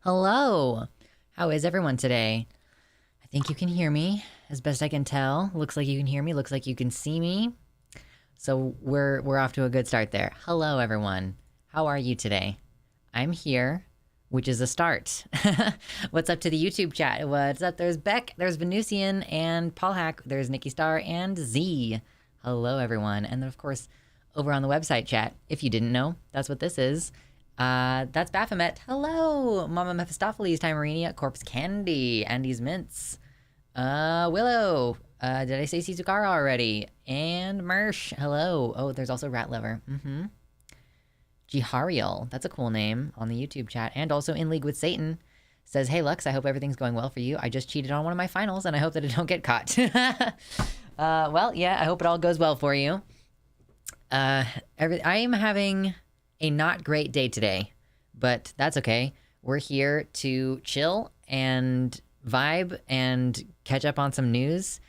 Hello. How is everyone today? I think you can hear me as best I can tell. Looks like you can hear me. Looks like you can see me. So we're off to a good start there. Hello, everyone. How are you today? I'm here which is a start. What's up to the YouTube chat? What's up? There's Beck, there's Venusian, and Paul Hack, there's Nikki Star, and Z. Hello, everyone. And then, of course, over on the website chat, if you didn't know, that's what this is. That's Baphomet. Hello, Mama Mephistopheles, Timerinia, Corpse Candy, Andy's Mints, Willow. Did I say Sizukara already? And Mersh. Hello. Oh, there's also Rat Lover. Jihariel, that's a cool name on the YouTube chat, and also in League with Satan, says, "Hey Lux, I hope everything's going well for you. I just cheated on one of my finals, and I hope that I don't get caught." Well, yeah, I hope it all goes well for you. I am having a not great day today, but that's okay. We're here to chill and vibe and catch up on some news.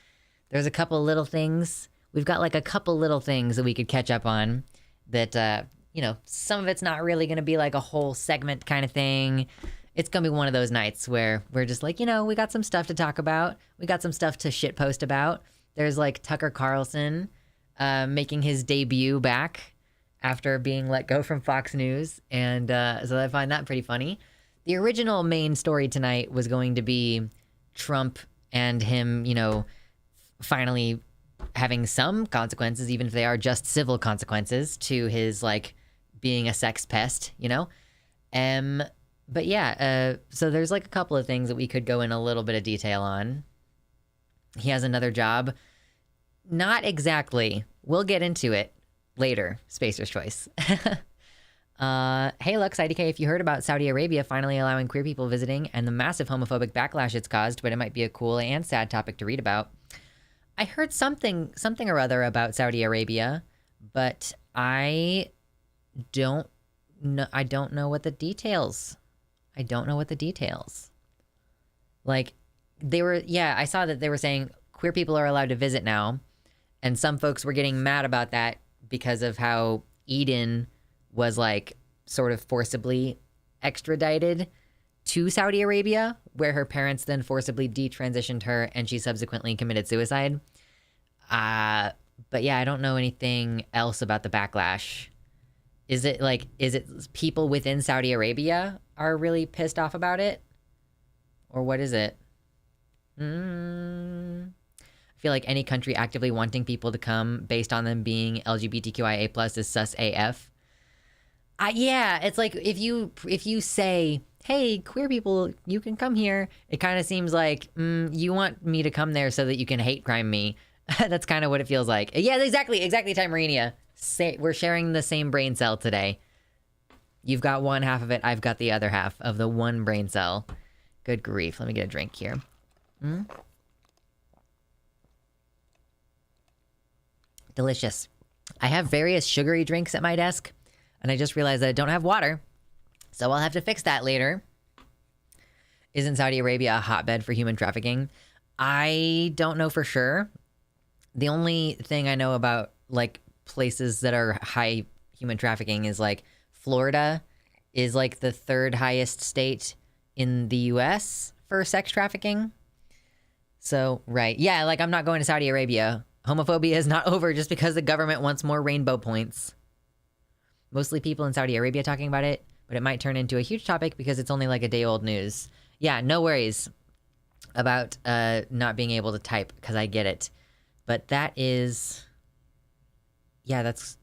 There's a couple little things. We've got like a couple little things that we could catch up on that, you know, some of it's not really going to be like a whole segment kind of thing. It's going to be one of those nights where we're just like, you know, we got some stuff to talk about. We got some stuff to shitpost about. There's like Tucker Carlson making his debut back after being let go from Fox News. And so I find that pretty funny. The original main story tonight was going to be Trump and him, you know, finally having some consequences, even if they are just civil consequences to his like being a sex pest, you know? But yeah, so there's like a couple of things that we could go in a little bit of detail on. He has another job. Not exactly. We'll get into it later. Spacer's choice. Hey Lux, IDK, if you heard about Saudi Arabia finally allowing queer people visiting and the massive homophobic backlash it's caused, but it might be a cool and sad topic to read about. I heard something or other about Saudi Arabia, but I don't know what the details. I don't know what the details. Like, I saw that they were saying queer people are allowed to visit now, and some folks were getting mad about that because of how Eden was like sort of forcibly extradited to Saudi Arabia, where her parents then forcibly detransitioned her and she subsequently committed suicide. But yeah, I don't know anything else about the backlash. Is it people within Saudi Arabia are really pissed off about it? Or what is it? I feel like any country actively wanting people to come based on them being LGBTQIA+ is sus AF. Yeah, it's like if you say, hey, queer people, you can come here, it kind of seems like you want me to come there so that you can hate crime me. That's kind of what it feels like. Yeah, exactly, Timerinia. We're sharing the same brain cell today. You've got one half of it, I've got the other half of the one brain cell. Good grief, let me get a drink here. Delicious. I have various sugary drinks at my desk, and I just realized that I don't have water, so I'll have to fix that later. Isn't Saudi Arabia a hotbed for human trafficking? I don't know for sure. The only thing I know about like places that are high human trafficking is like Florida is like the third highest state in the US for sex trafficking. So, right. Yeah, like I'm not going to Saudi Arabia. Homophobia is not over just because the government wants more rainbow points. Mostly people in Saudi Arabia talking about it, but it might turn into a huge topic because it's only like a day old news. Yeah, no worries about not being able to type because I get it. But that is, yeah, that's,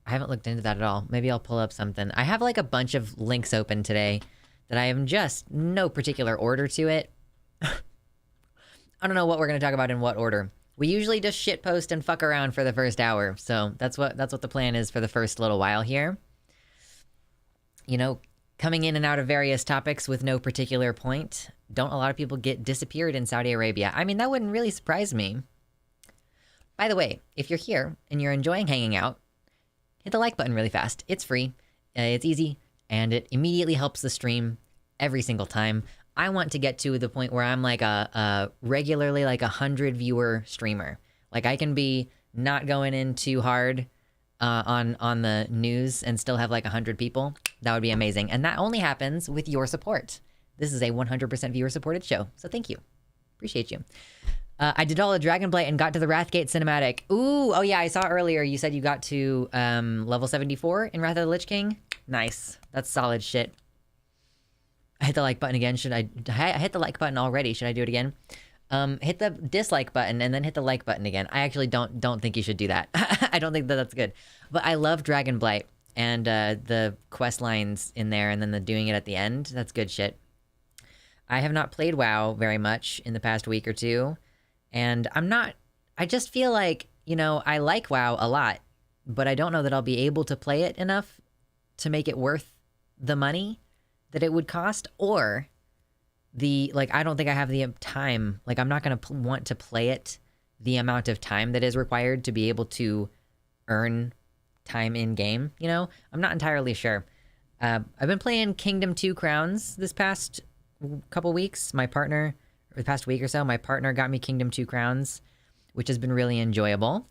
I haven't looked into that at all. Maybe I'll pull up something. I have like a bunch of links open today that I am just no particular order to it. I don't know what we're going to talk about in what order. We usually just shitpost and fuck around for the first hour. So that's what the plan is for the first little while here. You know, coming in and out of various topics with no particular point. Don't a lot of people get disappeared in Saudi Arabia? I mean, that wouldn't really surprise me. By the way, if you're here and you're enjoying hanging out, hit the like button really fast. It's free, it's easy, and it immediately helps the stream every single time. I want to get to the point where I'm like a regularly like 100 viewer streamer. Like I can be not going in too hard on the news and still have like 100 people. That would be amazing. And that only happens with your support. This is a 100% viewer supported show. So thank you. Appreciate you. I did all the Dragonblight and got to the Wrathgate cinematic. Ooh, oh yeah, I saw earlier you said you got to level 74 in Wrath of the Lich King. Nice. That's solid shit. I hit the like button again. Should I hit the like button already? Should I do it again? Hit the dislike button and then hit the like button again. I actually don't think you should do that. I don't think that that's good. But I love Dragon Blight and the quest lines in there and then the doing it at the end. That's good shit. I have not played WoW very much in the past week or two. And I just feel like, you know, I like WoW a lot, but I don't know that I'll be able to play it enough to make it worth the money that it would cost, or I don't think I have the time. Like, I'm not going to want to play it the amount of time that is required to be able to earn time in game, you know? I'm not entirely sure. I've been playing Kingdom 2 Crowns this past couple weeks. The past week or so, my partner got me Kingdom 2 Crowns, which has been really enjoyable.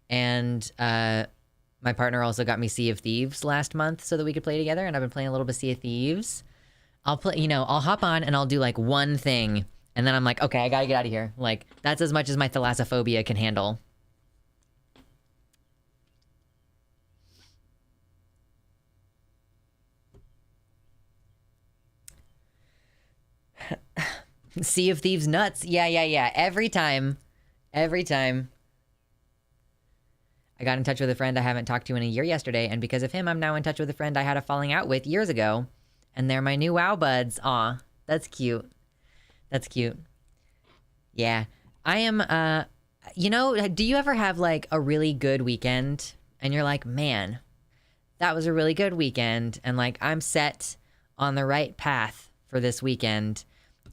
And my partner also got me Sea of Thieves last month so that we could play together, and I've been playing a little bit of Sea of Thieves. I'll play, you know, I'll hop on and I'll do like one thing, and then I'm like, okay, I gotta get out of here. Like, that's as much as my thalassophobia can handle. Sea of Thieves nuts. Yeah. Every time. I got in touch with a friend I haven't talked to in a year yesterday, and because of him, I'm now in touch with a friend I had a falling out with years ago. And they're my new WoW buds. Aw, that's cute. That's cute. Yeah. I am, you know, do you ever have like a really good weekend and you're like, man, that was a really good weekend, and like I'm set on the right path for this weekend,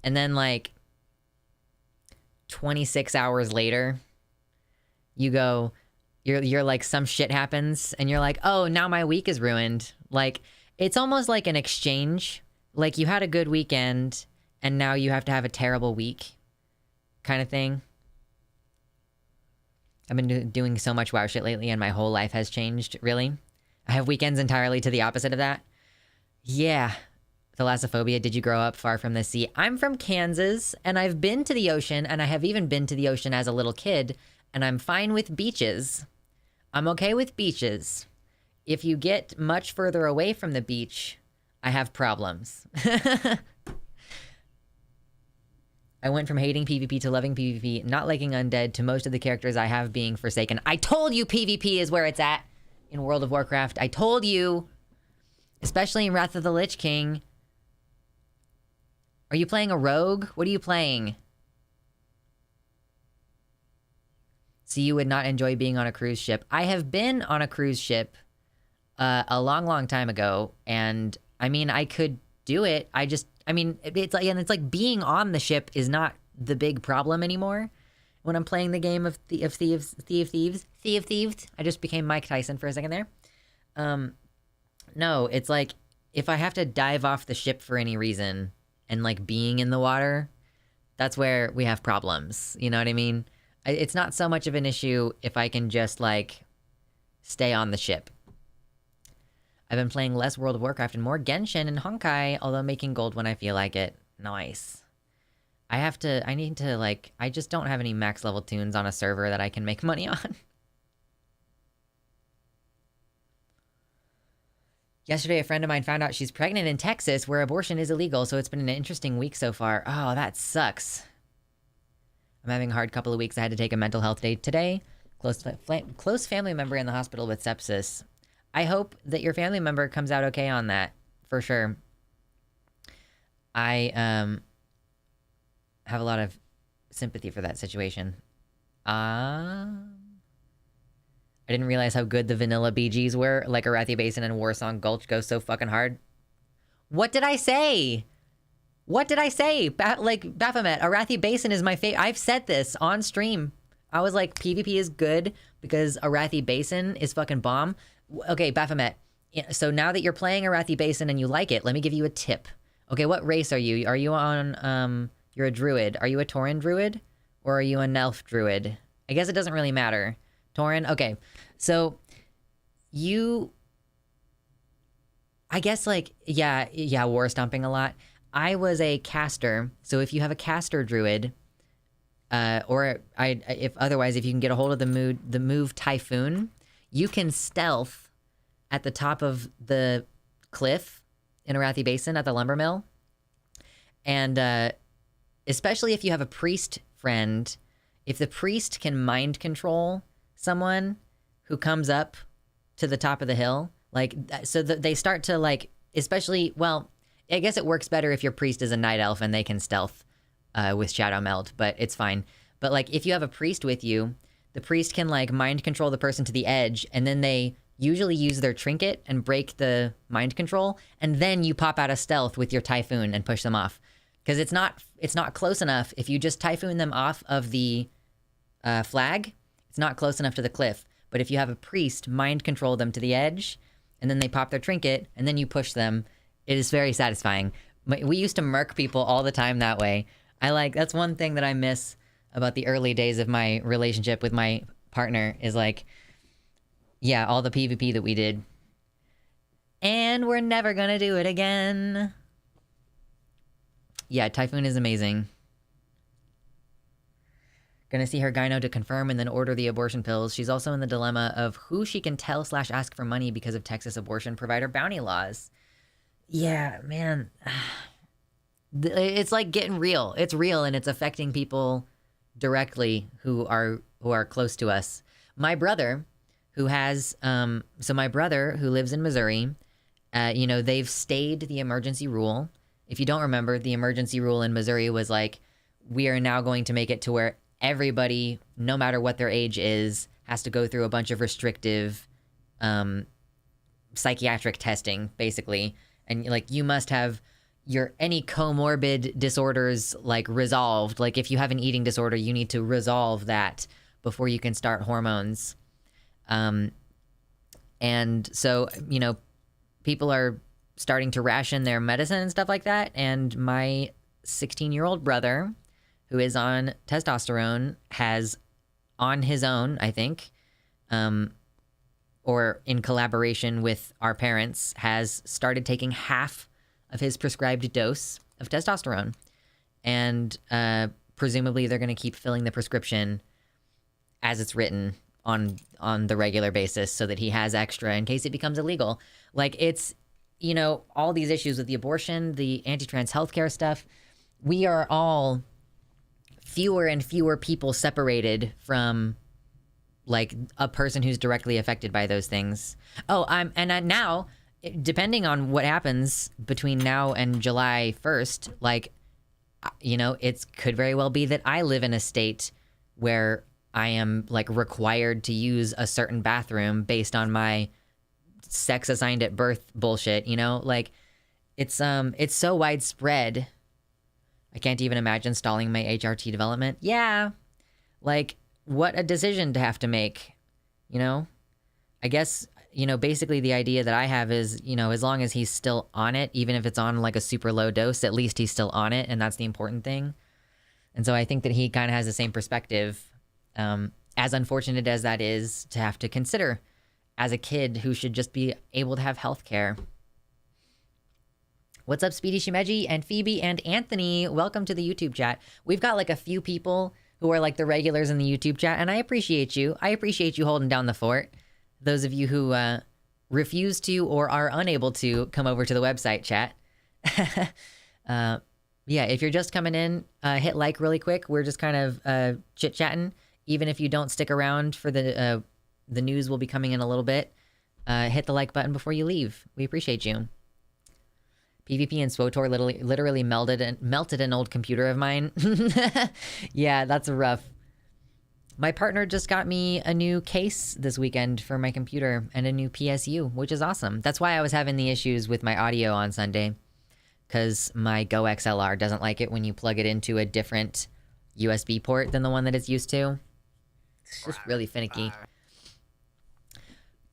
and then like 26 hours later, you're like, some shit happens and you're like, oh, now my week is ruined. Like, it's almost like an exchange. Like, you had a good weekend and now you have to have a terrible week kind of thing. I've been doing so much WoW shit lately and my whole life has changed, really. I have weekends entirely to the opposite of that. Yeah. Thalassophobia, did you grow up far from the sea? I'm from Kansas, and I've been to the ocean, and I have even been to the ocean as a little kid, and I'm fine with beaches. I'm okay with beaches. If you get much further away from the beach, I have problems. I went from hating PvP to loving PvP, not liking undead, to most of the characters I have being forsaken. I told you PvP is where it's at in World of Warcraft. I told you. Especially in Wrath of the Lich King. Are you playing a rogue? What are you playing? So you would not enjoy being on a cruise ship. I have been on a cruise ship a long time ago, and I mean, I could do it. It's like being on the ship is not the big problem anymore. When I'm playing the game of Thieves. I just became Mike Tyson for a second there. No, it's like, if I have to dive off the ship for any reason and like being in the water, that's where we have problems. You know what I mean? It's not so much of an issue if I can just like stay on the ship. I've been playing less World of Warcraft and more Genshin and Honkai, although making gold when I feel like it. Nice. I just don't have any max level tunes on a server that I can make money on. Yesterday, a friend of mine found out she's pregnant in Texas, where abortion is illegal, so it's been an interesting week so far. Oh, that sucks. I'm having a hard couple of weeks. I had to take a mental health day today. Close family member in the hospital with sepsis. I hope that your family member comes out okay on that, for sure. I have a lot of sympathy for that situation. I didn't realize how good the vanilla BGs were. Like Arathi Basin and Warsong Gulch go so fucking hard. What did I say? Baphomet, Arathi Basin is my favorite. I've said this on stream. I was like, PvP is good because Arathi Basin is fucking bomb. Okay, Baphomet. So now that you're playing Arathi Basin and you like it, let me give you a tip. Okay, what race are you? Are you on, you're a druid. Are you a Tauren druid? Or are you a Nelf druid? I guess it doesn't really matter. Tauren? Okay. So, I guess like, yeah, war stomping a lot. I was a caster, so if you have a caster druid, if you can get a hold of the move Typhoon, you can stealth at the top of the cliff in Arathi Basin at the lumber mill, And especially if you have a priest friend, if the priest can mind control someone who comes up to the top of the hill, like, so that they start to, like, especially, well, I guess it works better if your priest is a night elf and they can stealth with shadow meld, but it's fine. But, like, if you have a priest with you, the priest can, like, mind control the person to the edge, and then they usually use their trinket and break the mind control, and then you pop out of stealth with your typhoon and push them off. Because it's not close enough. If you just typhoon them off of the flag, it's not close enough to the cliff. But if you have a priest mind control them to the edge, and then they pop their trinket, and then you push them, it is very satisfying. We used to murk people all the time that way. That's one thing that I miss about the early days of my relationship with my partner is, like, yeah, all the PvP that we did. And we're never gonna do it again. Yeah, Typhoon is amazing. Gonna see her gyno to confirm and then order the abortion pills. She's also in the dilemma of who she can tell / ask for money because of Texas abortion provider bounty laws. Yeah, man. It's like getting real. It's real, and it's affecting people directly who are close to us. My brother, who has my brother who lives in Missouri, they've stayed the emergency rule. If you don't remember, the emergency rule in Missouri was like, we are now going to make it to where everybody, no matter what their age is, has to go through a bunch of restrictive psychiatric testing, basically. And, like, you must have any comorbid disorders, like, resolved. Like, if you have an eating disorder, you need to resolve that before you can start hormones. And so, people are starting to ration their medicine and stuff like that. And my 16-year-old brother, who is on testosterone, has, on his own, I think, or in collaboration with our parents, has started taking half of his prescribed dose of testosterone. And presumably they're going to keep filling the prescription as it's written on the regular basis so that he has extra in case it becomes illegal. Like, it's, all these issues with the abortion, the anti-trans healthcare stuff, we are all fewer and fewer people separated from, like, a person who's directly affected by those things. Oh, now, depending on what happens between now and July 1st, like, it could very well be that I live in a state where I am, like, required to use a certain bathroom based on my sex assigned at birth bullshit, like, it's so widespread. I can't even imagine stalling my HRT development. Yeah, like, what a decision to have to make, I guess, basically the idea that I have is, as long as he's still on it, even if it's on, like, a super low dose, at least he's still on it, and that's the important thing. And so I think that he kind of has the same perspective, as unfortunate as that is to have to consider as a kid who should just be able to have health care. What's up, Speedy Shimeji and Phoebe and Anthony? Welcome to the YouTube chat. We've got, like, a few people who are, like, the regulars in the YouTube chat, and I appreciate you. I appreciate you holding down the fort. Those of you who refuse to or are unable to come over to the website chat. Yeah, if you're just coming in, hit like really quick. We're just kind of chit-chatting. Even if you don't stick around for the news will be coming in a little bit, hit the like button before you leave. We appreciate you. PvP and SWOTOR literally melted an old computer of mine. Yeah, that's rough. My partner just got me a new case this weekend for my computer and a new PSU, which is awesome. That's why I was having the issues with my audio on Sunday, because my Go XLR doesn't like it when you plug it into a different USB port than the one that it's used to. It's just really finicky.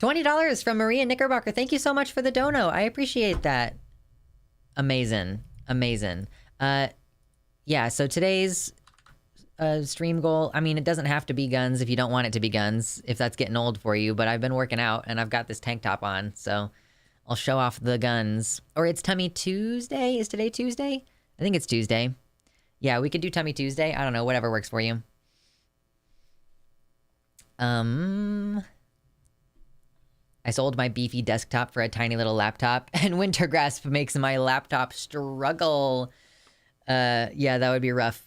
$20 from Maria Knickerbocker. Thank you so much for the dono. I appreciate that. Amazing. Yeah, so today's stream goal, I mean, it doesn't have to be guns if you don't want it to be guns, if that's getting old for you, but I've been working out and I've got this tank top on, so I'll show off the guns. Or it's Tummy Tuesday? Is today Tuesday? I think it's Tuesday. Yeah, we could do Tummy Tuesday. I don't know, whatever works for you. I sold my beefy desktop for a tiny little laptop, and Wintergrasp makes my laptop struggle. Yeah, that would be rough.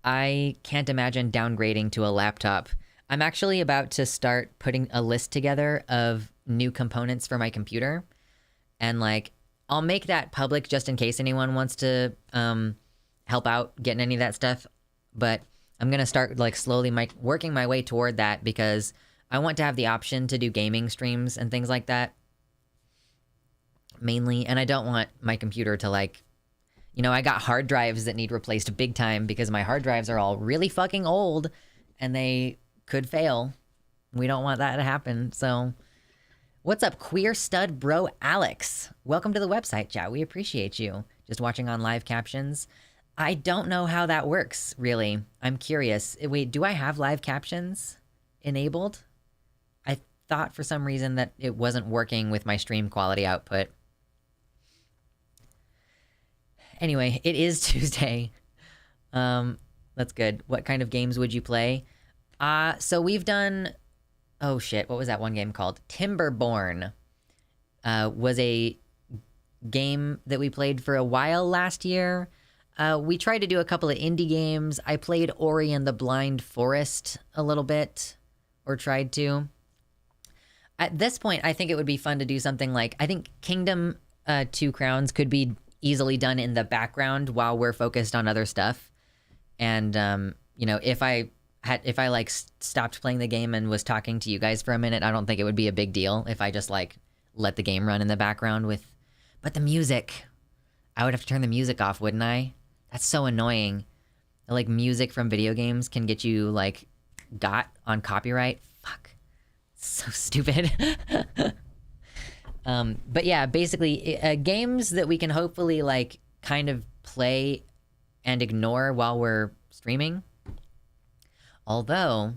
I can't imagine downgrading to a laptop. I'm actually about to start putting a list together of new components for my computer. And, like, I'll make that public just in case anyone wants to help out getting any of that stuff. But I'm going to start, like, slowly working my way toward that because I want to have the option to do gaming streams and things like that. Mainly. And I don't want my computer to, like... You know, I got hard drives that need replaced big time because my hard drives are all really fucking old and they could fail. We don't want that to happen, so... What's up, queer stud bro Alex? Welcome to the website, chat. We appreciate you. Just watching on live captions. I don't know how that works, really. I'm curious. Wait, do I have live captions enabled? I thought for some reason that it wasn't working with my stream quality output. Anyway, it is Tuesday. That's good. What kind of games would you play? So we've done... Oh shit, what was that one game called? Timberborn was a game that we played for a while last year. We tried to do a couple of indie games. I played Ori and the Blind Forest a little bit, or tried to. At this point, I think it would be fun to do something like... I think Kingdom 2 Crowns could be easily done in the background while we're focused on other stuff. And, you know, if I like stopped playing the game and was talking to you guys for a minute, I don't think it would be a big deal if I just like let the game run in the background with... But the music, I would have to turn the music off, wouldn't I? That's so annoying. Like, music from video games can get you like got on copyright. Fuck. So stupid. But yeah, basically games that we can hopefully like kind of play and ignore while we're streaming. Although,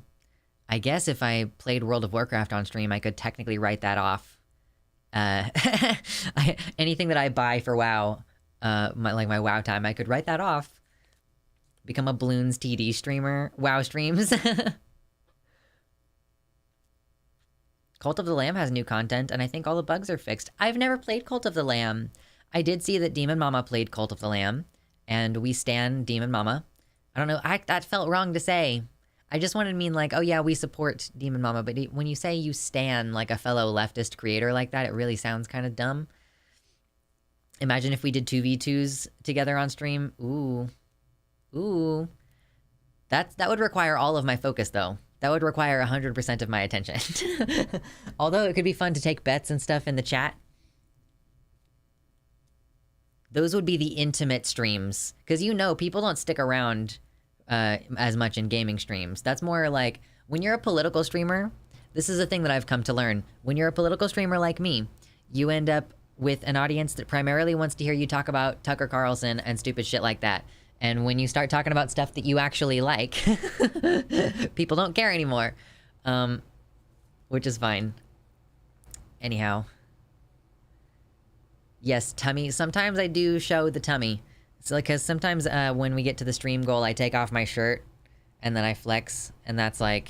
I guess if I played World of Warcraft on stream, I could technically write that off. Anything that I buy for WoW, my WoW time, I could write that off. Become a Bloons TD streamer. WoW streams. Cult of the Lamb has new content, and I think all the bugs are fixed. I've never played Cult of the Lamb. I did see that Demon Mama played Cult of the Lamb, and we stan Demon Mama. I don't know, that felt wrong to say. I just wanted to mean like, oh yeah, we support Demon Mama, but when you say you stan like a fellow leftist creator like that, it really sounds kind of dumb. Imagine if we did 2v2s together on stream. Ooh. Ooh. That would require all of my focus, though. That would require 100% of my attention. Although it could be fun to take bets and stuff in the chat. Those would be the intimate streams. Because you know, people don't stick around as much in gaming streams. That's more like, when you're a political streamer, this is a thing that I've come to learn. When you're a political streamer like me, you end up with an audience that primarily wants to hear you talk about Tucker Carlson and stupid shit like that. And when you start talking about stuff that you actually like, people don't care anymore. Which is fine. Anyhow. Yes, tummy. Sometimes I do show the tummy. So, like, because sometimes when we get to the stream goal, I take off my shirt and then I flex. And that's like...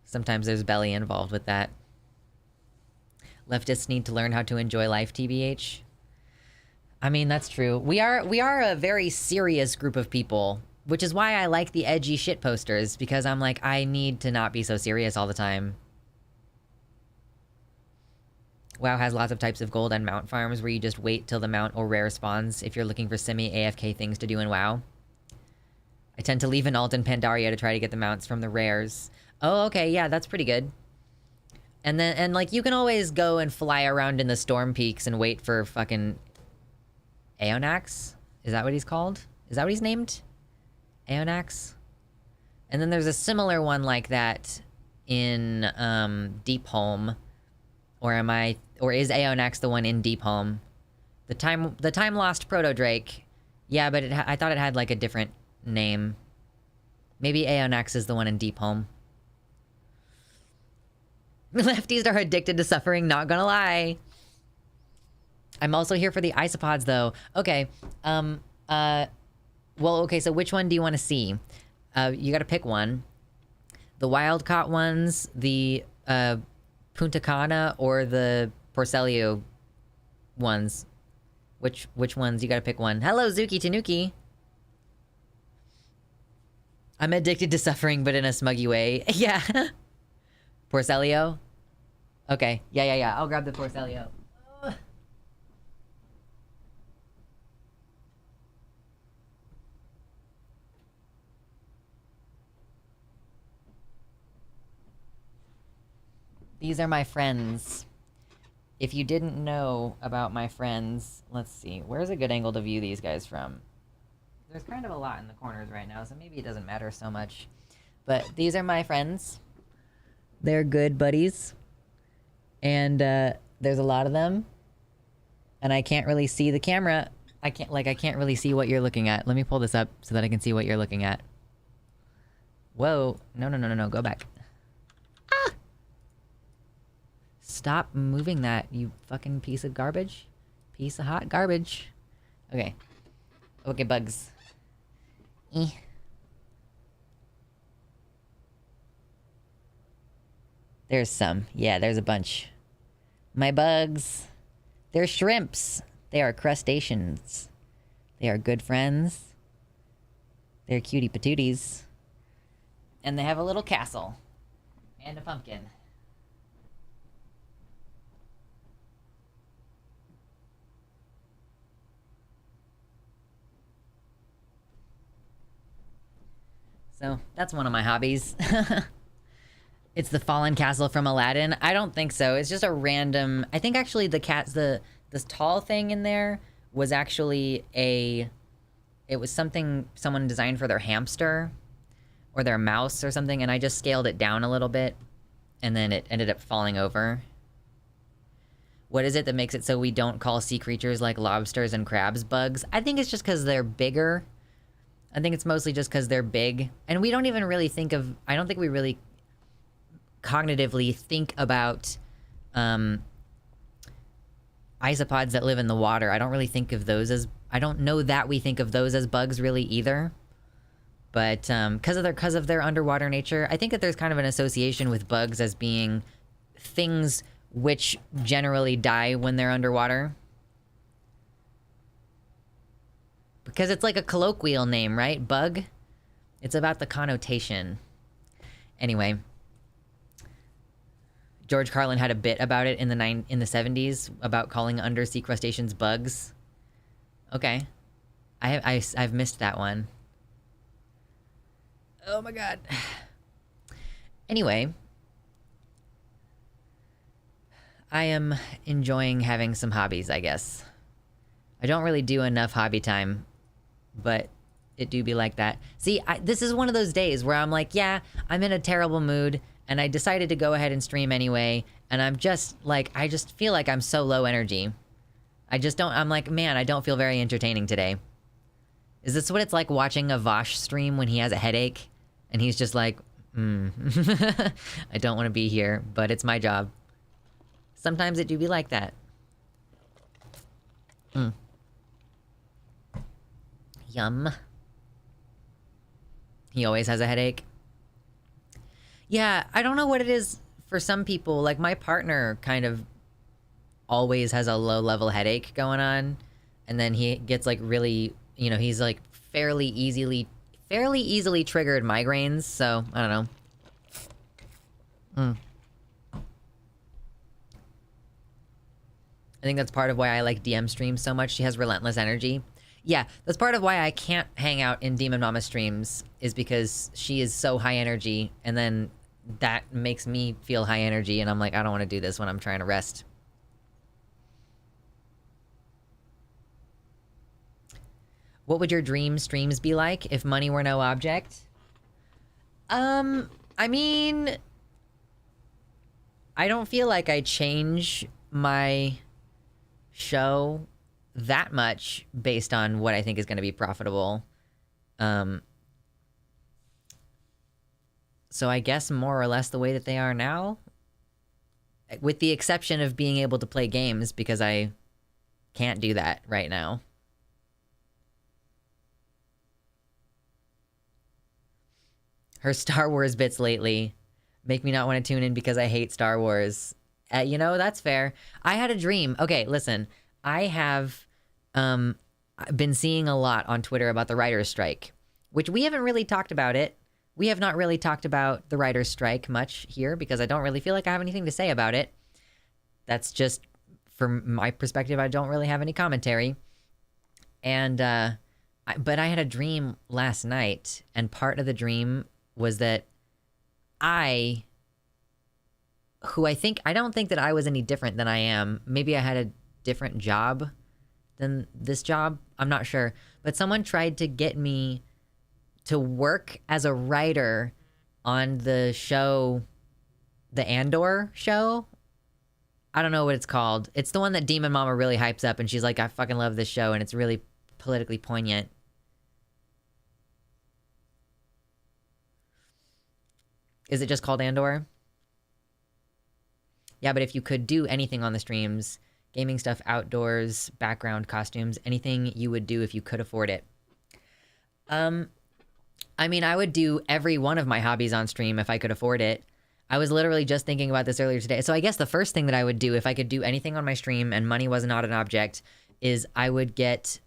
Sometimes there's belly involved with that. Leftists need to learn how to enjoy life, TBH. I mean, that's true. We are a very serious group of people, which is why I like the edgy shit posters, because I'm like, I need to not be so serious all the time. WoW has lots of types of gold and mount farms where you just wait till the mount or rare spawns if you're looking for semi-AFK things to do in WoW. I tend to leave an alt in Pandaria to try to get the mounts from the rares. Oh, okay, yeah, that's pretty good. And like, you can always go and fly around in the Storm Peaks and wait for fucking... Aeonax? Is that what he's called? Is that what he's named? Aeonax? And then there's a similar one like that in Deepholm. Or is Aeonax the one in Deepholm? The time lost Proto Drake. Yeah, but I thought it had like a different name. Maybe Aeonax is the one in Deepholm. Lefties are addicted to suffering, not gonna lie. I'm also here for the isopods, though. Okay, well, okay, so which one do you want to see? You gotta pick one. The wild-caught ones, the, Punta Cana, or the Porcelio ones. Which ones? You gotta pick one. Hello, Zuki Tanuki. I'm addicted to suffering, but in a smuggy way. Yeah. Porcelio? Okay. Yeah. I'll grab the Porcelio. These are my friends. If you didn't know about my friends, let's see. Where's a good angle to view these guys from? There's kind of a lot in the corners right now, so maybe it doesn't matter so much. But these are my friends. They're good buddies. And there's a lot of them. And I can't really see the camera. I can't really see what you're looking at. Let me pull this up so that I can see what you're looking at. Whoa. No. Go back. Ah! Stop moving that, you fucking piece of garbage. Piece of hot garbage. Okay. Okay, bugs. There's some. Yeah, there's a bunch. My bugs. They're shrimps. They are crustaceans. They are good friends. They're cutie patooties. And they have a little castle. And a pumpkin. So, that's one of my hobbies. It's the fallen castle from Aladdin. I don't think so. It's just a random... I think actually this tall thing in there was actually a... It was something someone designed for their hamster or their mouse or something, and I just scaled it down a little bit, and then it ended up falling over. What is it that makes it so we don't call sea creatures like lobsters and crabs bugs? I think it's just because they're bigger. I think it's mostly just because they're big. And we don't even really think of... I don't think we really cognitively think about isopods that live in the water. I don't really think of those as... I don't know that we think of those as bugs really either. But because of their underwater nature, I think that there's kind of an association with bugs as being things which generally die when they're underwater. Because it's like a colloquial name, right? Bug? It's about the connotation. Anyway. George Carlin had a bit about it in the 70s about calling undersea crustaceans bugs. Okay. I've missed that one. Oh my god. Anyway. I am enjoying having some hobbies, I guess. I don't really do enough hobby time, but it do be like that. See, this is one of those days where I'm like, yeah, I'm in a terrible mood, and I decided to go ahead and stream anyway, and I'm just, like, I just feel like I'm so low energy. I'm like, man, I don't feel very entertaining today. Is this what it's like watching a Vosh stream when he has a headache? And he's just like, I don't want to be here, but it's my job. Sometimes it do be like that. Yum. He always has a headache. Yeah, I don't know what it is for some people. Like, my partner kind of always has a low-level headache going on. And then he gets, like, really... You know, he's, like, fairly easily triggered migraines. So, I don't know. I think that's part of why I like DM streams so much. She has relentless energy. Yeah, that's part of why I can't hang out in Demon Mama streams, is because she is so high energy, and then that makes me feel high energy, and I'm like, I don't want to do this when I'm trying to rest. What would your dream streams be like if money were no object? I mean... I don't feel like I change my show that much based on what I think is going to be profitable. So I guess more or less the way that they are now. With the exception of being able to play games, because I can't do that right now. Her Star Wars bits lately make me not want to tune in because I hate Star Wars. You know, that's fair. I had a dream. Okay, listen. I have I've been seeing a lot on Twitter about the writer's strike, which we haven't really talked about it. We have not really talked about the writer's strike much here because I don't really feel like I have anything to say about it. That's just, from my perspective, I don't really have any commentary. And, but I had a dream last night, and part of the dream was that I don't think that I was any different than I am. Maybe I had a different job than this job. I'm not sure. But someone tried to get me to work as a writer on the show, the Andor show. I don't know what it's called. It's the one that Demon Mama really hypes up, and she's like, I fucking love this show, and it's really politically poignant. Is it just called Andor? Yeah, but if you could do anything on the streams, gaming stuff, outdoors, background, costumes, anything you would do if you could afford it. I mean, I would do every one of my hobbies on stream if I could afford it. I was literally just thinking about this earlier today. So I guess the first thing that I would do if I could do anything on my stream and money was not an object is I would get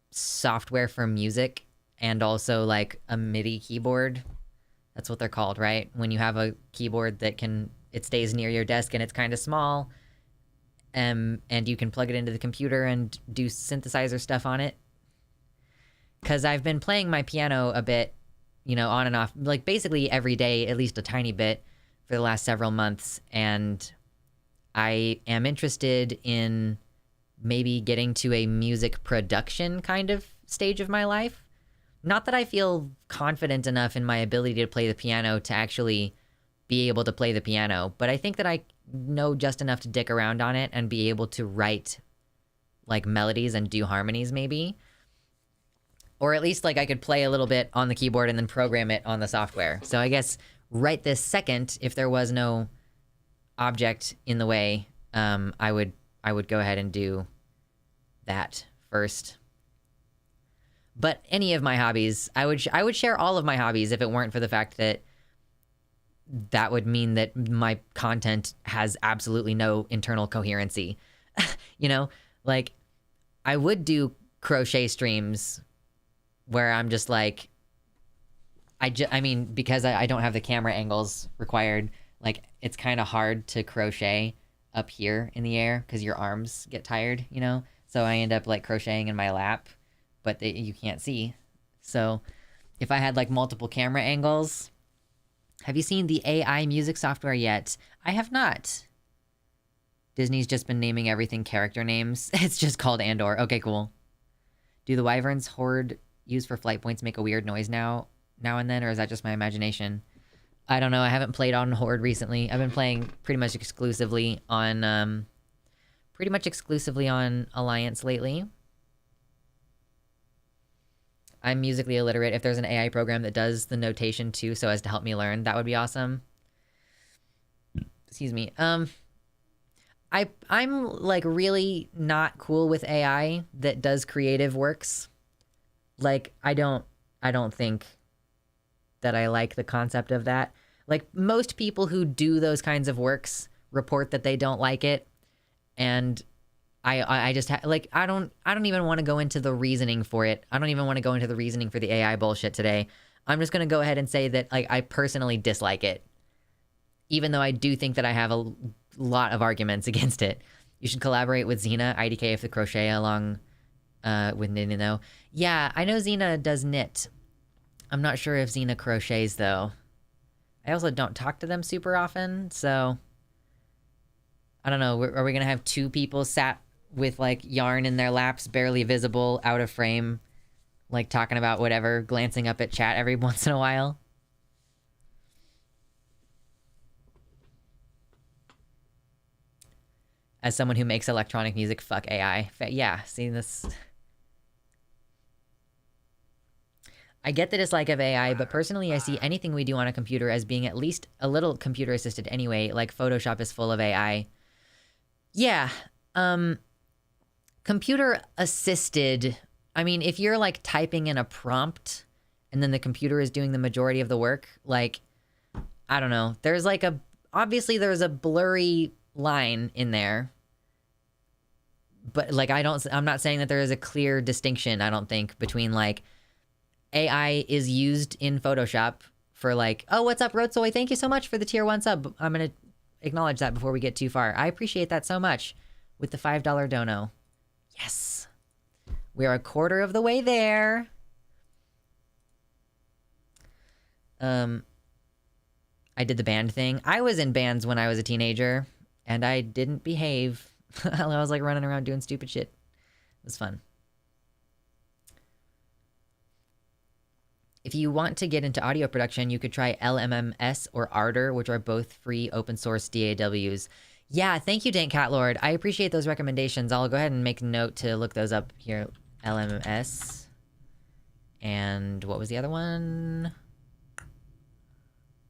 software for music and also like a MIDI keyboard. That's what they're called, right? When you have a keyboard that it stays near your desk and it's kind of small, and you can plug it into the computer and do synthesizer stuff on it. Because I've been playing my piano a bit, you know, on and off, like basically every day, at least a tiny bit for the last several months. And I am interested in maybe getting to a music production kind of stage of my life. Not that I feel confident enough in my ability to play the piano to actually be able to play the piano, but I think that I know just enough to dick around on it and be able to write like melodies and do harmonies maybe. Or at least like I could play a little bit on the keyboard and then program it on the software. So I guess right this second, if there was no object in the way, I would go ahead and do that first. But any of my hobbies, I would share all of my hobbies if it weren't for the fact that that would mean that my content has absolutely no internal coherency. You know, like I would do crochet streams where I'm just like, I mean, because I don't have the camera angles required, like it's kind of hard to crochet up here in the air because your arms get tired, you know? So I end up like crocheting in my lap, but you can't see. So if I had like multiple camera angles, have you seen the AI music software yet? I have not. Disney's just been naming everything character names. It's just called Andor. Okay, cool. Do the wyverns horde used for flight points make a weird noise now and then, or is that just my imagination? I don't know. I haven't played on Horde recently. I've been playing pretty much exclusively on Alliance lately. I'm musically illiterate. If there's an AI program that does the notation too, so as to help me learn, that would be awesome. Excuse me. I'm like really not cool with AI that does creative works. Like I don't think that I like the concept of that. Like most people who do those kinds of works report that they don't like it, and I just like I don't even want to go into the reasoning for it. I don't even want to go into the reasoning for the AI bullshit today. I'm just gonna go ahead and say that like I personally dislike it, even though I do think that I have a lot of arguments against it. You should collaborate with Xena, IDK of the crochet along with knitting though. Yeah, I know Xena does knit. I'm not sure if Xena crochets though. I also don't talk to them super often, so I don't know. Are we gonna have two people sat with like yarn in their laps, barely visible, out of frame, like talking about whatever, glancing up at chat every once in a while? As someone who makes electronic music, fuck AI. Yeah, see this. I get the dislike of AI, but personally I see anything we do on a computer as being at least a little computer assisted anyway, like Photoshop is full of AI. Yeah, computer assisted, I mean, if you're like typing in a prompt and then the computer is doing the majority of the work, like, I don't know. There's like obviously there's a blurry line in there but like I'm not saying that there is a clear distinction, I don't think, between like AI is used in Photoshop for like, oh, what's up, Rotsoy? Thank you so much for the tier 1 sub. I'm going to acknowledge that before we get too far. I appreciate that so much with the $5 dono. Yes. We are a quarter of the way there. I did the band thing. I was in bands when I was a teenager, and I didn't behave. I was like running around doing stupid shit. It was fun. If you want to get into audio production, you could try LMMS or Ardor, which are both free open source DAWs. Yeah, thank you, Dank Cat Lord. I appreciate those recommendations. I'll go ahead and make a note to look those up here. LMMS. And what was the other one?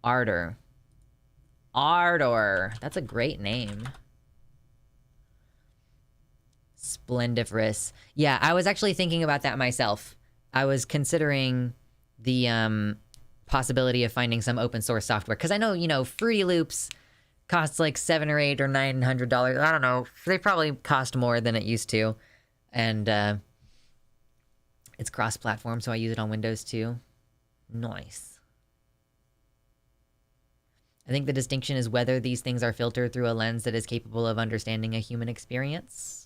Ardor. Ardor. That's a great name. Splendiferous. Yeah, I was actually thinking about that myself. I was considering the possibility of finding some open source software, because I know, you know, Fruity Loops costs like $700 or $800 or $900. I don't know. They probably cost more than it used to, and it's cross-platform, so I use it on Windows too. Nice. I think the distinction is whether these things are filtered through a lens that is capable of understanding a human experience.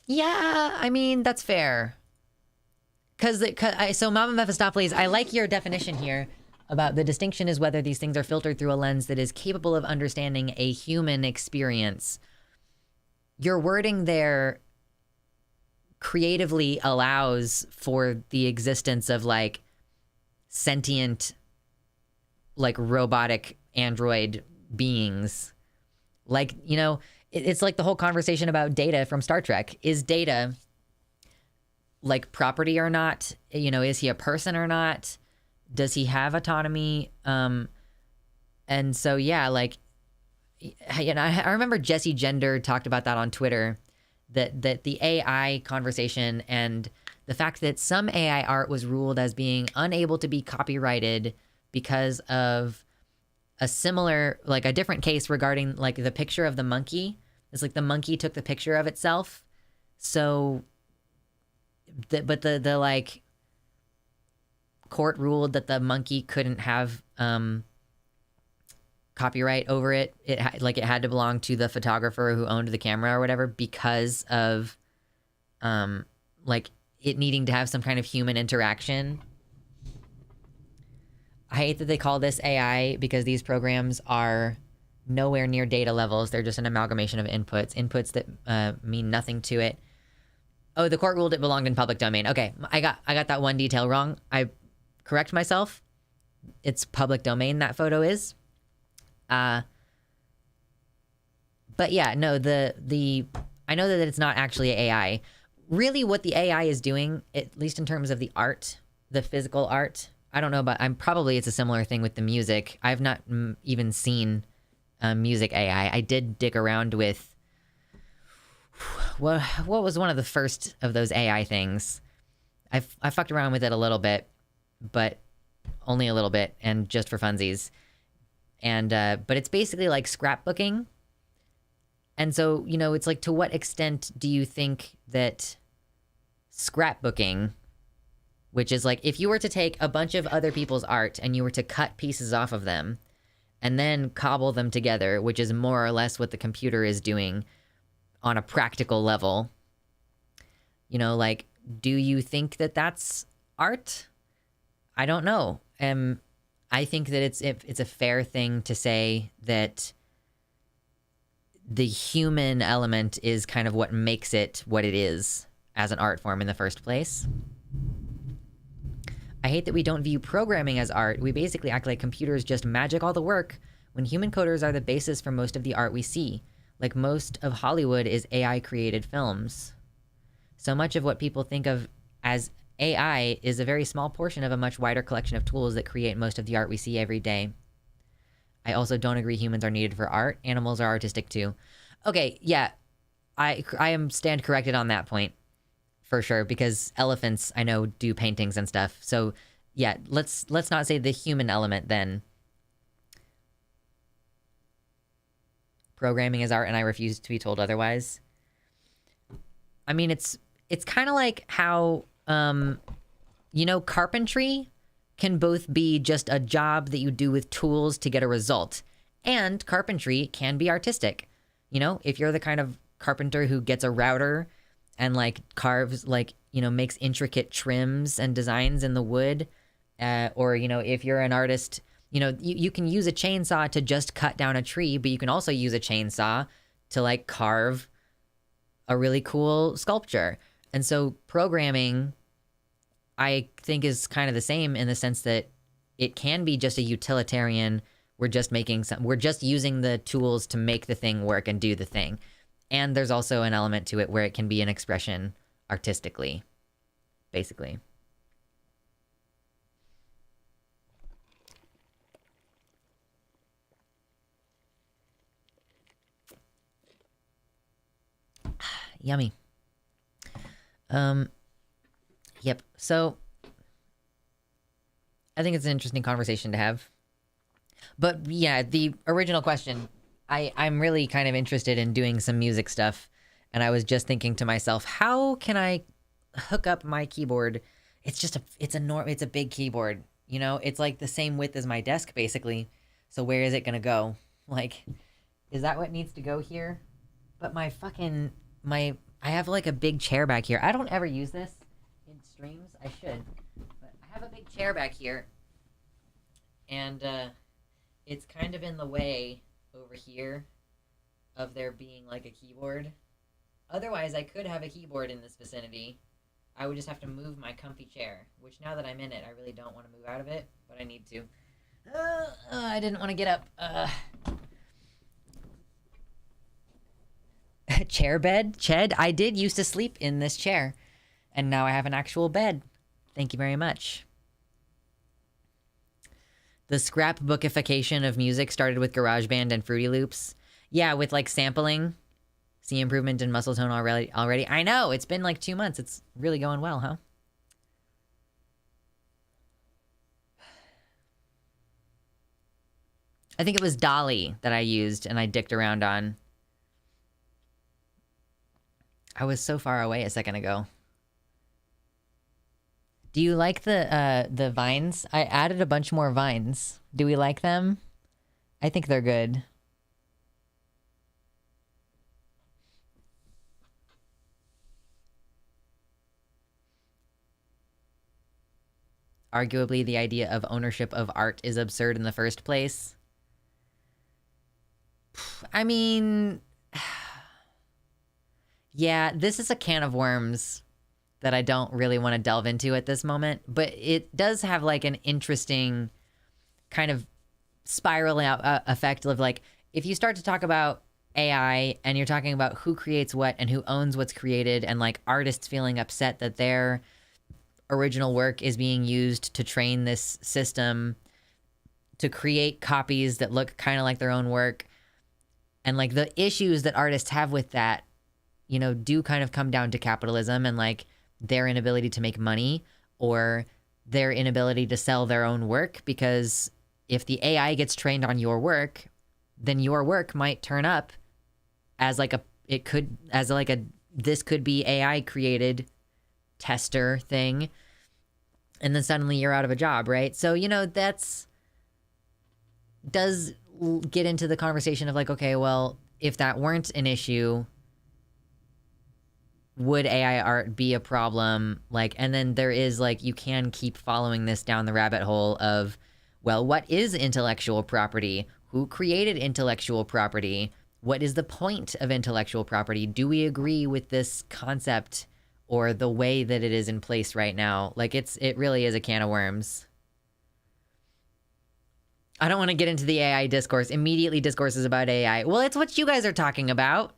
Yeah, I mean, that's fair. So Mama Mephistopheles, I like your definition here about the distinction is whether these things are filtered through a lens that is capable of understanding a human experience. Your wording there creatively allows for the existence of like sentient, like robotic android beings. Like, you know, it's like the whole conversation about Data from Star Trek. Is Data like property or not? You know, is he a person or not? Does he have autonomy? And so, yeah, like, you know, I remember Jesse Gender talked about that on Twitter, that the AI conversation and the fact that some AI art was ruled as being unable to be copyrighted because of a similar, like a different case regarding like the picture of the monkey. It's like the monkey took the picture of itself. So, but the like court ruled that the monkey couldn't have copyright over it. It had to belong to the photographer who owned the camera or whatever, because of like it needing to have some kind of human interaction. I hate that they call this AI because these programs are nowhere near data levels. They're just an amalgamation of inputs that mean nothing to it. Oh, the court ruled it belonged in public domain. Okay, I got that one detail wrong. I correct myself. It's public domain, that photo is. But yeah, no, I know that it's not actually AI. Really what the AI is doing, at least in terms of the art, the physical art, I don't know, but it's a similar thing with the music. I've not even seen music AI. I did dig around with what was one of the first of those AI things. I fucked around with it a little bit, but only a little bit, and just for funsies. And but it's basically like scrapbooking. And so, you know, it's like, to what extent do you think that scrapbooking, which is like if you were to take a bunch of other people's art and you were to cut pieces off of them and then cobble them together, which is more or less what the computer is doing on a practical level, you know, like, do you think that that's art? I don't know. I think that it's a fair thing to say that the human element is kind of what makes it what it is as an art form in the first place. I hate that we don't view programming as art. We basically act like computers just magic all the work, when human coders are the basis for most of the art we see. Like most of Hollywood is AI-created films. So much of what people think of as AI is a very small portion of a much wider collection of tools that create most of the art we see every day. I also don't agree humans are needed for art. Animals are artistic too. Okay, yeah, I am stand corrected on that point, for sure, because elephants, I know, do paintings and stuff. So yeah, let's not say the human element then. programming is art and I refuse to be told otherwise. I mean, it's kind of like how, carpentry can both be just a job that you do with tools to get a result, and carpentry can be artistic. If you're the kind of carpenter who gets a router and like carves, like, makes intricate trims and designs in the wood, or, if you're an artist, you can use a chainsaw to just cut down a tree, but you can also use a chainsaw to like carve a really cool sculpture. And so programming, I think, is kind of the same in the sense that it can be just a utilitarian. We're just using the tools to make the thing work and do the thing. And there's also an element to it where it can be an expression artistically, basically. Yummy. Yep. So I think it's an interesting conversation to have. But yeah, the original question, I'm really kind of interested in doing some music stuff. And I was just thinking to myself, how can I hook up my keyboard? It's a big keyboard, it's like the same width as my desk basically. So where is it going to go? Like, is that what needs to go here? But I have like a big chair back here. I don't ever use this in streams. I should. But I have a big chair back here. And it's kind of in the way over here of there being like a keyboard. Otherwise, I could have a keyboard in this vicinity. I would just have to move my comfy chair, which now that I'm in it, I really don't want to move out of it, but I need to. I didn't want to get up. Chair bed? Ched? I did used to sleep in this chair, and now I have an actual bed. Thank you very much. The scrapbookification of music started with GarageBand and Fruity Loops. Yeah, with like sampling. See improvement in muscle tone already. I know, it's been like 2 months. It's really going well, huh? I think it was Dolly that I used and I dicked around on. I was so far away a second ago. Do you like the vines? I added a bunch more vines. Do we like them? I think they're good. Arguably, the idea of ownership of art is absurd in the first place. I mean, yeah, this is a can of worms that I don't really want to delve into at this moment, but it does have like an interesting kind of spiral out effect of like, if you start to talk about AI and you're talking about who creates what and who owns what's created, and like artists feeling upset that their original work is being used to train this system to create copies that look kind of like their own work, and like the issues that artists have with that, do kind of come down to capitalism and like their inability to make money or their inability to sell their own work. Because if the AI gets trained on your work, then your work might turn up as like this could be AI created tester thing, and then suddenly you're out of a job, right? So does get into the conversation of like, okay, well, if that weren't an issue, would AI art be a problem? Like, and then there is like, you can keep following this down the rabbit hole of, well, what is intellectual property? Who created intellectual property? What is the point of intellectual property? Do we agree with this concept or the way that it is in place right now? Like, it really is a can of worms. I don't want to get into the AI discourse. Immediately discourses about AI. Well, it's what you guys are talking about.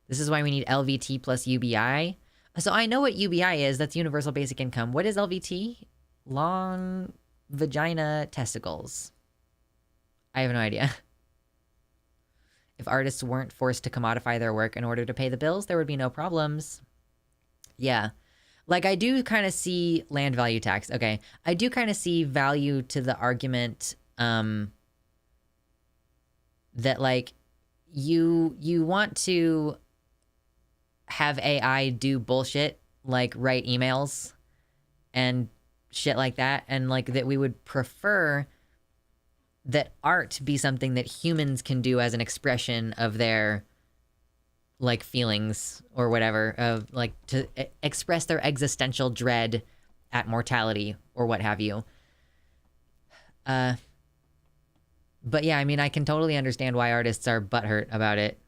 This is why we need LVT plus UBI. So I know what UBI is. That's universal basic income. What is LVT? Long vagina testicles. I have no idea. If artists weren't forced to commodify their work in order to pay the bills, there would be no problems. Yeah. Like, I do kind of see land value tax. Okay. I do kind of see value to the argument that like you want to have AI do bullshit like write emails and shit like that, and like that we would prefer that art be something that humans can do as an expression of their like feelings or whatever, of like to express their existential dread at mortality or what have you. But yeah, I mean, I can totally understand why artists are butthurt about it.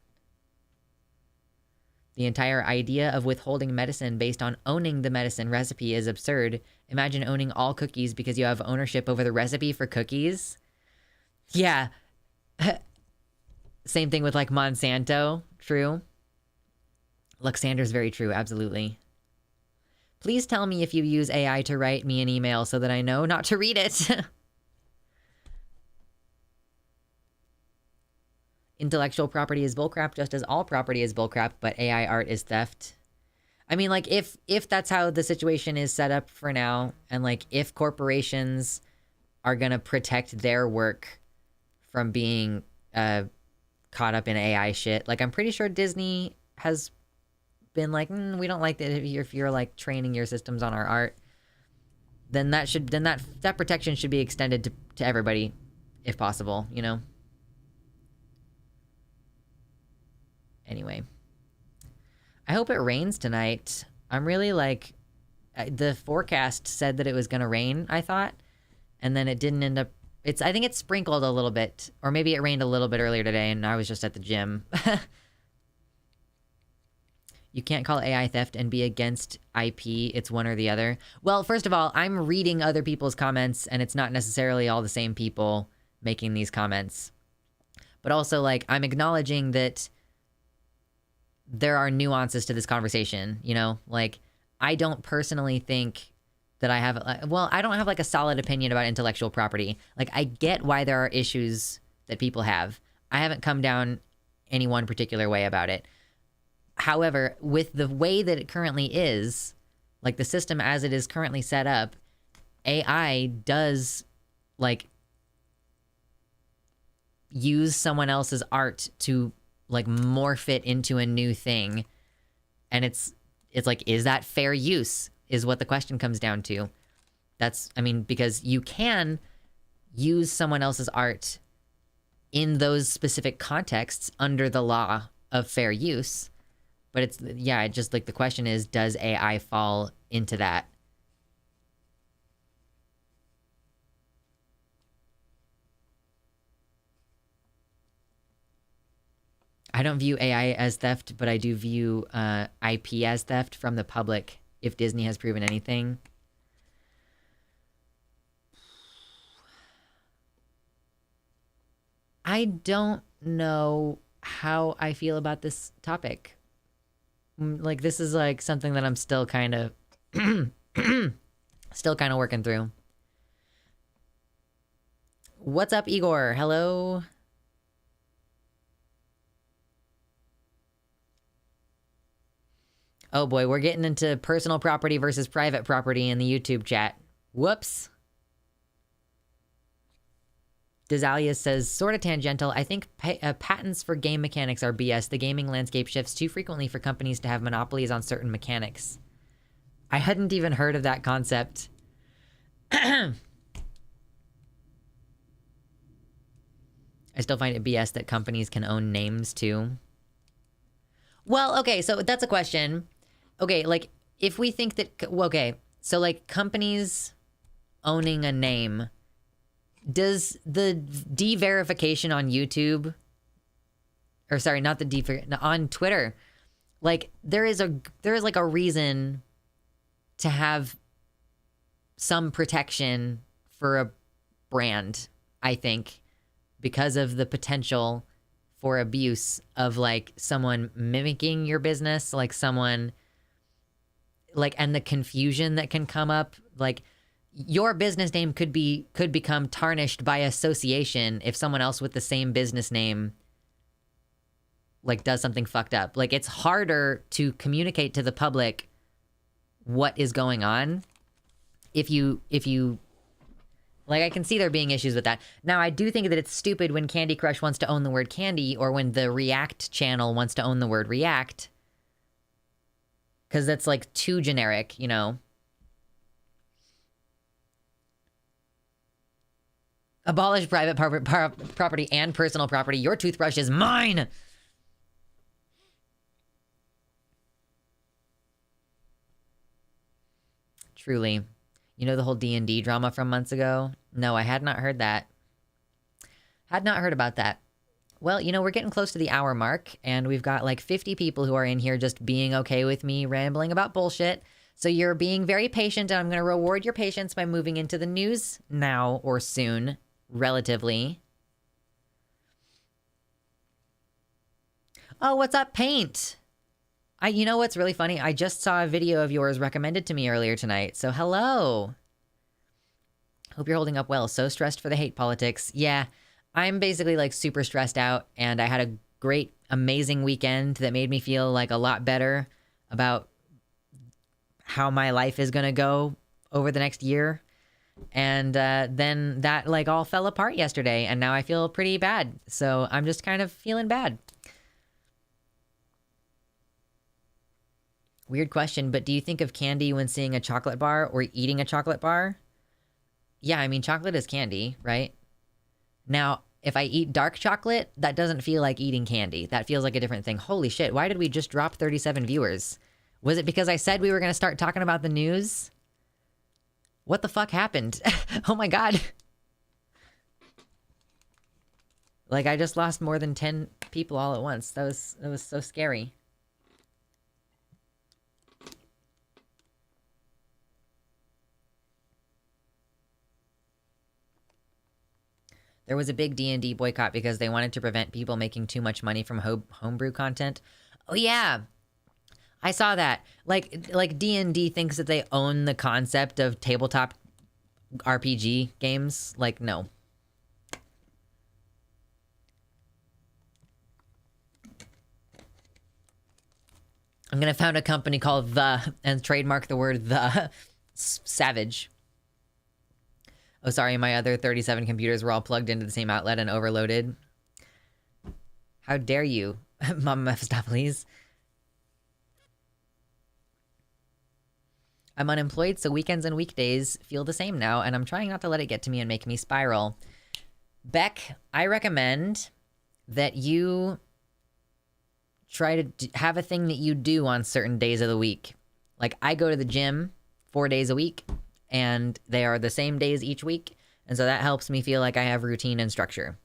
The entire idea of withholding medicine based on owning the medicine recipe is absurd. Imagine owning all cookies because you have ownership over the recipe for cookies. Yeah. Same thing with like Monsanto. True. Luxander's very true. Absolutely. Please tell me if you use AI to write me an email so that I know not to read it. Intellectual property is bullcrap, just as all property is bullcrap, but AI art is theft. I mean, like, if that's how the situation is set up for now, and like if corporations are gonna protect their work from being caught up in AI shit, like I'm pretty sure Disney has been like, we don't like that if you're like training your systems on our art, then that protection should be extended to everybody, if possible, you know. Anyway, I hope it rains tonight. I'm really like, the forecast said that it was gonna rain, I thought, and then it didn't end up. I think it sprinkled a little bit, or maybe it rained a little bit earlier today and I was just at the gym. You can't call AI theft and be against IP. It's one or the other. Well, first of all, I'm reading other people's comments and it's not necessarily all the same people making these comments. But also, like, I'm acknowledging that there are nuances to this conversation, you know? Like, I don't personally think that I have, well, I don't have like a solid opinion about intellectual property. Like, I get why there are issues that people have. I haven't come down any one particular way about it. However, with the way that it currently is, like the system as it is currently set up, AI does like use someone else's art to like morph it into a new thing. And it's like, is that fair use is what the question comes down to. I mean, because you can use someone else's art in those specific contexts under the law of fair use. But it's, yeah, just like the question is, does AI fall into that? I don't view AI as theft, but I do view IP as theft from the public, if Disney has proven anything. I don't know how I feel about this topic. Like, this is like something that I'm still kind of working through. What's up, Igor? Hello. Oh boy, we're getting into personal property versus private property in the YouTube chat. Whoops. Desalia says, sort of tangential, I think patents for game mechanics are BS. The gaming landscape shifts too frequently for companies to have monopolies on certain mechanics. I hadn't even heard of that concept. I still find it BS that companies can own names too. Well, okay, so that's a question. Okay, like, if we think that, okay, so like companies owning a name, does the de-verification on YouTube, or sorry, not the on Twitter, like there is like a reason to have some protection for a brand, I think, because of the potential for abuse of like someone mimicking your business, like someone like, and the confusion that can come up, like your business name could become tarnished by association if someone else with the same business name like does something fucked up. Like, it's harder to communicate to the public what is going on if you Like, I can see there being issues with that. Now, I do think that it's stupid when Candy Crush wants to own the word candy, or when the React channel wants to own the word React. Because that's, like, too generic, you know? Abolish private property and personal property. Your toothbrush is mine! Truly. You know the whole D&D drama from months ago? No, I had not heard that. Had not heard about that. Well, you know, we're getting close to the hour mark, and we've got like 50 people who are in here just being okay with me rambling about bullshit. So you're being very patient, and I'm going to reward your patience by moving into the news now or soon, relatively. Oh, what's up, Paint? You know what's really funny? I just saw a video of yours recommended to me earlier tonight. So hello. Hope you're holding up well. So stressed for the hate politics. Yeah, I'm basically like super stressed out, and I had a great, amazing weekend that made me feel like a lot better about how my life is going to go over the next year. And then that like all fell apart yesterday, and now I feel pretty bad. So I'm just kind of feeling bad. Weird question, but do you think of candy when seeing a chocolate bar or eating a chocolate bar? Yeah, I mean, chocolate is candy, right? Now, if I eat dark chocolate, that doesn't feel like eating candy. That feels like a different thing. Holy shit, why did we just drop 37 viewers? Was it because I said we were going to start talking about the news? What the fuck happened? Oh my god. Like, I just lost more than 10 people all at once. That was so scary. There was a big D&D boycott because they wanted to prevent people making too much money from homebrew content. Oh yeah, I saw that. Like D&D thinks that they own the concept of tabletop RPG games. Like, no. I'm gonna found a company called The and trademark the word The Savage. Oh, sorry, my other 37 computers were all plugged into the same outlet and overloaded. How dare you, Mama Mephistopheles? I'm unemployed, so weekends and weekdays feel the same now, and I'm trying not to let it get to me and make me spiral. Beck, I recommend that you try to have a thing that you do on certain days of the week. Like, I go to the gym 4 days a week, and they are the same days each week, and so that helps me feel like I have routine and structure.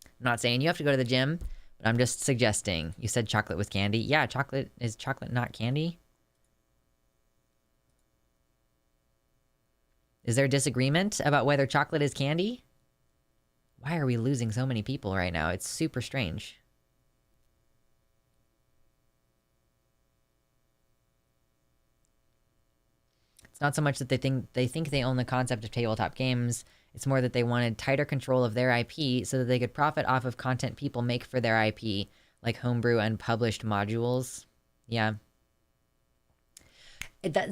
I'm not saying you have to go to the gym, but I'm just suggesting. You said chocolate was candy. Yeah, is chocolate not candy? Is there disagreement about whether chocolate is candy? Why are we losing so many people right now? It's super strange. Not so much that they think they own the concept of tabletop games. It's more that they wanted tighter control of their IP so that they could profit off of content people make for their IP, like homebrew and published modules. Yeah.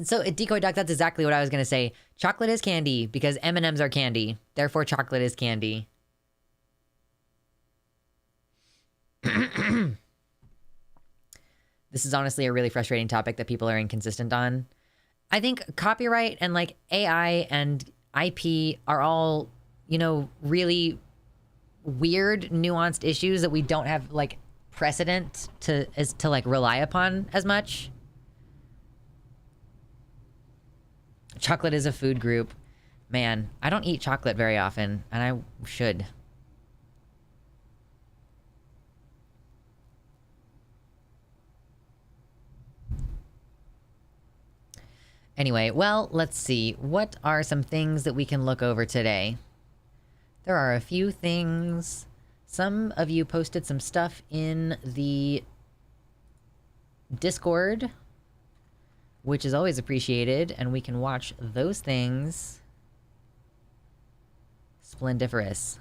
So Decoy Duck, that's exactly what I was going to say. Chocolate is candy because M&Ms are candy. Therefore, chocolate is candy. This is honestly a really frustrating topic that people are inconsistent on. I think copyright and like AI and IP are all, you know, really weird, nuanced issues that we don't have like precedent to like rely upon as much. Chocolate is a food group. Man, I don't eat chocolate very often, and I should. Anyway, well, let's see. What are some things that we can look over today? There are a few things. Some of you posted some stuff in the Discord, which is always appreciated, and we can watch those things. Splendiferous.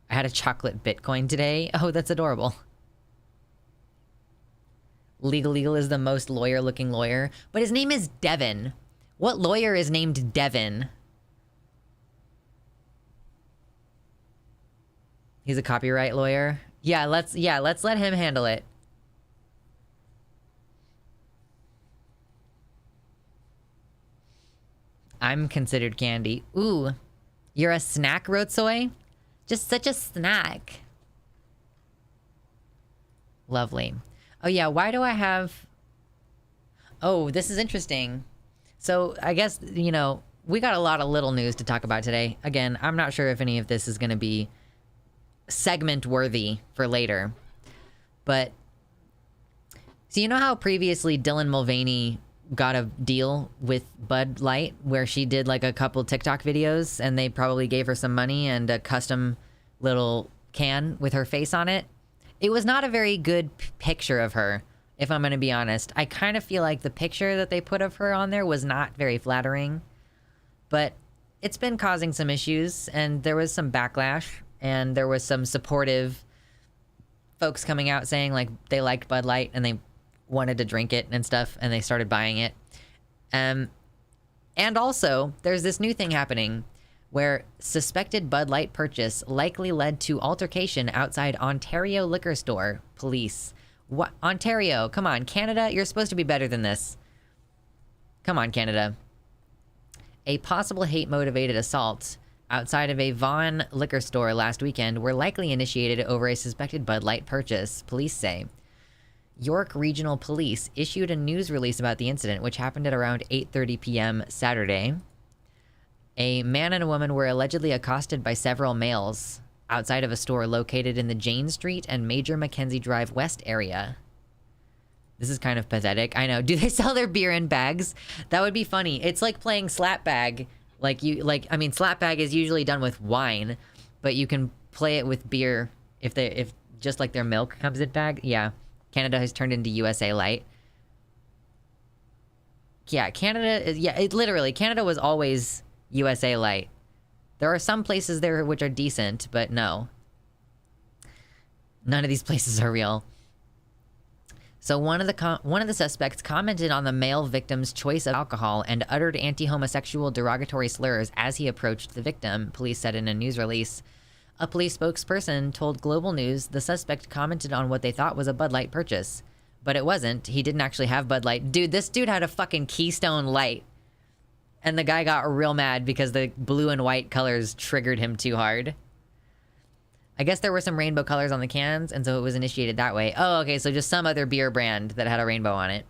I had a chocolate Bitcoin today. Oh, that's adorable. Legal is the most lawyer-looking lawyer, but his name is Devin. What lawyer is named Devin? He's a copyright lawyer. Yeah, let's let him handle it. I'm considered candy. Ooh, you're a snack, Rotsoy? Just such a snack. Lovely. Oh yeah, why do I have... Oh, this is interesting. So I guess, you know, we got a lot of little news to talk about today. Again, I'm not sure if any of this is going to be segment worthy for later. But, so you know how previously Dylan Mulvaney got a deal with Bud Light where she did like a couple TikTok videos and they probably gave her some money and a custom little can with her face on it? It was not a very good picture of her, if I'm going to be honest. I kind of feel like the picture that they put of her on there was not very flattering. But it's been causing some issues, and there was some backlash, and there was some supportive folks coming out saying, like, they liked Bud Light, and they wanted to drink it and stuff, and they started buying it. And also, there's this new thing happening where suspected Bud Light purchase likely led to altercation outside Ontario liquor store. Police. What? Ontario, come on. Canada, you're supposed to be better than this. Come on, Canada. A possible hate-motivated assault outside of a Vaughan liquor store last weekend were likely initiated over a suspected Bud Light purchase, police say. York Regional Police issued a news release about the incident, which happened at around 8:30 p.m. Saturday. A man and a woman were allegedly accosted by several males outside of a store located in the Jane Street and Major Mackenzie Drive West area. This is kind of pathetic. I know. Do they sell their beer in bags? That would be funny. It's like playing slap bag. I mean, slap bag is usually done with wine, but you can play it with beer if just like their milk comes in bag. Yeah. Canada has turned into USA Light. Yeah, Canada is, literally, Canada was always USA Light. There are some places there which are decent, but no. None of these places are real. So one of the suspects commented on the male victim's choice of alcohol and uttered anti-homosexual derogatory slurs as he approached the victim, police said in a news release. A police spokesperson told Global News the suspect commented on what they thought was a Bud Light purchase. But it wasn't. He didn't actually have Bud Light. Dude, this dude had a fucking Keystone Light. And the guy got real mad because the blue and white colors triggered him too hard. I guess there were some rainbow colors on the cans, and so it was initiated that way. Oh, okay, so just some other beer brand that had a rainbow on it.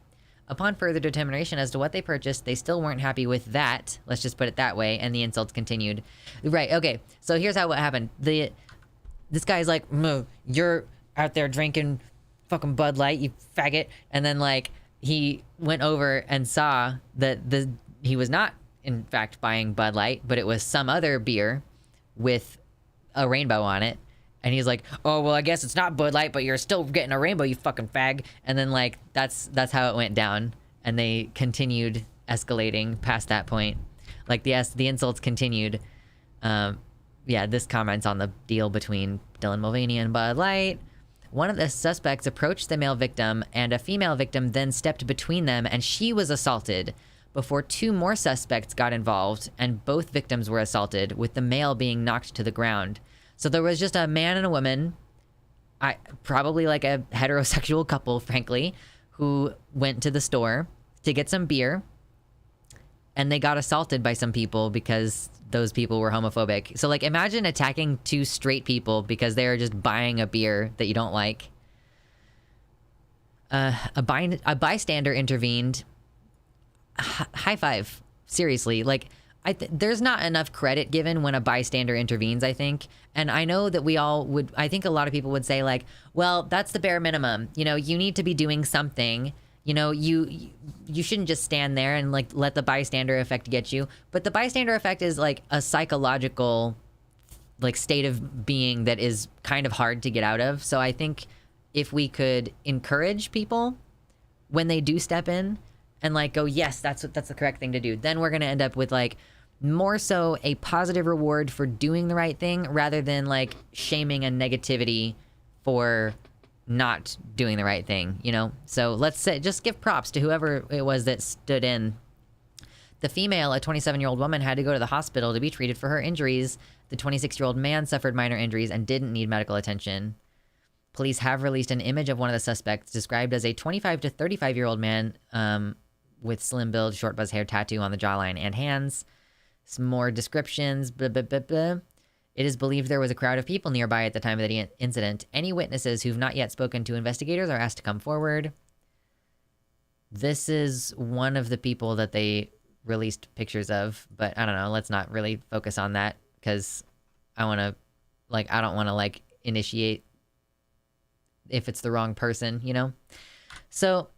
Upon further determination as to what they purchased, they still weren't happy with that. Let's just put it that way, and the insults continued. Right, okay, so here's how what happened. This guy's like, you're out there drinking fucking Bud Light, you faggot. And then, like, he went over and saw that he was not, in fact, buying Bud Light, but it was some other beer with a rainbow on it. And he's like, oh, well, I guess it's not Bud Light, but you're still getting a rainbow, you fucking fag. And then, like, that's how it went down. And they continued escalating past that point. Like, the insults continued. Yeah, this comments on the deal between Dylan Mulvaney and Bud Light. One of the suspects approached the male victim, and a female victim then stepped between them, and she was assaulted before two more suspects got involved, and both victims were assaulted, with the male being knocked to the ground. So there was just a man and a woman, probably like a heterosexual couple, frankly, who went to the store to get some beer, and they got assaulted by some people because those people were homophobic. So, like, imagine attacking two straight people because they are just buying a beer that you don't like. A bystander intervened. High five. Seriously, like, there's not enough credit given when a bystander intervenes, I think. And I know that we all would, I think a lot of people would say, like, well, that's the bare minimum. You know, you need to be doing something. You know, you shouldn't just stand there and, like, let the bystander effect get you. But the bystander effect is, like, a psychological, like, state of being that is kind of hard to get out of. So I think if we could encourage people when they do step in and, like, go, yes, that's the correct thing to do, then we're going to end up with, like, more so a positive reward for doing the right thing rather than, like, shaming and negativity for not doing the right thing, you know? So let's say, just give props to whoever it was that stood in. The female, a 27-year-old woman, had to go to the hospital to be treated for her injuries. The 26-year-old man suffered minor injuries and didn't need medical attention. Police have released an image of one of the suspects, described as a 25 to 35-year-old man with slim build, short buzz hair, tattoo on the jawline and hands. Some more descriptions. Blah, blah, blah, blah. It is believed there was a crowd of people nearby at the time of the incident. Any witnesses who've not yet spoken to investigators are asked to come forward. This is one of the people that they released pictures of, but I don't know, let's not really focus on that, because I don't want to like initiate if it's the wrong person, you know? So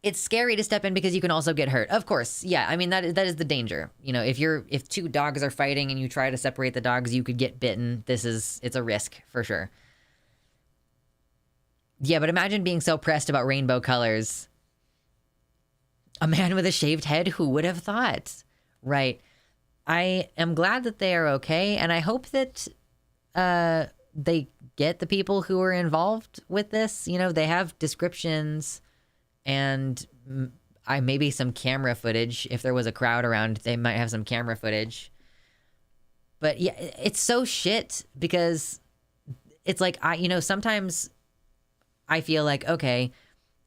it's scary to step in because you can also get hurt. Of course, yeah, I mean, that is the danger. You know, if two dogs are fighting and you try to separate the dogs, you could get bitten. It's a risk for sure. Yeah, but imagine being so pressed about rainbow colors. A man with a shaved head, who would have thought? Right. I am glad that they are okay, and I hope that they get the people who are involved with this. You know, they have descriptions and maybe some camera footage. If there was a crowd around, they might have some camera footage. But yeah, it's so shit, because it's like, sometimes I feel like, okay,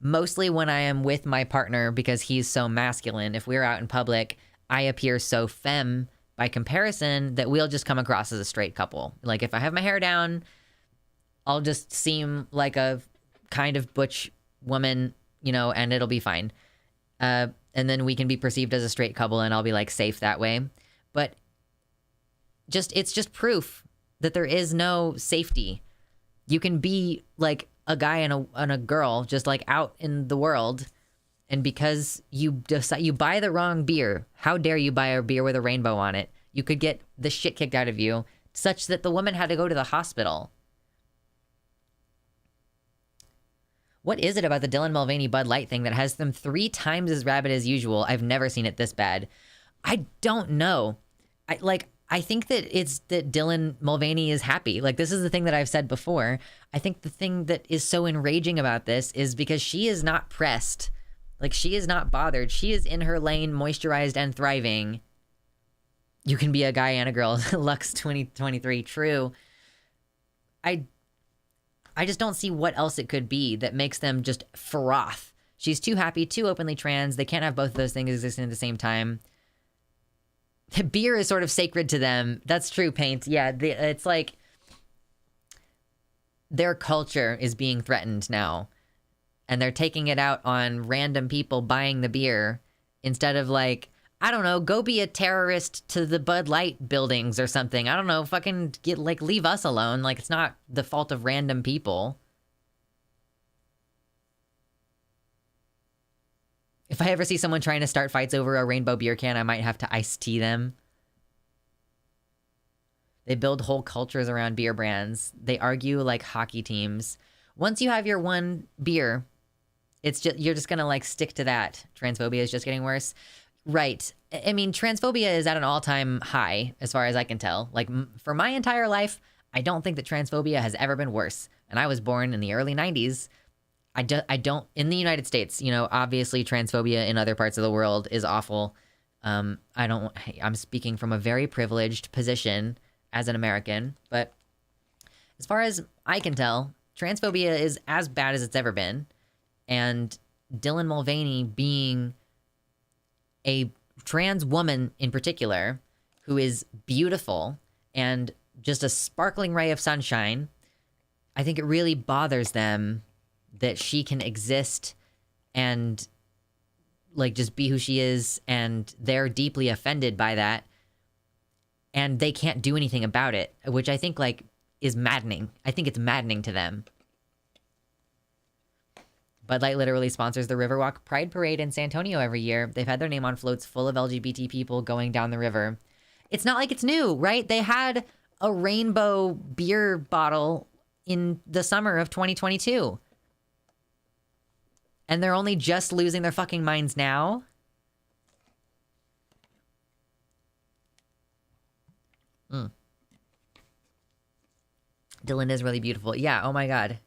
mostly when I am with my partner, because he's so masculine, if we're out in public, I appear so femme by comparison that we'll just come across as a straight couple. Like, if I have my hair down, I'll just seem like a kind of butch woman, you know, and it'll be fine. And then we can be perceived as a straight couple, and I'll be like safe that way. But it's just proof that there is no safety. You can be like a guy and a girl just like out in the world, and because you decide you buy the wrong beer, how dare you buy a beer with a rainbow on it, you could get the shit kicked out of you, such that the woman had to go to the hospital. What is it about the Dylan Mulvaney Bud Light thing that has them 3 times as rabid as usual? I've never seen it this bad. I don't know. I think that it's that Dylan Mulvaney is happy. Like, this is the thing that I've said before. I think the thing that is so enraging about this is because she is not pressed. Like, she is not bothered. She is in her lane, moisturized and thriving. You can be a guy and a girl. Lux 2023, true. I just don't see what else it could be that makes them just froth. She's too happy, too openly trans. They can't have both of those things existing at the same time. Beer is sort of sacred to them. That's true, Paint. Yeah, it's like their culture is being threatened now, and they're taking it out on random people buying the beer instead of, like, I don't know, go be a terrorist to the Bud Light buildings or something. I don't know, fucking leave us alone. Like, it's not the fault of random people. If I ever see someone trying to start fights over a rainbow beer can, I might have to iced tea them. They build whole cultures around beer brands. They argue like hockey teams. Once you have your one beer, you're just gonna like stick to that. Transphobia is just getting worse. Right. I mean, transphobia is at an all-time high, as far as I can tell. Like, for my entire life, I don't think that transphobia has ever been worse. And I was born in the early 90s. I don't, in the United States, you know, obviously transphobia in other parts of the world is awful. I'm speaking from a very privileged position as an American, but as far as I can tell, transphobia is as bad as it's ever been. And Dylan Mulvaney being a trans woman in particular, who is beautiful and just a sparkling ray of sunshine, I think it really bothers them that she can exist and like just be who she is, and they're deeply offended by that, and they can't do anything about it, which I think like is maddening. I think it's maddening to them. Bud Light literally sponsors the Riverwalk Pride Parade in San Antonio every year. They've had their name on floats full of LGBT people going down the river. It's not like it's new, right? They had a rainbow beer bottle in the summer of 2022. And they're only just losing their fucking minds now? Dylan is really beautiful. Yeah, oh my god.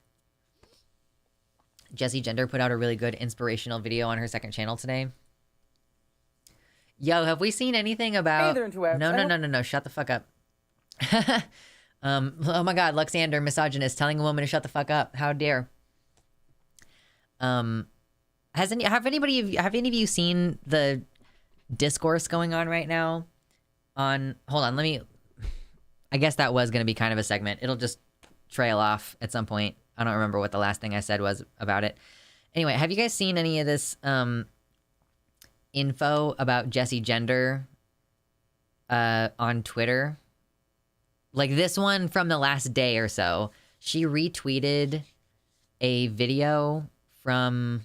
Jessie Gender put out a really good inspirational video on her second channel today. Yo, have we seen anything about... Hey there, interwebs. No. Shut the fuck up. Oh my god, Luxander, misogynist, telling a woman to shut the fuck up. How dare. Have any of you seen the discourse going on right now on... Hold on, let me... I guess that was going to be kind of a segment. It'll just trail off at some point. I don't remember what the last thing I said was about it. Anyway, have you guys seen any of this info about Jessie Gender on Twitter? Like this one from the last day or so. She retweeted a video from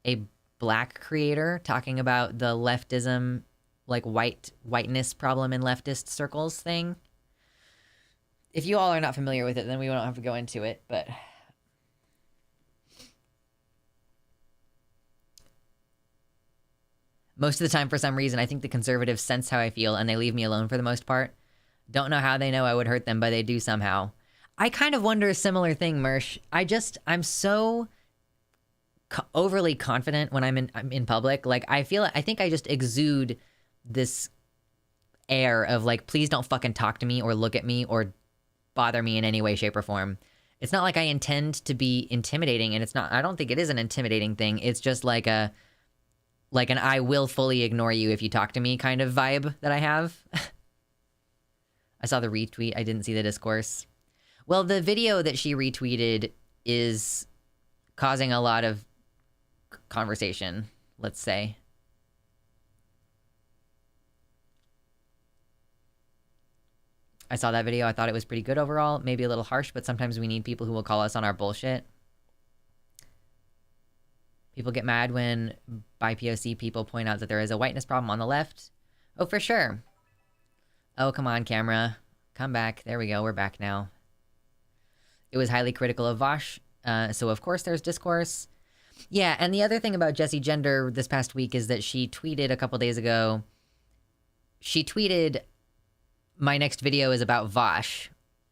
a black creator talking about the leftism, like whiteness problem in leftist circles thing. If you all are not familiar with it, then we don't have to go into it, but... Most of the time, for some reason, I think the conservatives sense how I feel and they leave me alone for the most part. Don't know how they know I would hurt them, but they do somehow. I kind of wonder a similar thing, Mersh. I'm so overly confident when I'm in public. Like, I think I just exude this air of like, please don't fucking talk to me or look at me or bother me in any way, shape, or form. It's not like I intend to be intimidating, and I don't think it is an intimidating thing. It's just like an I will fully ignore you if you talk to me kind of vibe that I have. I saw the retweet. I didn't see the discourse. Well, the video that she retweeted is causing a lot of conversation, let's say. I saw that video. I thought it was pretty good overall. Maybe a little harsh, but sometimes we need people who will call us on our bullshit. People get mad when BIPOC people point out that there is a whiteness problem on the left. Oh, for sure. Oh, come on, camera. Come back. There we go. We're back now. It was highly critical of Vosh. So, of course, there's discourse. Yeah, and the other thing about Jessie Gender this past week is that she tweeted a couple days ago. She tweeted, my next video is about Vosh.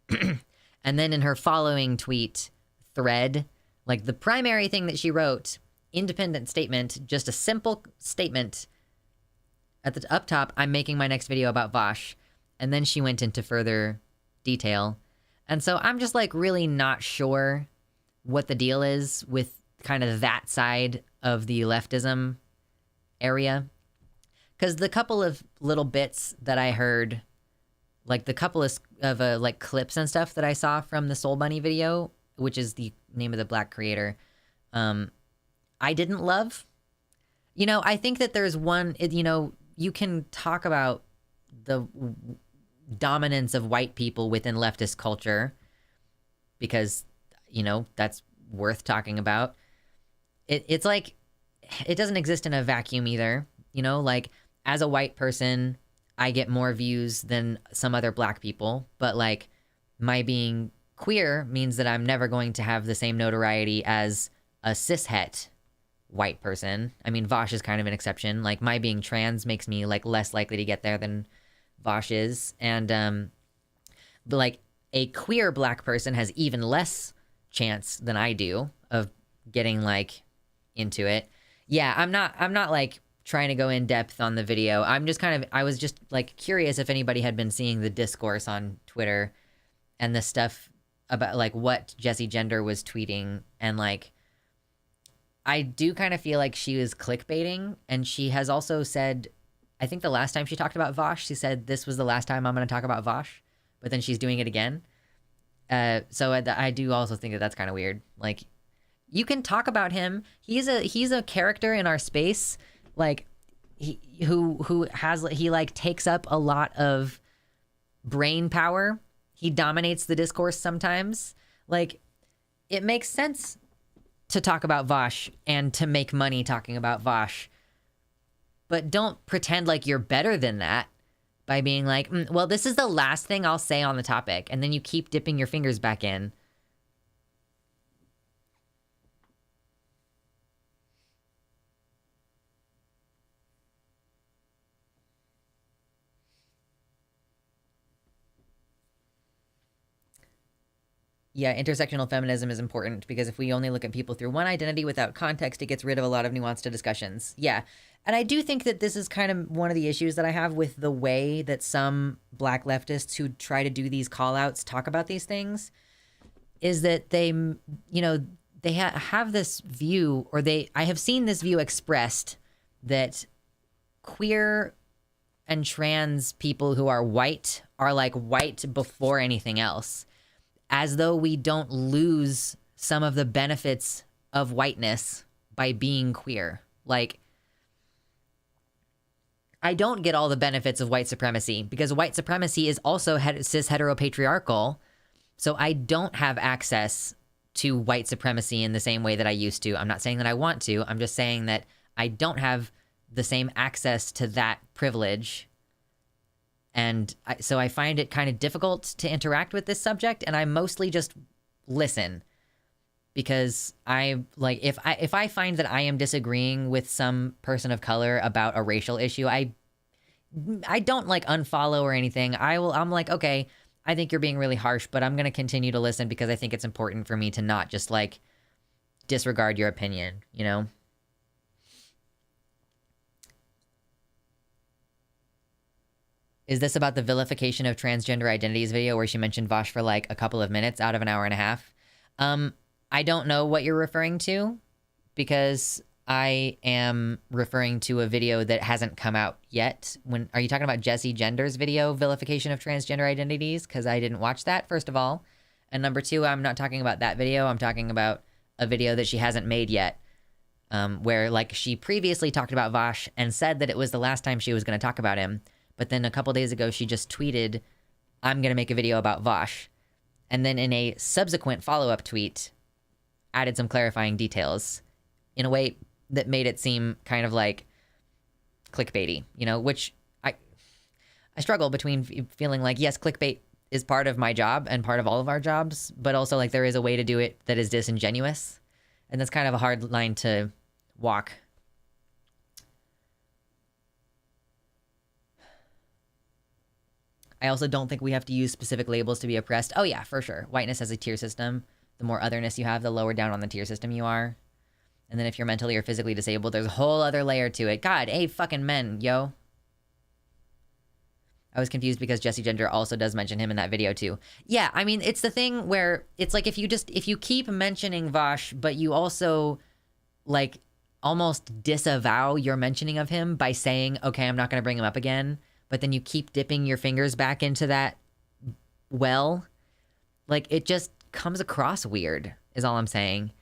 And then in her following tweet thread, like the primary thing that she wrote, independent statement, just a simple statement at the up top, I'm making my next video about Vosh. And then she went into further detail. And so I'm just like really not sure what the deal is with kind of that side of the leftism area. Because the couple of little bits that I heard, like the couple of like clips and stuff that I saw from the Soul Bunny video, which is the name of the black creator, I didn't love. You know, I think that there's one, you know, you can talk about the dominance of white people within leftist culture because, you know, that's worth talking about. It's like, it doesn't exist in a vacuum either. You know, like, as a white person, I get more views than some other black people, but like, my being queer means that I'm never going to have the same notoriety as a cishet white person. I mean, Vosh is kind of an exception. Like, my being trans makes me like less likely to get there than Vosh is. And but like a queer black person has even less chance than I do of getting like into it. Yeah, I'm not like trying to go in depth on the video. I was just like curious if anybody had been seeing the discourse on Twitter and the stuff about like what Jessie Gender was tweeting. And like, I do kind of feel like she was clickbaiting, and she has also said, I think the last time she talked about Vosh, she said this was the last time I'm going to talk about Vosh, but then she's doing it again. So I do also think that that's kind of weird. Like, you can talk about him. He's a character in our space, like who like takes up a lot of brain power. He dominates the discourse sometimes. Like, it makes sense to talk about Vosh and to make money talking about Vosh, but don't pretend like you're better than that by being like, well, this is the last thing I'll say on the topic, and then you keep dipping your fingers back in. Yeah, intersectional feminism is important because if we only look at people through one identity without context, it gets rid of a lot of nuance to discussions. Yeah. And I do think that this is kind of one of the issues that I have with the way that some black leftists who try to do these call outs talk about these things is that they, they have this view, or I have seen this view expressed that queer and trans people who are white are like white before anything else, as though we don't lose some of the benefits of whiteness by being queer. Like, I don't get all the benefits of white supremacy because white supremacy is also cis heteropatriarchal. So I don't have access to white supremacy in the same way that I used to. I'm not saying that I want to. I'm just saying that I don't have the same access to that privilege. And so I find it kind of difficult to interact with this subject, and I mostly just listen. Because if I find that I am disagreeing with some person of color about a racial issue, I don't like unfollow or anything. I'm like, okay, I think you're being really harsh, but I'm going to continue to listen because I think it's important for me to not just like disregard your opinion, you know? Is this about the vilification of transgender identities video where she mentioned Vosh for like a couple of minutes out of an hour and a half? I don't know what you're referring to because I am referring to a video that hasn't come out yet. Are you talking about Jessie Gender's video, Vilification of Transgender Identities? Because I didn't watch that, first of all. And number two, I'm not talking about that video. I'm talking about a video that she hasn't made yet, where like she previously talked about Vosh and said that it was the last time she was going to talk about him. But then a couple days ago, she just tweeted, I'm going to make a video about Vosh. And then in a subsequent follow-up tweet, added some clarifying details in a way that made it seem kind of like clickbaity, which I struggle between feeling like, yes, clickbait is part of my job and part of all of our jobs, but also like there is a way to do it that is disingenuous. And that's kind of a hard line to walk. I also don't think we have to use specific labels to be oppressed. Oh yeah, for sure. Whiteness has a tier system. The more otherness you have, the lower down on the tier system you are. And then if you're mentally or physically disabled, there's a whole other layer to it. God, hey, fucking men, yo. I was confused because Jessie Gender also does mention him in that video too. Yeah, I mean, it's the thing where it's like if you keep mentioning Vosh, but you also like almost disavow your mentioning of him by saying, okay, I'm not going to bring him up again. But then you keep dipping your fingers back into that well, like it just comes across weird is all I'm saying.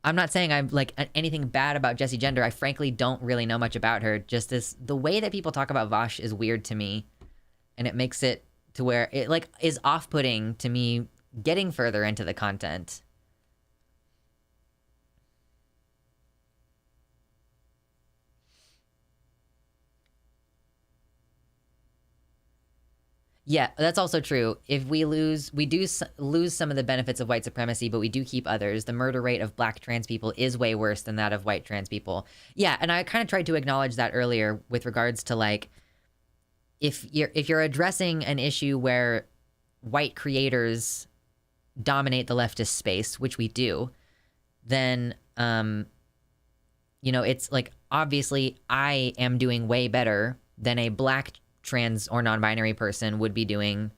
I'm not saying I'm like anything bad about Jessie Gender. I frankly don't really know much about her. Just the way that people talk about Vosh is weird to me. And it makes it to where it like is off-putting to me getting further into the content. Yeah, that's also true. If we do lose some of the benefits of white supremacy, but we do keep others. The murder rate of black trans people is way worse than that of white trans people. Yeah, and I kind of tried to acknowledge that earlier with regards to like, if you're addressing an issue where white creators dominate the leftist space, which we do, then it's like obviously I am doing way better than a black trans or non-binary person would be doing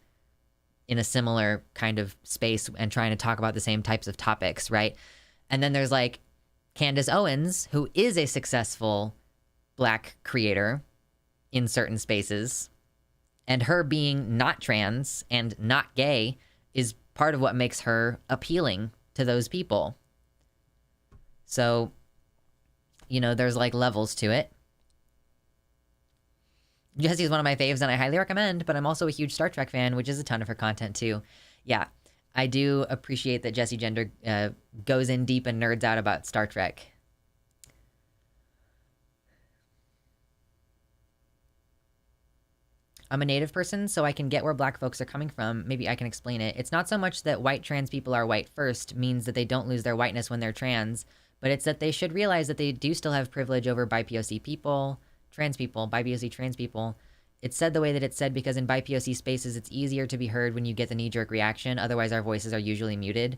in a similar kind of space and trying to talk about the same types of topics, right? And then there's like Candace Owens, who is a successful black creator in certain spaces, and her being not trans and not gay is part of what makes her appealing to those people. So, there's like levels to it. Jessie is one of my faves and I highly recommend, but I'm also a huge Star Trek fan, which is a ton of her content too. Yeah, I do appreciate that Jessie Gender goes in deep and nerds out about Star Trek. I'm a native person, so I can get where black folks are coming from. Maybe I can explain it. It's not so much that white trans people are white first means that they don't lose their whiteness when they're trans, but it's that they should realize that they do still have privilege over BIPOC people, trans people, BIPOC trans people, It's said the way that it's said because in BIPOC spaces, it's easier to be heard when you get the knee-jerk reaction. Otherwise, our voices are usually muted.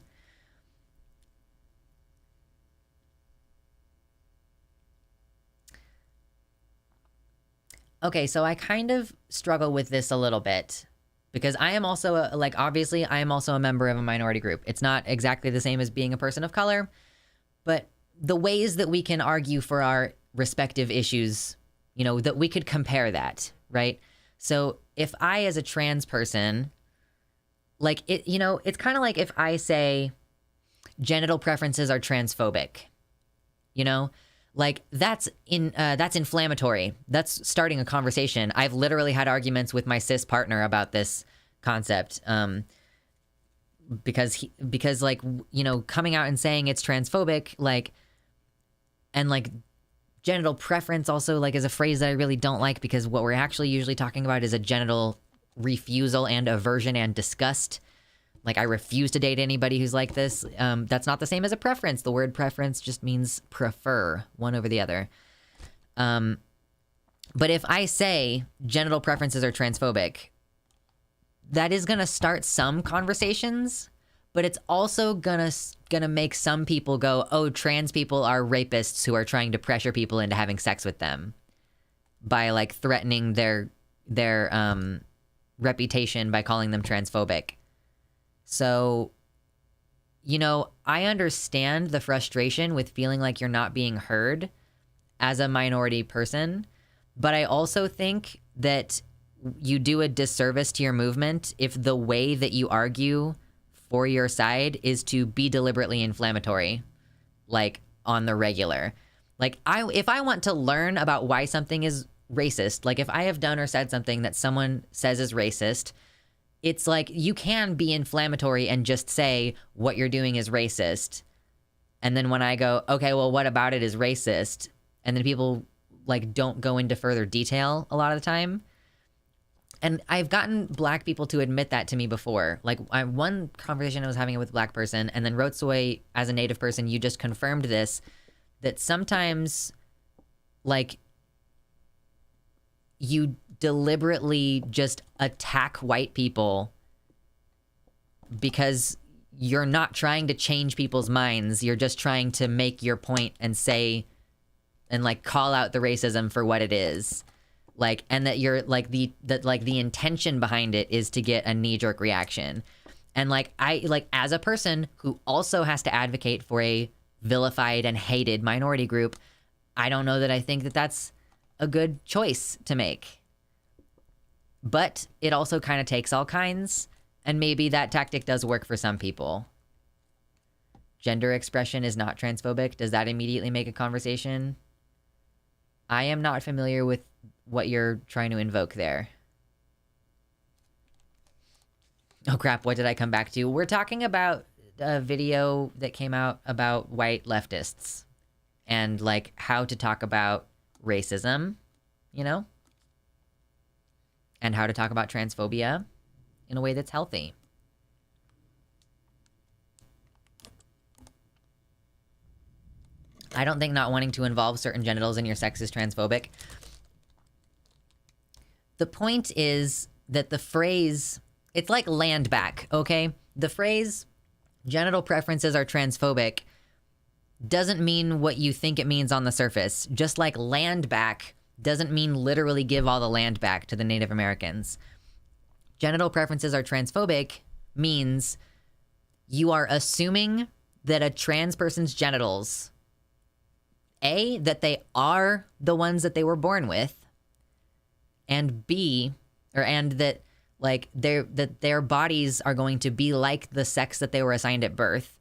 Okay, so I kind of struggle with this a little bit because I am also, obviously, I am also a member of a minority group. It's not exactly the same as being a person of color, but the ways that we can argue for our respective issues, you know, that we could compare that, right? So if I, as a trans person, like it, you know, it's kind of like if I say genital preferences are transphobic, you know, like that's inflammatory. That's starting a conversation. I've literally had arguments with my cis partner about this concept, because like, you know, coming out and saying it's transphobic, like, and like genital preference also like is a phrase that I really don't like, because what we're actually usually talking about is a genital refusal and aversion and disgust. Like, I refuse to date anybody who's like this. That's not the same as a preference. The word preference just means prefer one over the other. But if I say genital preferences are transphobic, that is going to start some conversations, but it's also gonna make some people go, oh, trans people are rapists who are trying to pressure people into having sex with them by like threatening their reputation by calling them transphobic. So, you know, I understand the frustration with feeling like you're not being heard as a minority person, but I also think that you do a disservice to your movement if the way that you argue for your side is to be deliberately inflammatory, like on the regular. Like, if I want to learn about why something is racist, like if I have done or said something that someone says is racist, it's like you can be inflammatory and just say what you're doing is racist. And then when I go, okay, well, what about it is racist? And then people like don't go into further detail a lot of the time. And I've gotten black people to admit that to me before. Like, one conversation I was having with a black person, and then Rotsoy, as a native person, you just confirmed this, that sometimes, like, you deliberately just attack white people because you're not trying to change people's minds. You're just trying to make your point and say, and like call out the racism for what it is. Like, and that you're like the intention behind it is to get a knee-jerk reaction. And like, I like, as a person who also has to advocate for a vilified and hated minority group, I don't know that I think that that's a good choice to make. But it also kind of takes all kinds, and maybe that tactic does work for some people. Gender expression is not transphobic. Does that immediately make a conversation? I am not familiar with what you're trying to invoke there. Oh crap, what did I come back to? We're talking about a video that came out about white leftists and like how to talk about racism, you know? And how to talk about transphobia in a way that's healthy. I don't think not wanting to involve certain genitals in your sex is transphobic. The point is that the phrase, it's like land back, okay? The phrase genital preferences are transphobic doesn't mean what you think it means on the surface. Just like land back doesn't mean literally give all the land back to the Native Americans. Genital preferences are transphobic means you are assuming that a trans person's genitals, A, that they are the ones that they were born with, and B, and that like their bodies are going to be like the sex that they were assigned at birth,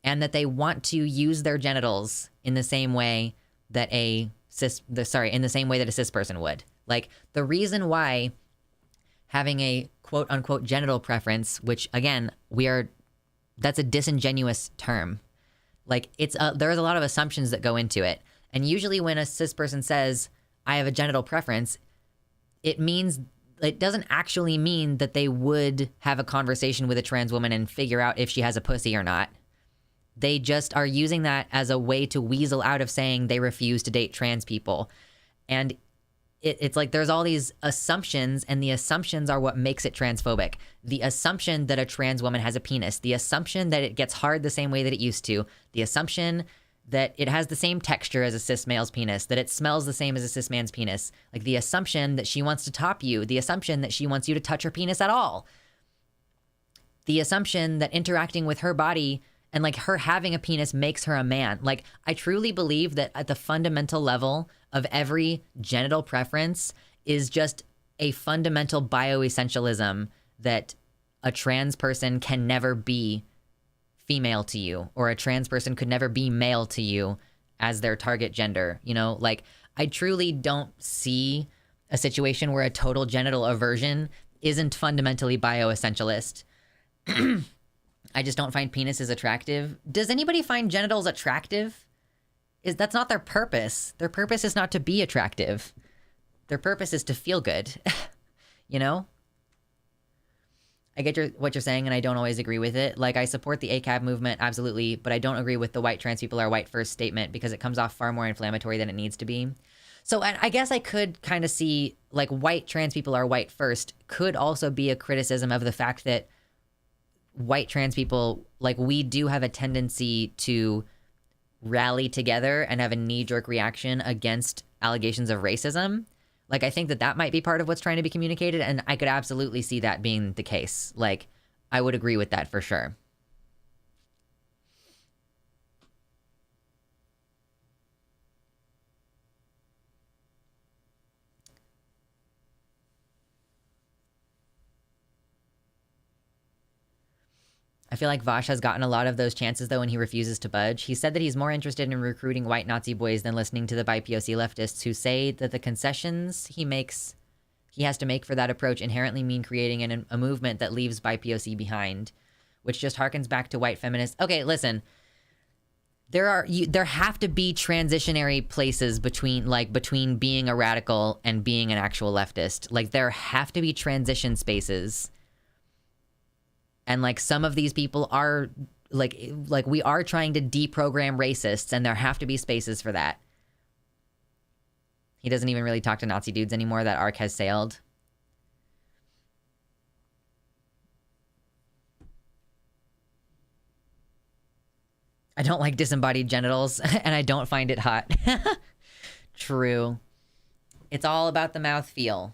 and that they want to use their genitals in the same way that in the same way that a cis person would. Like, the reason why having a quote unquote genital preference, which again, that's a disingenuous term. Like, there's a lot of assumptions that go into it. And usually when a cis person says, I have a genital preference, it doesn't actually mean that they would have a conversation with a trans woman and figure out if she has a pussy or not. They just are using that as a way to weasel out of saying they refuse to date trans people. And it's like there's all these assumptions, and the assumptions are what makes it transphobic. The assumption that a trans woman has a penis, the assumption that it gets hard the same way that it used to, the assumption that it has the same texture as a cis male's penis, that it smells the same as a cis man's penis, like the assumption that she wants to top you, the assumption that she wants you to touch her penis at all, the assumption that interacting with her body and like her having a penis makes her a man. Like, I truly believe that at the fundamental level of every genital preference is just a fundamental bioessentialism that a trans person can never be female to you, or a trans person could never be male to you as their target gender. You know, like, I truly don't see a situation where a total genital aversion isn't fundamentally bioessentialist. I just don't find penises attractive. Does anybody find genitals attractive? That's not their purpose. Their purpose is not to be attractive. Their purpose is to feel good. You know? I get what you're saying, and I don't always agree with it. Like, I support the ACAB movement, absolutely, but I don't agree with the white trans people are white first statement because it comes off far more inflammatory than it needs to be. So I guess I could kind of see, like, white trans people are white first could also be a criticism of the fact that white trans people, like, we do have a tendency to rally together and have a knee-jerk reaction against allegations of racism. Like, I think that might be part of what's trying to be communicated, and I could absolutely see that being the case. Like, I would agree with that for sure. I feel like Vosh has gotten a lot of those chances, though, when he refuses to budge. He said that he's more interested in recruiting white Nazi boys than listening to the BIPOC leftists who say that the concessions he has to make for that approach inherently mean creating a movement that leaves BIPOC behind, which just harkens back to white feminists. Okay, listen. There have to be transitionary places between being a radical and being an actual leftist. Like, there have to be transition spaces. And, like, some of these people are, like we are trying to deprogram racists, and there have to be spaces for that. He doesn't even really talk to Nazi dudes anymore. That arc has sailed. I don't like disembodied genitals, and I don't find it hot. True. It's all about the mouthfeel.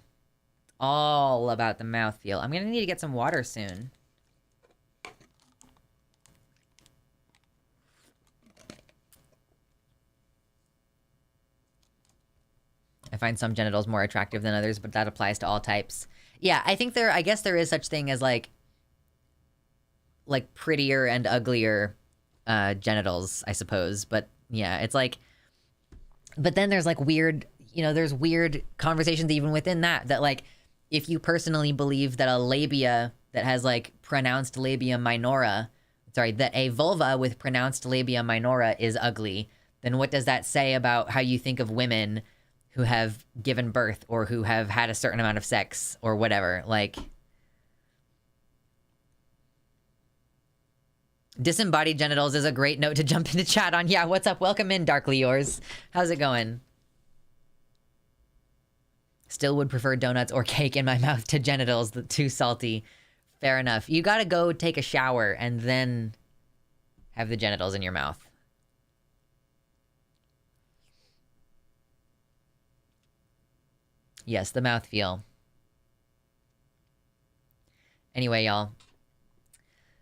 All about the mouthfeel. I'm going to need to get some water soon. I find some genitals more attractive than others, but that applies to all types. Yeah, I guess there is such thing as like prettier and uglier genitals, I suppose. But yeah, it's like, but then there's like weird, there's weird conversations even within that like, if you personally believe that a labia that has like pronounced labia minora, that a vulva with pronounced labia minora is ugly, then what does that say about how you think of women who have given birth or who have had a certain amount of sex or whatever? Like, disembodied genitals is a great note to jump into chat on. Yeah, what's up? Welcome in, Darkly Yours. How's it going? Still would prefer donuts or cake in my mouth to genitals, too salty. Fair enough. You gotta go take a shower and then have the genitals in your mouth. Yes, the mouthfeel. Anyway, y'all.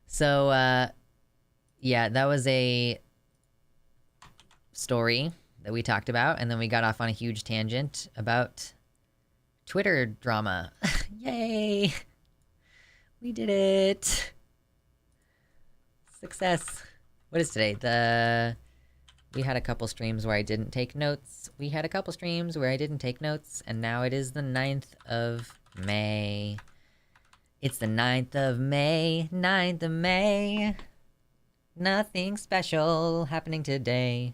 So, yeah, that was a story that we talked about, and then we got off on a huge tangent about Twitter drama. Yay! We did it! Success. What is today? We had a couple streams where I didn't take notes. We had a couple streams where I didn't take notes, and now it is the 9th of May. It's the 9th of May, 9th of May. Nothing special happening today.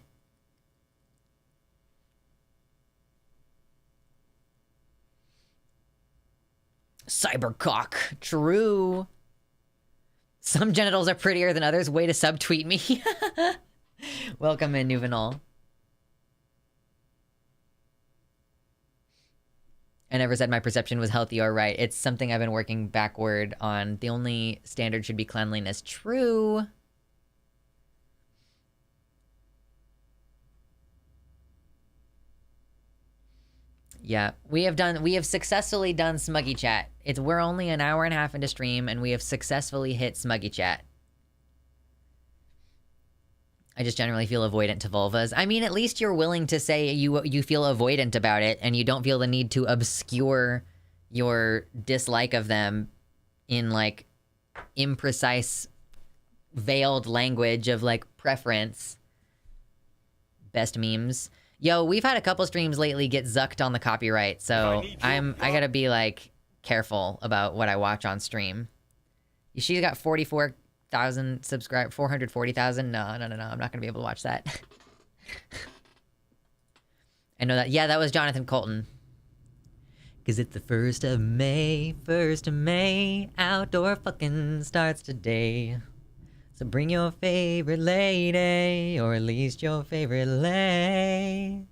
Cybercock. True. Some genitals are prettier than others. Way to subtweet me. Welcome in, Nuvenol. I never said my perception was healthy or right. It's something I've been working backward on. The only standard should be cleanliness. True. Yeah, we have successfully done Smuggy Chat. We're only an hour and a half into stream, and we have successfully hit Smuggy Chat. I just generally feel avoidant to vulvas. I mean, at least you're willing to say you feel avoidant about it, and you don't feel the need to obscure your dislike of them in, like, imprecise, veiled language of, like, preference. Best memes. Yo, we've had a couple streams lately get zucked on the copyright, so I gotta be, like, careful about what I watch on stream. She's got 44,000 subscribers, 440,000. No, I'm not gonna be able to watch that. I know that. Yeah, that was Jonathan Colton. Cause it's the 1st of May, outdoor fucking starts today. So bring your favorite lady, or at least your favorite lay.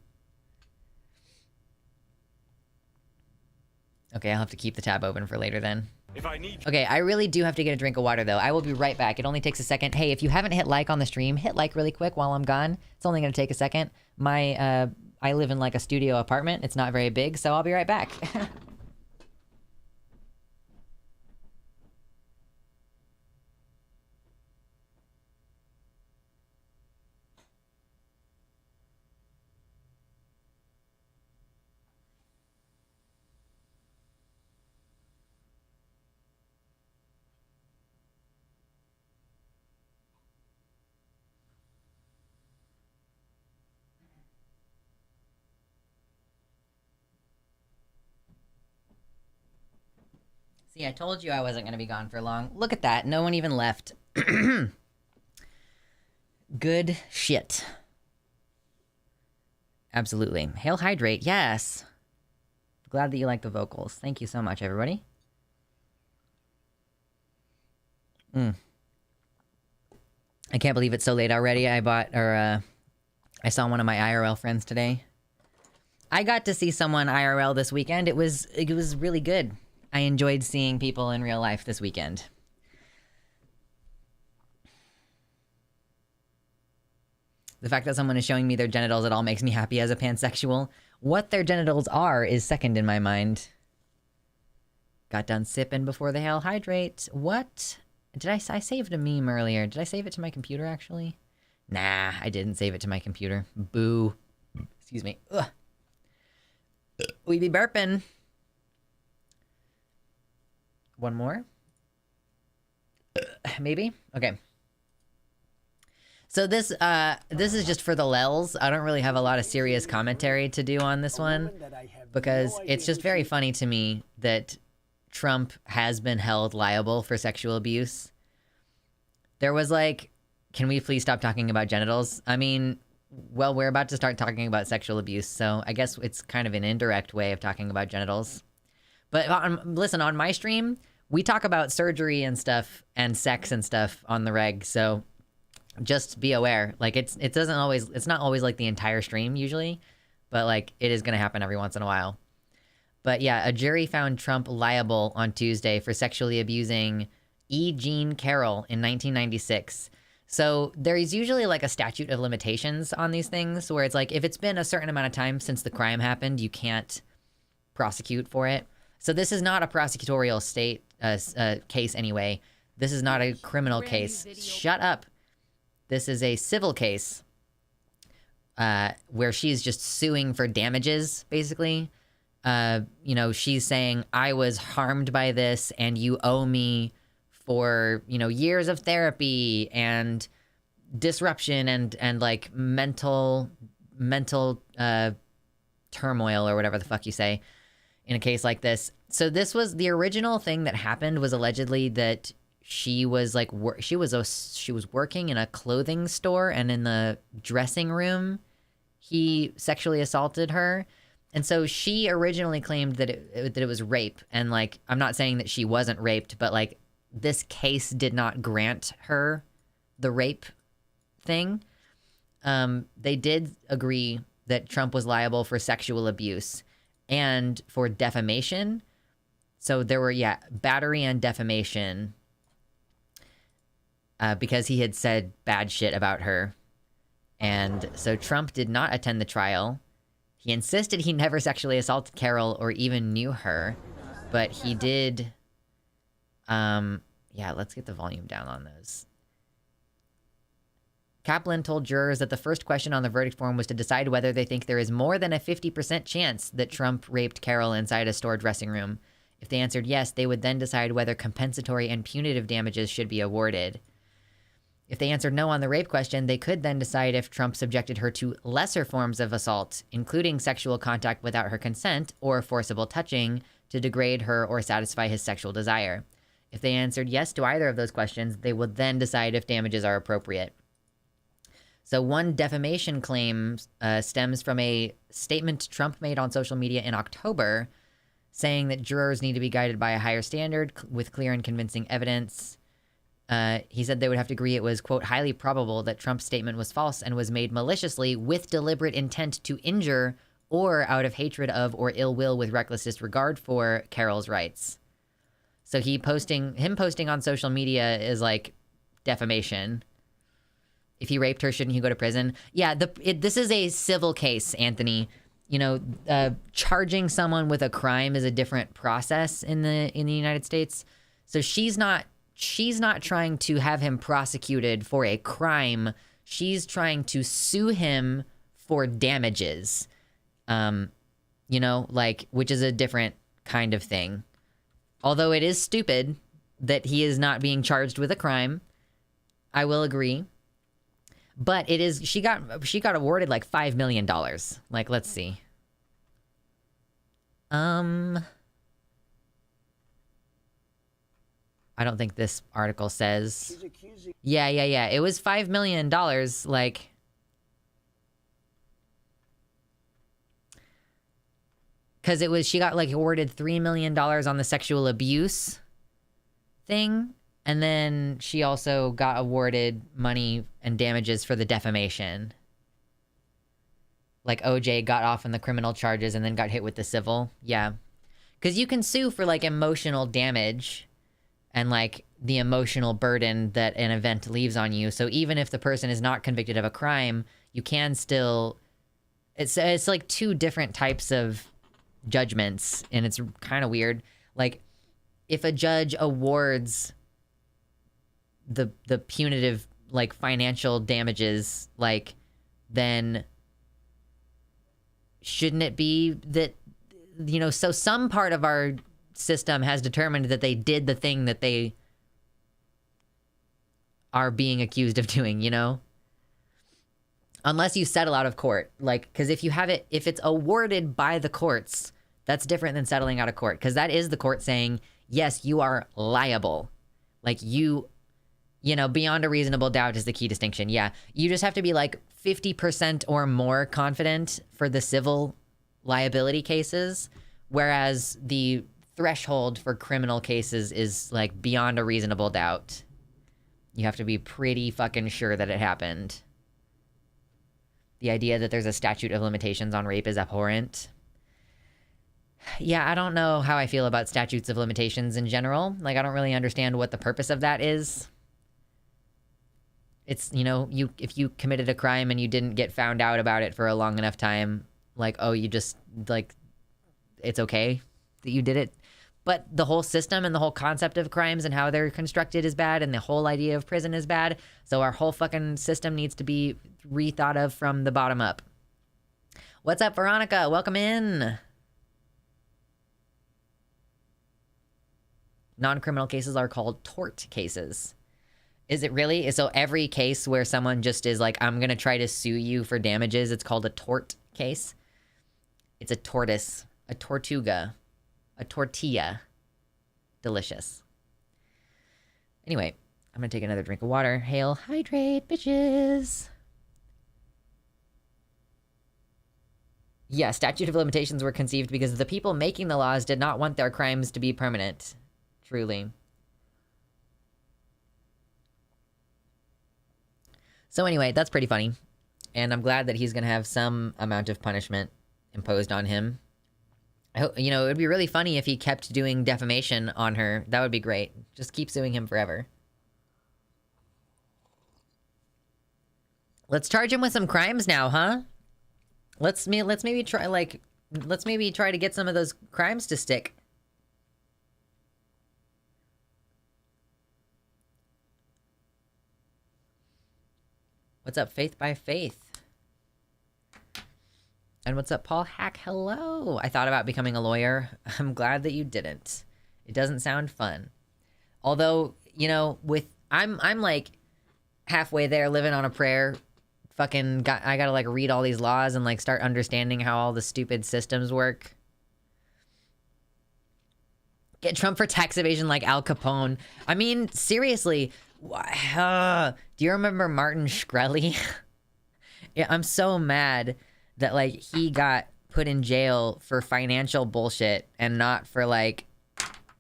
Okay, I'll have to keep the tab open for later then. Okay, I really do have to get a drink of water though. I will be right back. It only takes a second. Hey, if you haven't hit like on the stream, hit like really quick while I'm gone. It's only gonna take a second. I live in like a studio apartment. It's not very big, so I'll be right back. See, I told you I wasn't going to be gone for long. Look at that. No one even left. Good shit. Absolutely. Hail Hydrate. Yes. Glad that you like the vocals. Thank you so much, everybody. I can't believe it's so late already. I saw one of my IRL friends today. I got to see someone IRL this weekend. It was really good. I enjoyed seeing people in real life this weekend. The fact that someone is showing me their genitals at all makes me happy as a pansexual. What their genitals are is second in my mind. Got done sipping before the Hail Hydrate. What? Did I saved a meme earlier. Did I save it to my computer, actually? Nah, I didn't save it to my computer. Boo. Excuse me. Ugh. We be burping. One more? Maybe? Okay. So this is just for the lels. I don't really have a lot of serious commentary to do on this one, because it's just very funny to me that Trump has been held liable for sexual abuse. There was like, can we please stop talking about genitals? I mean, well, we're about to start talking about sexual abuse, so I guess it's kind of an indirect way of talking about genitals. But listen, on my stream, we talk about surgery and stuff and sex and stuff on the reg, so just be aware. Like, it's not always like the entire stream usually, but like it is gonna happen every once in a while. But yeah, a jury found Trump liable on Tuesday for sexually abusing E. Jean Carroll in 1996. So there's usually like a statute of limitations on these things where it's like, if it's been a certain amount of time since the crime happened, you can't prosecute for it. So this is not a prosecutorial case anyway. This is not a criminal case. Shut up. This is a civil case where she's just suing for damages, basically. You know, she's saying, I was harmed by this and you owe me for, you know, years of therapy and disruption and like mental turmoil or whatever the fuck you say in a case like this. So this was the original thing that happened, was allegedly that she was like, she was working in a clothing store, and in the dressing room, he sexually assaulted her. And so she originally claimed that it was rape. And like, I'm not saying that she wasn't raped, but like, this case did not grant her the rape thing. They did agree that Trump was liable for sexual abuse. and for defamation. So there were, battery and defamation because he had said bad shit about her. And so Trump did not attend the trial. He insisted he never sexually assaulted Carol or even knew her, but he did. Let's get the volume down on those. Kaplan told jurors that the first question on the verdict form was to decide whether they think there is more than a 50% chance that Trump raped Carol inside a store dressing room. If they answered yes, they would then decide whether compensatory and punitive damages should be awarded. If they answered no on the rape question, they could then decide if Trump subjected her to lesser forms of assault, including sexual contact without her consent or forcible touching to degrade her or satisfy his sexual desire. If they answered yes to either of those questions, they would then decide if damages are appropriate. So one defamation claim stems from a statement Trump made on social media in October, saying that jurors need to be guided by a higher standard with clear and convincing evidence. He said they would have to agree it was, quote, highly probable that Trump's statement was false and was made maliciously with deliberate intent to injure or out of hatred of or ill will with reckless disregard for Carol's rights. So him posting on social media is like defamation. If he raped her, shouldn't he go to prison? Yeah, this is a civil case, Anthony. You know, charging someone with a crime is a different process in the United States. So she's not trying to have him prosecuted for a crime. She's trying to sue him for damages. You know, like, which is a different kind of thing. Although it is stupid that he is not being charged with a crime, I will agree. But it is, she got awarded like $5 million. Like, let's see. I don't think this article says. Yeah. It was $5 million. Like, because it was, she got like awarded $3 million on the sexual abuse thing. And then she also got awarded money and damages for the defamation. Like OJ got off on the criminal charges and then got hit with the civil. Yeah. Because you can sue for like emotional damage and like the emotional burden that an event leaves on you. So even if the person is not convicted of a crime, you can still... It's like two different types of judgments, and it's kind of weird. Like, if a judge awards the punitive, like, financial damages, like, then shouldn't it be that, you know, so some part of our system has determined that they did the thing that they are being accused of doing, you know? Unless you settle out of court. Like, because if it's awarded by the courts, that's different than settling out of court. Because that is the court saying, yes, you are liable. Like, you know, beyond a reasonable doubt is the key distinction. Yeah, you just have to be like 50% or more confident for the civil liability cases, whereas the threshold for criminal cases is like beyond a reasonable doubt. You have to be pretty fucking sure that it happened. The idea that there's a statute of limitations on rape is abhorrent. Yeah, I don't know how I feel about statutes of limitations in general. Like, I don't really understand what the purpose of that is. It's, you know, if you committed a crime and you didn't get found out about it for a long enough time, like, oh, you just, like, it's okay that you did it. But the whole system and the whole concept of crimes and how they're constructed is bad, and the whole idea of prison is bad. So our whole fucking system needs to be rethought of from the bottom up. What's up, Veronica? Welcome in. Non-criminal cases are called tort cases. Is it really? So every case where someone just is like, I'm going to try to sue you for damages, it's called a tort case? It's a tortoise, a tortuga, a tortilla. Delicious. Anyway, I'm going to take another drink of water. Hail, hydrate, bitches. Yeah, statute of limitations were conceived because the people making the laws did not want their crimes to be permanent. Truly. So anyway, that's pretty funny. And I'm glad that he's going to have some amount of punishment imposed on him. You know, it would be really funny if he kept doing defamation on her. That would be great. Just keep suing him forever. Let's charge him with some crimes now, huh? Let's maybe try to get some of those crimes to stick. What's up, Faith by Faith? And what's up, Paul Hack? Hello. I thought about becoming a lawyer. I'm glad that you didn't. It doesn't sound fun. Although, you know, I'm like halfway there, living on a prayer. I gotta like read all these laws and like start understanding how all the stupid systems work. Get Trump for tax evasion like Al Capone. I mean, seriously, do you remember Martin Shkreli? Yeah, I'm so mad that like he got put in jail for financial bullshit and not for like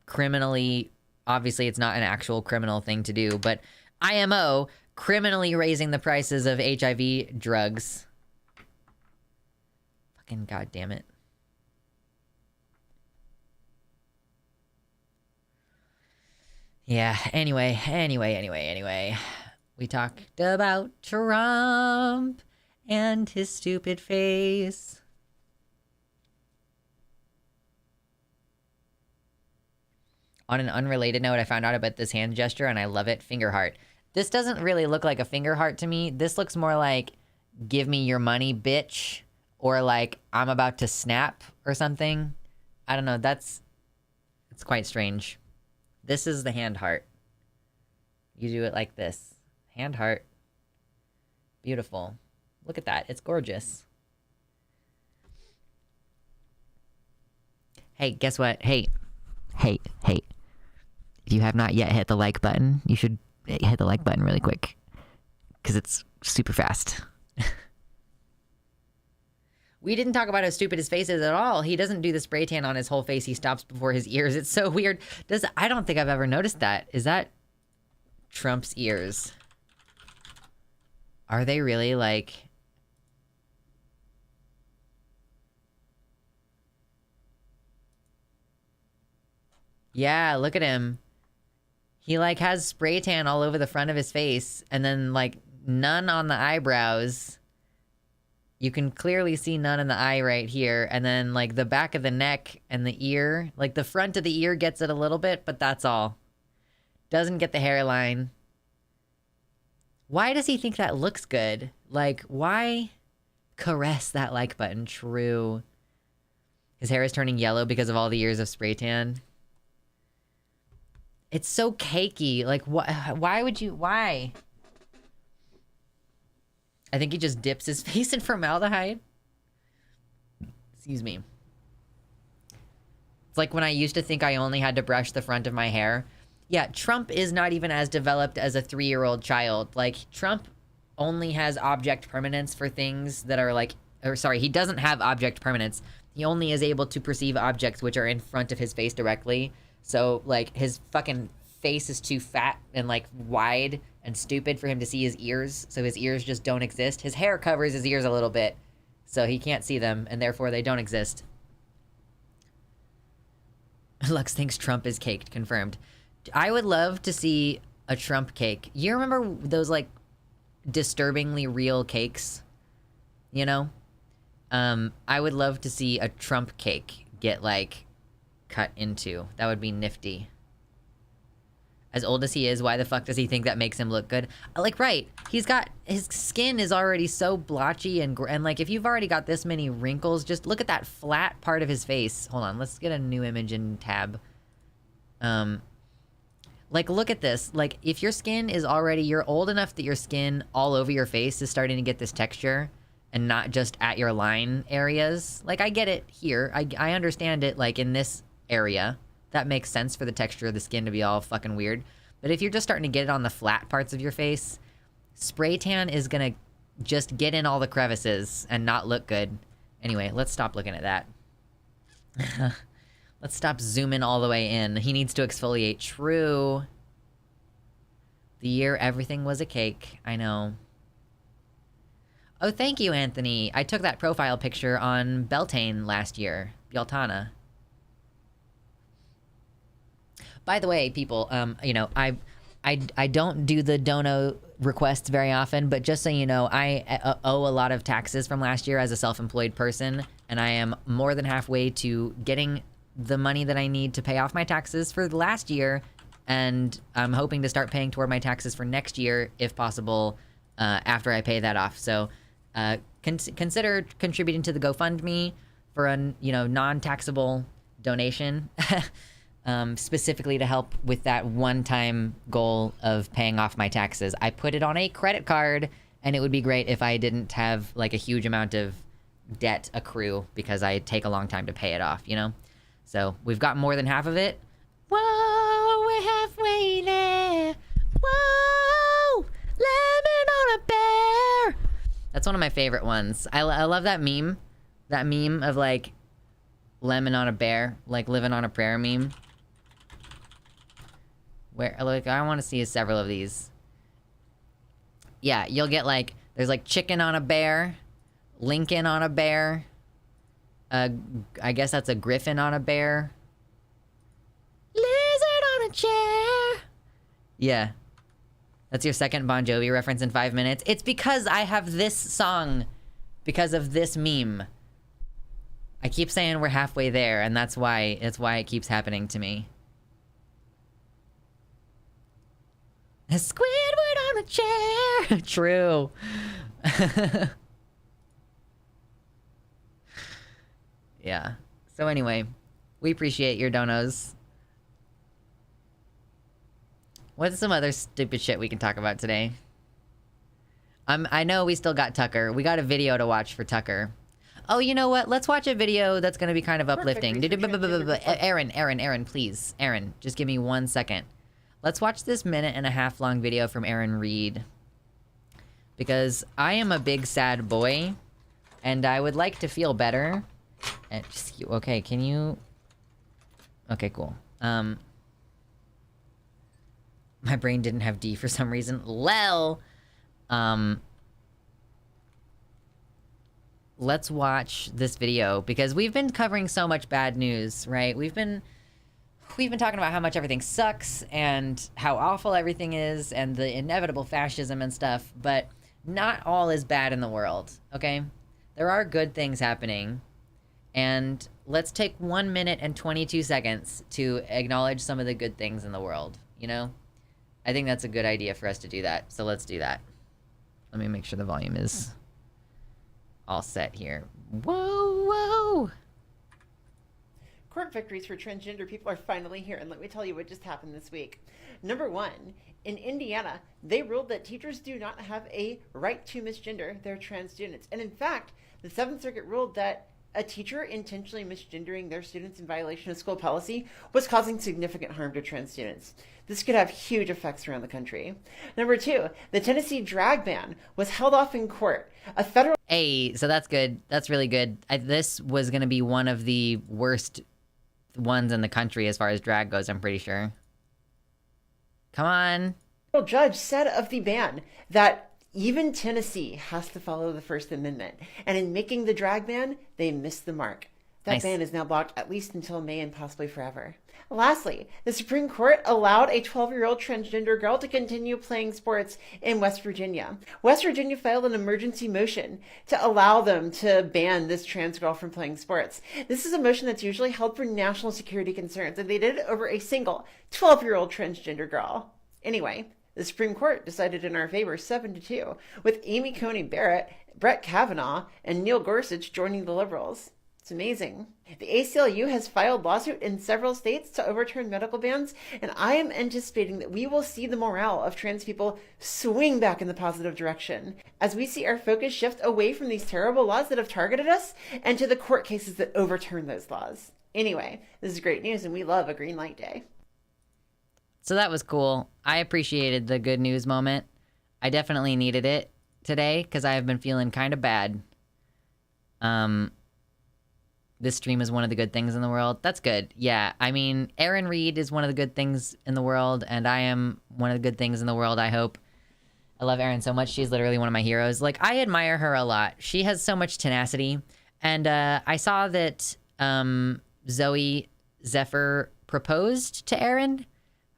criminally. Obviously, it's not an actual criminal thing to do, but IMO, criminally raising the prices of HIV drugs. Fucking goddamn it. Yeah, anyway. We talked about Trump and his stupid face. On an unrelated note, I found out about this hand gesture and I love it. Finger heart. This doesn't really look like a finger heart to me. This looks more like, give me your money, bitch. Or like, I'm about to snap or something. I don't know. It's quite strange. This is the hand heart. You do it like this. Hand heart. Beautiful. Look at that. It's gorgeous. Hey, guess what? Hey. If you have not yet hit the like button, you should hit the like button really quick. Because it's super fast. We didn't talk about how stupid his face is at all. He doesn't do the spray tan on his whole face. He stops before his ears. It's so weird. I don't think I've ever noticed that. Is that Trump's ears? Are they really like... Yeah, look at him. He like has spray tan all over the front of his face and then like none on the eyebrows. You can clearly see none in the eye right here. And then like the back of the neck and the ear, like the front of the ear gets it a little bit, but that's all. Doesn't get the hairline. Why does he think that looks good? Like, why caress that like button? True. His hair is turning yellow because of all the years of spray tan. It's so cakey. Like, why would you? Why? I think he just dips his face in formaldehyde. Excuse me. It's like when I used to think I only had to brush the front of my hair. Yeah, Trump is not even as developed as a 3-year-old child. Like, Trump only has object permanence for things that are like... Or, sorry, he doesn't have object permanence. He only is able to perceive objects which are in front of his face directly. So, like, his fucking face is too fat and, like, wide and stupid for him to see his ears. So his ears just don't exist. His hair covers his ears a little bit. So he can't see them, and therefore they don't exist. Lux thinks Trump is caked. Confirmed. I would love to see a Trump cake. You remember those, like, disturbingly real cakes? You know? I would love to see a Trump cake get, like... cut into. That would be nifty. As old as he is, why the fuck does he think that makes him look good? Like, right. He's got... His skin is already so blotchy and like, if you've already got this many wrinkles, just look at that flat part of his face. Hold on. Let's get a new image in tab. Like, look at this. Like, if your skin is already... You're old enough that your skin all over your face is starting to get this texture and not just at your line areas. Like, I get it here. I understand it, like, in this... area. That makes sense for the texture of the skin to be all fucking weird. But if you're just starting to get it on the flat parts of your face, spray tan is gonna just get in all the crevices and not look good. Anyway, let's stop looking at that. Let's stop zooming all the way in. He needs to exfoliate. True. The year everything was a cake. I know. Oh, thank you, Anthony. I took that profile picture on Beltane last year. Beltana. By the way, people, I don't do the dono requests very often, but just so you know, I owe a lot of taxes from last year as a self-employed person, and I am more than halfway to getting the money that I need to pay off my taxes for the last year, and I'm hoping to start paying toward my taxes for next year, if possible, after I pay that off. So consider contributing to the GoFundMe for a non-taxable donation, specifically to help with that one-time goal of paying off my taxes. I put it on a credit card, and it would be great if I didn't have like a huge amount of debt accrue because I take a long time to pay it off, So we've got more than half of it. Whoa, we're halfway there. Whoa, lemon on a bear. That's one of my favorite ones. I love that meme. That meme of like lemon on a bear, like living on a prayer meme. Where, like, I want to see several of these. Yeah, you'll get like, there's like chicken on a bear, Lincoln on a bear. I guess that's a griffin on a bear. Lizard on a chair. Yeah. That's your second Bon Jovi reference in 5 minutes. It's because I have this song because of this meme. I keep saying we're halfway there, and that's why it keeps happening to me. A Squidward on a chair. True. Yeah. So anyway, we appreciate your donos. What's some other stupid shit we can talk about today? I know we still got Tucker. We got a video to watch for Tucker. Oh, you know what? Let's watch a video that's going to be kind of uplifting. Aaron, please. Aaron, just give me 1 second. Let's watch this 1.5-minute long video from Aaron Reed. Because I am a big sad boy, and I would like to feel better. And just, okay, can you... Okay, cool. My brain didn't have D for some reason. Lel! Let's watch this video, because we've been covering so much bad news, right? We've been talking about how much everything sucks, and how awful everything is, and the inevitable fascism and stuff, but not all is bad in the world, okay? There are good things happening. And let's take 1 minute and 22 seconds to acknowledge some of the good things in the world, I think that's a good idea for us to do that. So let's do that. Let me make sure the volume is all set here. Whoa, whoa. Court victories for transgender people are finally here, and let me tell you what just happened this week. Number one, in Indiana, they ruled that teachers do not have a right to misgender their trans students. And in fact, the 7th Circuit ruled that a teacher intentionally misgendering their students in violation of school policy was causing significant harm to trans students. This could have huge effects around the country. Number two, the Tennessee drag ban was held off in court. A federal... Hey, so that's good. That's really good. This was going to be one of the worst ones in the country as far as drag goes, I'm pretty sure. Come on. A judge said of the ban that even Tennessee has to follow the First Amendment. And in making the drag ban, they missed the mark. That ban is now blocked at least until May and possibly forever. Lastly, the Supreme Court allowed a 12-year-old transgender girl to continue playing sports in West Virginia. West Virginia filed an emergency motion to allow them to ban this trans girl from playing sports. This is a motion that's usually held for national security concerns, and they did it over a single 12-year-old transgender girl. Anyway, the Supreme Court decided in our favor 7-2, with Amy Coney Barrett, Brett Kavanaugh, and Neil Gorsuch joining the liberals. It's amazing. The ACLU has filed lawsuit in several states to overturn medical bans, and I am anticipating that we will see the morale of trans people swing back in the positive direction as we see our focus shift away from these terrible laws that have targeted us and to the court cases that overturn those laws. Anyway, this is great news, and we love a green light day. So that was cool. I appreciated the good news moment. I definitely needed it today because I have been feeling kind of bad. This stream is one of the good things in the world. That's good. Yeah, I mean, Aaron Reed is one of the good things in the world, and I am one of the good things in the world, I hope. I love Erin so much. She's literally one of my heroes. Like, I admire her a lot. She has so much tenacity. And I saw that Zoe Zephyr proposed to Erin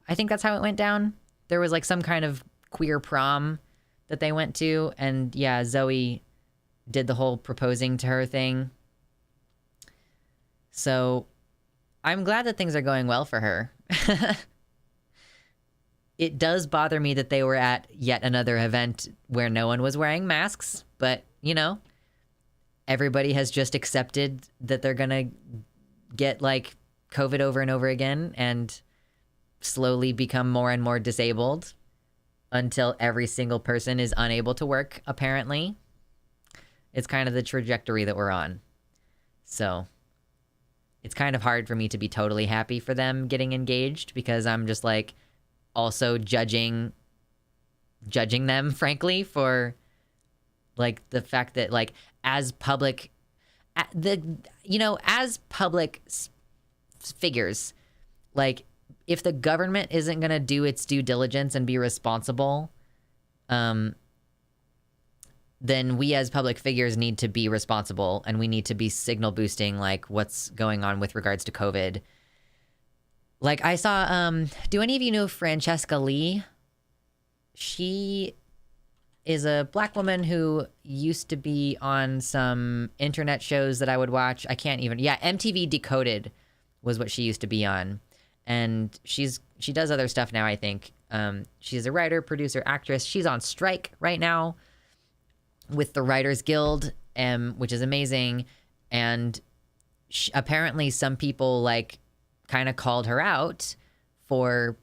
I think that's how it went down. There was like some kind of queer prom that they went to, and yeah, Zoe did the whole proposing to her thing. So I'm glad that things are going well for her. It does bother me that they were at yet another event where no one was wearing masks, but, you know, everybody has just accepted that they're gonna get, like, COVID over and over again and slowly become more and more disabled until every single person is unable to work, apparently. It's kind of the trajectory that we're on. So it's kind of hard for me to be totally happy for them getting engaged, because I'm just like also judging them, frankly, for like the fact that like as public figures, like if the government isn't going to do its due diligence and be responsible, then we as public figures need to be responsible, and we need to be signal boosting like what's going on with regards to COVID. Like I saw, do any of you know Francesca Lee? She is a black woman who used to be on some internet shows that I would watch. MTV Decoded was what she used to be on. And she does other stuff now, I think. She's a writer, producer, actress. She's on strike right now with the Writers Guild, which is amazing. And apparently some people like kind of called her out for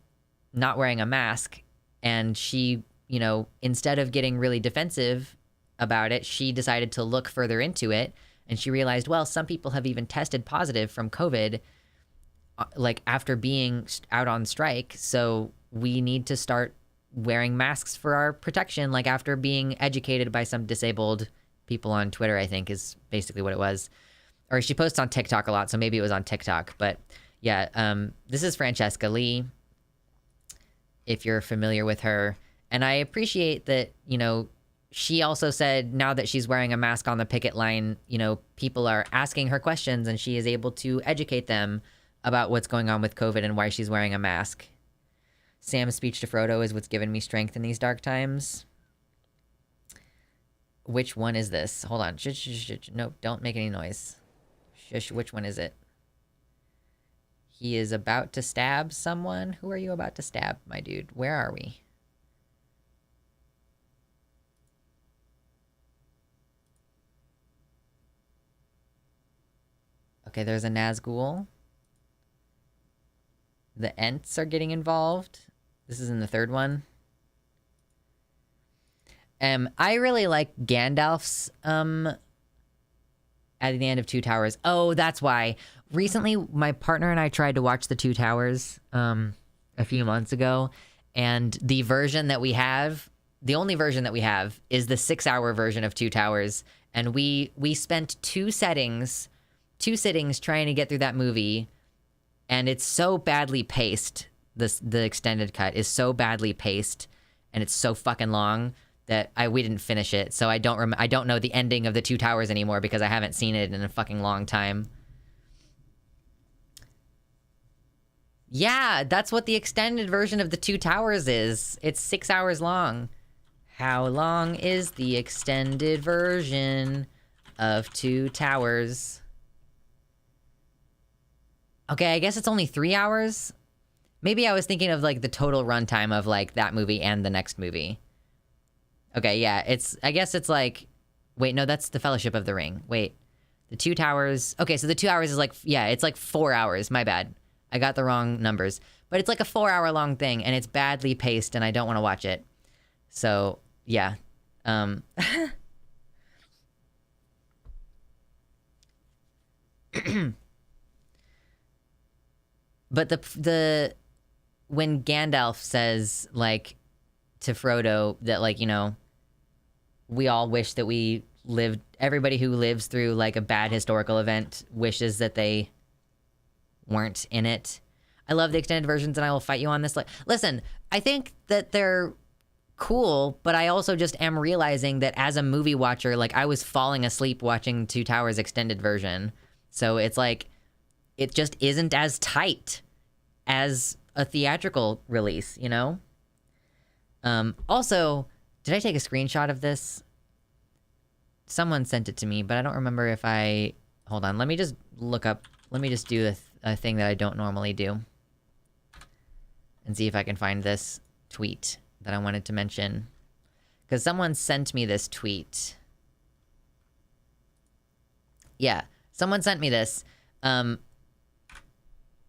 not wearing a mask. And she, you know, instead of getting really defensive about it, she decided to look further into it. And she realized, well, some people have even tested positive from COVID, like after being out on strike. So we need to start wearing masks for our protection, like after being educated by some disabled people on Twitter, I think is basically what it was. Or she posts on TikTok a lot, so maybe it was on TikTok. But yeah, this is Francesca Lee, if you're familiar with her. And I appreciate that, you know, she also said now that she's wearing a mask on the picket line, you know, people are asking her questions and she is able to educate them about what's going on with COVID and why she's wearing a mask. Sam's speech to Frodo is what's given me strength in these dark times. Which one is this? Hold on. No, don't make any noise. Shush, which one is it? He is about to stab someone. Who are you about to stab, my dude? Where are we? Okay, there's a Nazgul. The Ents are getting involved. This is in the third one. I really like Gandalf's at the end of Two Towers. Oh, that's why. Recently, my partner and I tried to watch the Two Towers a few months ago, and the version that we have, the only version that we have, is the 6-hour version of Two Towers, and we spent two sittings trying to get through that movie, and it's so badly paced. The extended cut is so badly paced, and it's so fucking long that we didn't finish it. So I don't know the ending of the Two Towers anymore because I haven't seen it in a fucking long time. Yeah, that's what the extended version of the Two Towers is. It's 6 hours long. How long is the extended version of Two Towers? Okay, I guess it's only 3 hours. Maybe I was thinking of like the total runtime of like that movie and the next movie. Okay, yeah, I guess it's like, wait, no, that's the Fellowship of the Ring. Wait, the Two Towers. Okay, so the 2 hours is like, yeah, it's like 4 hours. My bad. I got the wrong numbers. But it's like a 4-hour long thing, and it's badly paced, and I don't want to watch it. So, yeah. But when Gandalf says, like, to Frodo that, like, you know, we all wish that we lived, everybody who lives through, like, a bad historical event wishes that they weren't in it. I love the extended versions, and I will fight you on this. Listen, I think that they're cool, but I also just am realizing that as a movie watcher, like, I was falling asleep watching Two Towers extended version. So it's like, it just isn't as tight as a theatrical release, you know? Also, did I take a screenshot of this? Someone sent it to me, but I don't remember if I... Hold on, let me just look up... Let me just do a thing that I don't normally do. And see if I can find this tweet that I wanted to mention. Because someone sent me this tweet. Yeah, someone sent me this.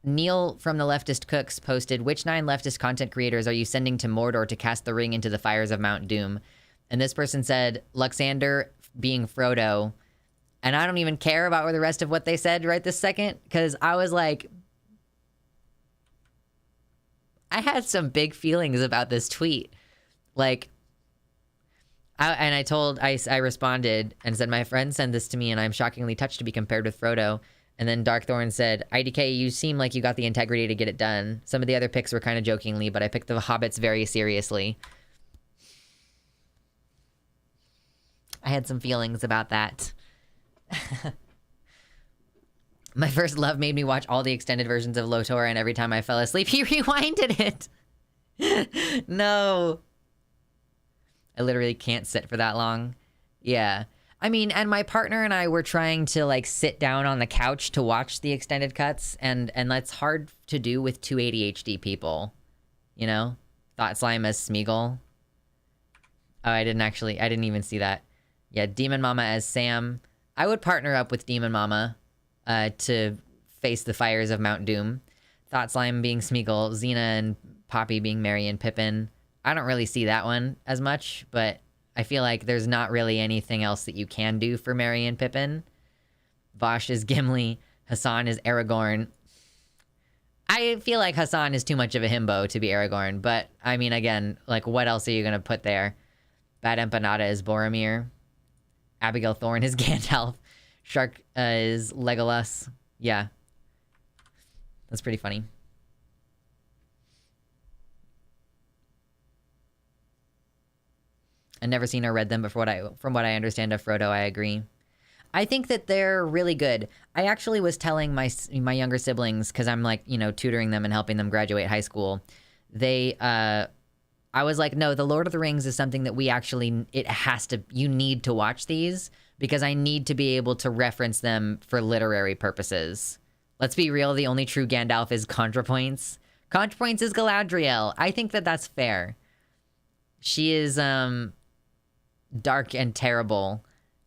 Neil from the Leftist Cooks posted, which 9 leftist content creators are you sending to Mordor to cast the ring into the fires of Mount Doom? And this person said, Luxander being Frodo. And I don't even care about the rest of what they said right this second, because I was like... I had some big feelings about this tweet. Like... I responded and said, my friend sent this to me and I'm shockingly touched to be compared with Frodo. And then Darkthorn said, IDK, you seem like you got the integrity to get it done. Some of the other picks were kind of jokingly, but I picked the Hobbits very seriously. I had some feelings about that. My first love made me watch all the extended versions of LOTR, and every time I fell asleep, he rewinded it. No. I literally can't sit for that long. Yeah. I mean, and my partner and I were trying to, like, sit down on the couch to watch the extended cuts, and that's hard to do with 2 ADHD people. You know? Thought Slime as Smeagol. Oh, I didn't even see that. Yeah, Demon Mama as Sam. I would partner up with Demon Mama to face the fires of Mount Doom. Thought Slime being Smeagol, Xena and Poppy being Merry and Pippin. I don't really see that one as much, but I feel like there's not really anything else that you can do for Merry and Pippin. Vosh is Gimli. Hassan is Aragorn. I feel like Hassan is too much of a himbo to be Aragorn, but, I mean, again, like, what else are you gonna put there? Bad Empanada is Boromir. Abigail Thorne is Gandalf. Shark is Legolas. Yeah. That's pretty funny. I've never seen or read them, but from what I understand of Frodo, I agree. I think that they're really good. I actually was telling my younger siblings, because I'm, like, you know, tutoring them and helping them graduate high school. I was like, no, The Lord of the Rings is something that you need to watch these, because I need to be able to reference them for literary purposes. Let's be real, the only true Gandalf is ContraPoints. ContraPoints is Galadriel. I think that that's fair. She is, dark and terrible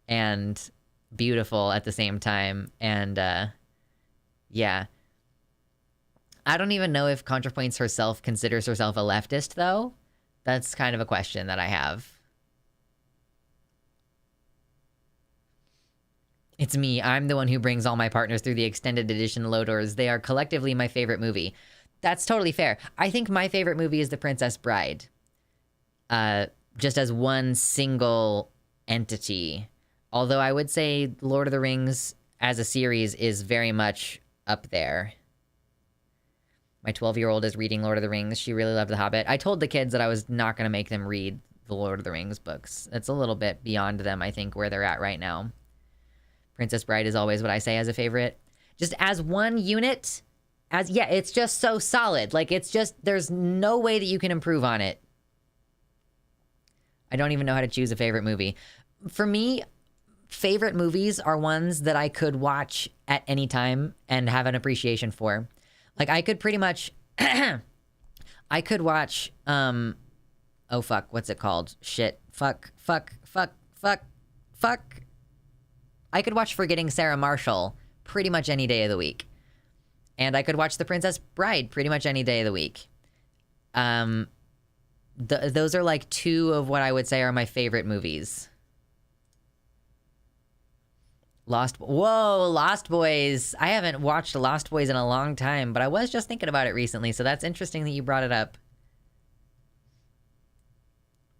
and beautiful at the same time, and yeah. I don't even know if ContraPoints herself considers herself a leftist, though. That's kind of a question that I have. It's me. I'm the one who brings all my partners through the extended edition LOTRs. They are collectively my favorite movie. That's totally fair. I think my favorite movie is The Princess Bride. Just as one single entity. Although I would say Lord of the Rings as a series is very much up there. My 12-year-old is reading Lord of the Rings. She really loved The Hobbit. I told the kids that I was not going to make them read the Lord of the Rings books. It's a little bit beyond them, I think, where they're at right now. Princess Bride is always what I say as a favorite. Just as one unit, it's just so solid. Like, it's just, there's no way that you can improve on it. I don't even know how to choose a favorite movie. For me, favorite movies are ones that I could watch at any time and have an appreciation for. Like, I could pretty much... I could watch... oh, fuck. What's it called? Shit. Fuck. I could watch Forgetting Sarah Marshall pretty much any day of the week. And I could watch The Princess Bride pretty much any day of the week. Those are like 2 of what I would say are my favorite movies. Lost Boys. I haven't watched Lost Boys in a long time, but I was just thinking about it recently, so that's interesting that you brought it up.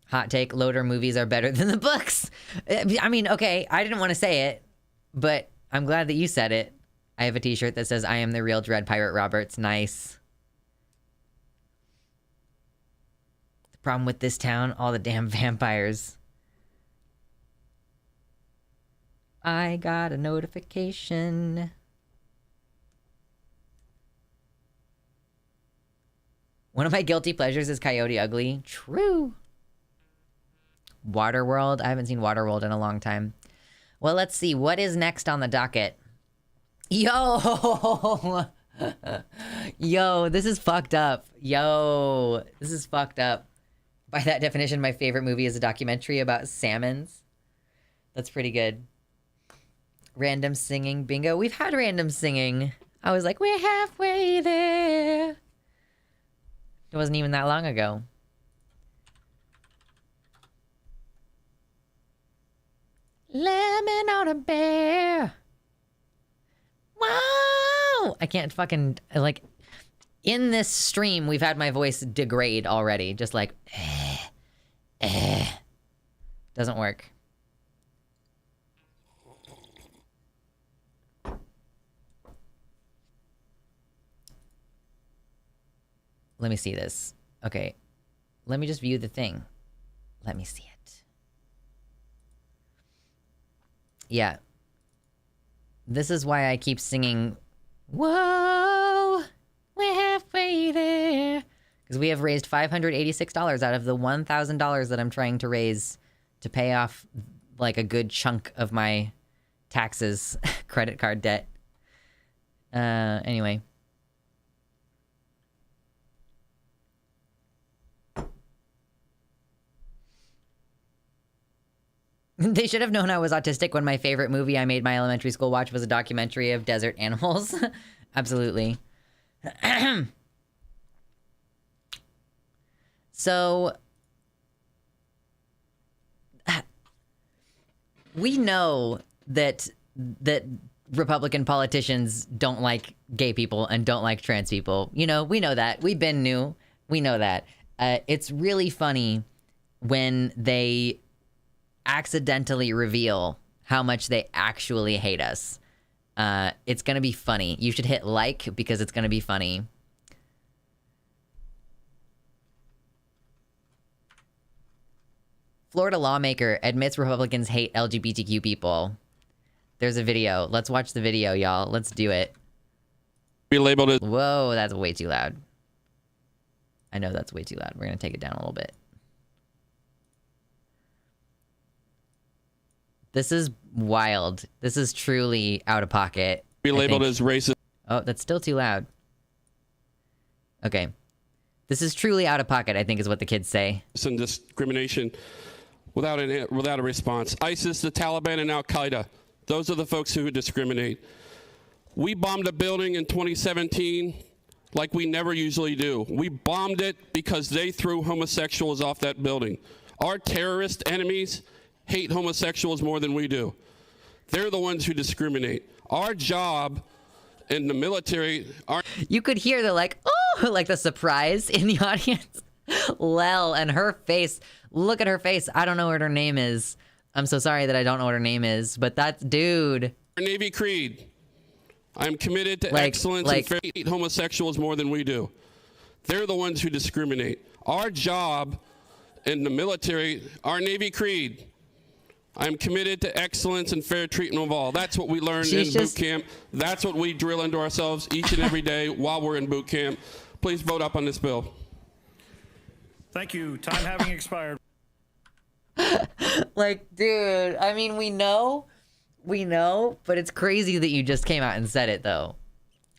Hot take, LOTR movies are better than the books. I mean, okay, I didn't want to say it, but I'm glad that you said it. I have a t-shirt that says, I am the real Dread Pirate Roberts. Nice. The problem with this town, all the damn vampires. I got a notification. 'Cause One of my guilty pleasures is Coyote Ugly. True. Waterworld. I haven't seen Waterworld in a long time. Well, let's see. What is next on the docket? Yo! Yo, this is fucked up. Yo, this is fucked up. By that definition, my favorite movie is a documentary about salmons. That's pretty good. Random singing bingo. We've had random singing. I was like, we're halfway there. It wasn't even that long ago. Lemon on a bear. Wow! I can't fucking, like, in this stream, we've had my voice degrade already. Just like, doesn't work. Let me see this. Okay. Let me just view the thing. Let me see it. Yeah. This is why I keep singing, whoa, we're halfway there. Because we have raised $586 out of the $1,000 that I'm trying to raise to pay off, like, a good chunk of my taxes, credit card debt. Anyway. They should have known I was autistic when my favorite movie I made my elementary school watch was a documentary of desert animals. Absolutely. So, we know that Republican politicians don't like gay people and don't like trans people. You know, we know that. We've been new. We know that. It's really funny when they accidentally reveal how much they actually hate us. It's gonna be funny. You should hit like because it's gonna be funny. Florida lawmaker admits Republicans hate LGBTQ people. There's a video. Let's watch the video, y'all. Let's do it. Be labeled as— Whoa, that's way too loud. I know that's way too loud. We're gonna take it down a little bit. This is wild. This is truly out of pocket. Be labeled as racist. Oh, that's still too loud. Okay. This is truly out of pocket, I think is what the kids say. And discrimination without a response. ISIS, the Taliban, and Al-Qaeda. Those are the folks who discriminate. We bombed a building in 2017 like we never usually do. We bombed it because they threw homosexuals off that building. Our terrorist enemies hate homosexuals more than we do. They're the ones who discriminate. Our job in the military— You could hear the like, oh, like the surprise in the audience. Lel and her face. Look at her face. I don't know what her name is. I'm so sorry that I don't know what her name is, but that's dude. Our Navy creed. I'm committed to excellence and fair— hate homosexuals more than we do. They're the ones who discriminate. Our job in the military— our Navy creed. I'm committed to excellence and fair treatment of all. That's what we learned in boot camp. That's what we drill into ourselves each and every day while we're in boot camp. Please vote up on this bill. Thank you. Time having expired. Like, dude, I mean, we know, but it's crazy that you just came out and said it, though.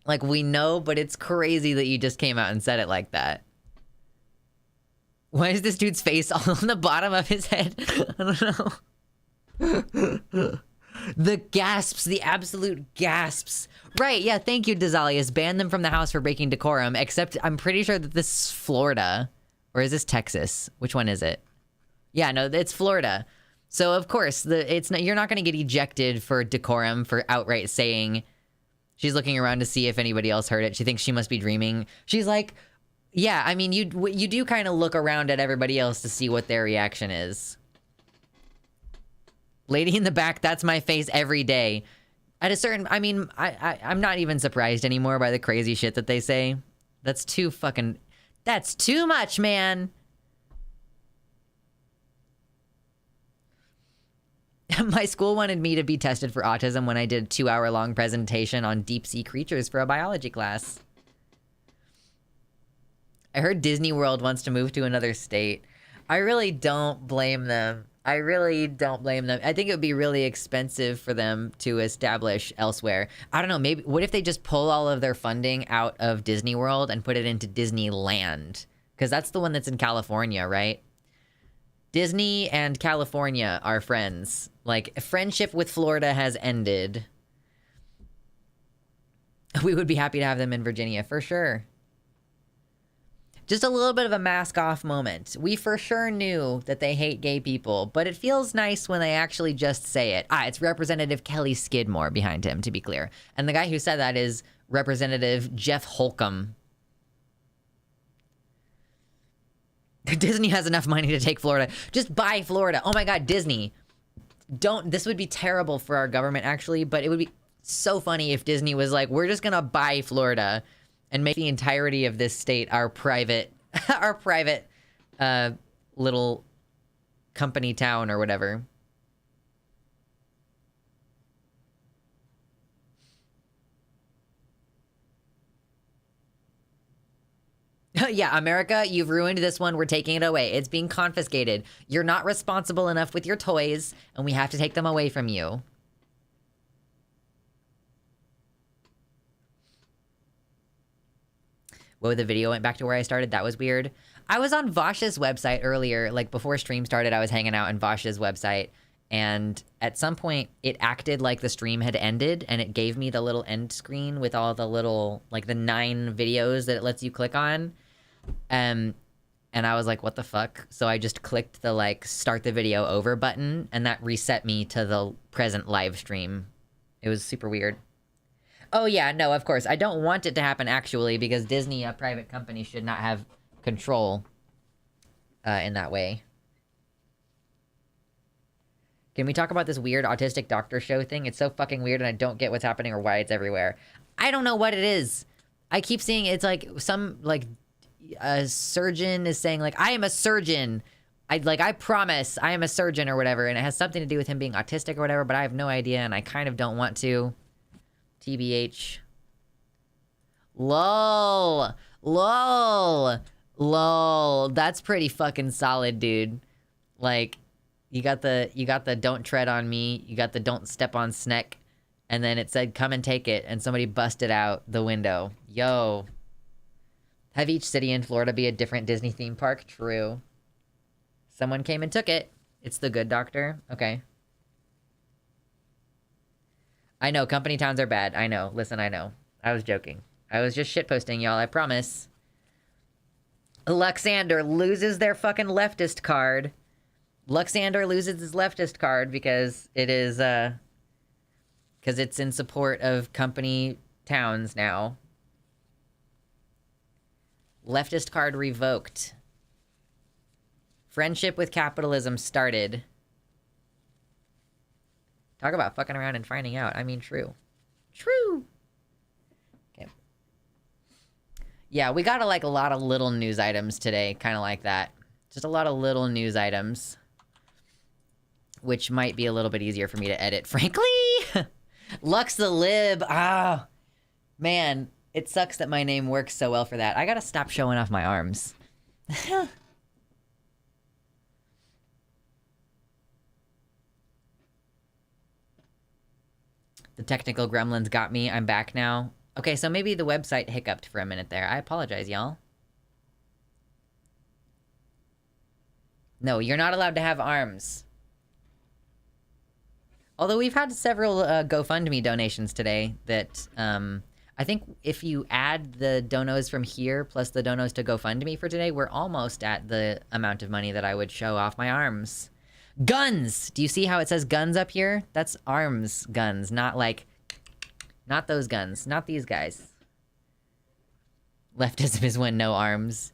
Like, we know, but it's crazy that you just came out and said it like that. Why is this dude's face all on the bottom of his head? I don't know. The gasps, the absolute gasps. Right, yeah, thank you, Desalius. Ban them from the house for breaking decorum, except I'm pretty sure that this is Florida. Or is this Texas? Which one is it? Yeah, no, it's Florida. So, of course, you're not going to get ejected for decorum for outright saying... She's looking around to see if anybody else heard it. She thinks she must be dreaming. She's like, yeah, I mean, you do kind of look around at everybody else to see what their reaction is. Lady in the back, that's my face every day. At a certain, I mean, I'm not even surprised anymore by the crazy shit that they say. That's too much, man. My school wanted me to be tested for autism when I did a 2-hour-long presentation on deep sea creatures for a biology class. I heard Disney World wants to move to another state. I really don't blame them. I think it would be really expensive for them to establish elsewhere. I don't know, maybe, what if they just pull all of their funding out of Disney World and put it into Disneyland? Because that's the one that's in California, right? Disney and California are friends. Like, friendship with Florida has ended. We would be happy to have them in Virginia, for sure. Just a little bit of a mask off moment. We for sure knew that they hate gay people, but it feels nice when they actually just say it. It's Representative Kelly Skidmore behind him, to be clear. And the guy who said that is Representative Jeff Holcomb. Disney has enough money to take Florida. Just buy Florida. Oh my God, Disney. This would be terrible for our government, actually, but it would be so funny if Disney was like, we're just gonna buy Florida and make the entirety of this state our private little company town or whatever. Yeah, America, you've ruined this one. We're taking it away. It's being confiscated. You're not responsible enough with your toys, and we have to take them away from you. Whoa, the video went back to where I started. That was weird. I was on Vosh's website earlier. Like, before stream started, I was hanging out on Vosh's website. And at some point, it acted like the stream had ended. And it gave me the little end screen with all the little, like, the 9 videos that it lets you click on. And I was like, what the fuck? So I just clicked the, like, start the video over button. And that reset me to the present live stream. It was super weird. Oh, yeah, no, of course. I don't want it to happen, actually, because Disney, a private company, should not have control in that way. Can we talk about this weird autistic doctor show thing? It's so fucking weird, and I don't get what's happening or why it's everywhere. I don't know what it is. I keep seeing it's like some, like, a surgeon is saying, like, I am a surgeon. I promise I am a surgeon or whatever, and it has something to do with him being autistic or whatever, but I have no idea, and I kind of don't want to. TBH. Lol. That's pretty fucking solid, dude. Like, you got the don't tread on me, you got the don't step on Sneck, and then it said come and take it, and somebody busted out the window. Yo. Have each city in Florida be a different Disney theme park? True. Someone came and took it. It's the good doctor. Okay. I know, company towns are bad. I know. Listen, I know. I was joking. I was just shitposting, y'all, I promise. Luxander loses their fucking leftist card. Luxander loses his leftist card because it is, because it's in support of company towns now. Leftist card revoked. Friendship with capitalism started. Talk about fucking around and finding out. I mean, true. True. Okay. Yeah, we got a lot of little news items today. Kind of like that. Just a lot of little news items. Which might be a little bit easier for me to edit, frankly. Lux the Lib. Ah. Man, it sucks that my name works so well for that. I gotta stop showing off my arms. The technical gremlins got me. I'm back now. Okay, so maybe the website hiccuped for a minute there. I apologize, y'all. No, you're not allowed to have arms. Although we've had several GoFundMe donations today that, I think if you add the donos from here plus the donos to GoFundMe for today, we're almost at the amount of money that I would show off my arms. Guns! Do you see how it says guns up here? That's arms guns, not those guns. Not these guys. Leftism is when no arms.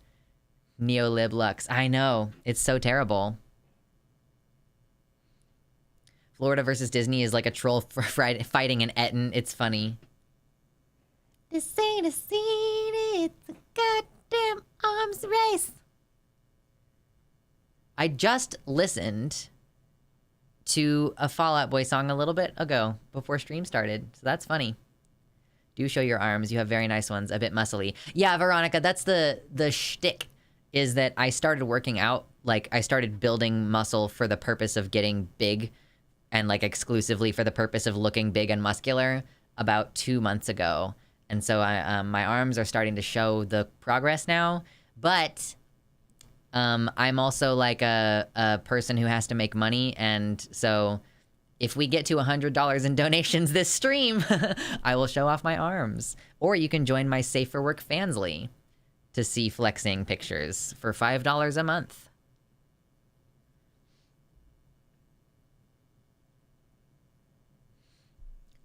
Neolib Lux. I know. It's so terrible. Florida versus Disney is like a troll fighting an Etten. It's funny. This ain't a scene, it's a goddamn arms race. I just listened to a Fall Out Boy song a little bit ago before stream started, so that's funny. Do show your arms. You have very nice ones, a bit muscly. Yeah, Veronica, that's the shtick, is that I started working out. Like, I started building muscle for the purpose of getting big and, like, exclusively for the purpose of looking big and muscular about 2 months ago. And so my arms are starting to show the progress now. But I'm also, like, a person who has to make money. And so if we get to $100 in donations this stream, I will show off my arms. Or you can join my Safe for Work Fansly to see flexing pictures for $5 a month.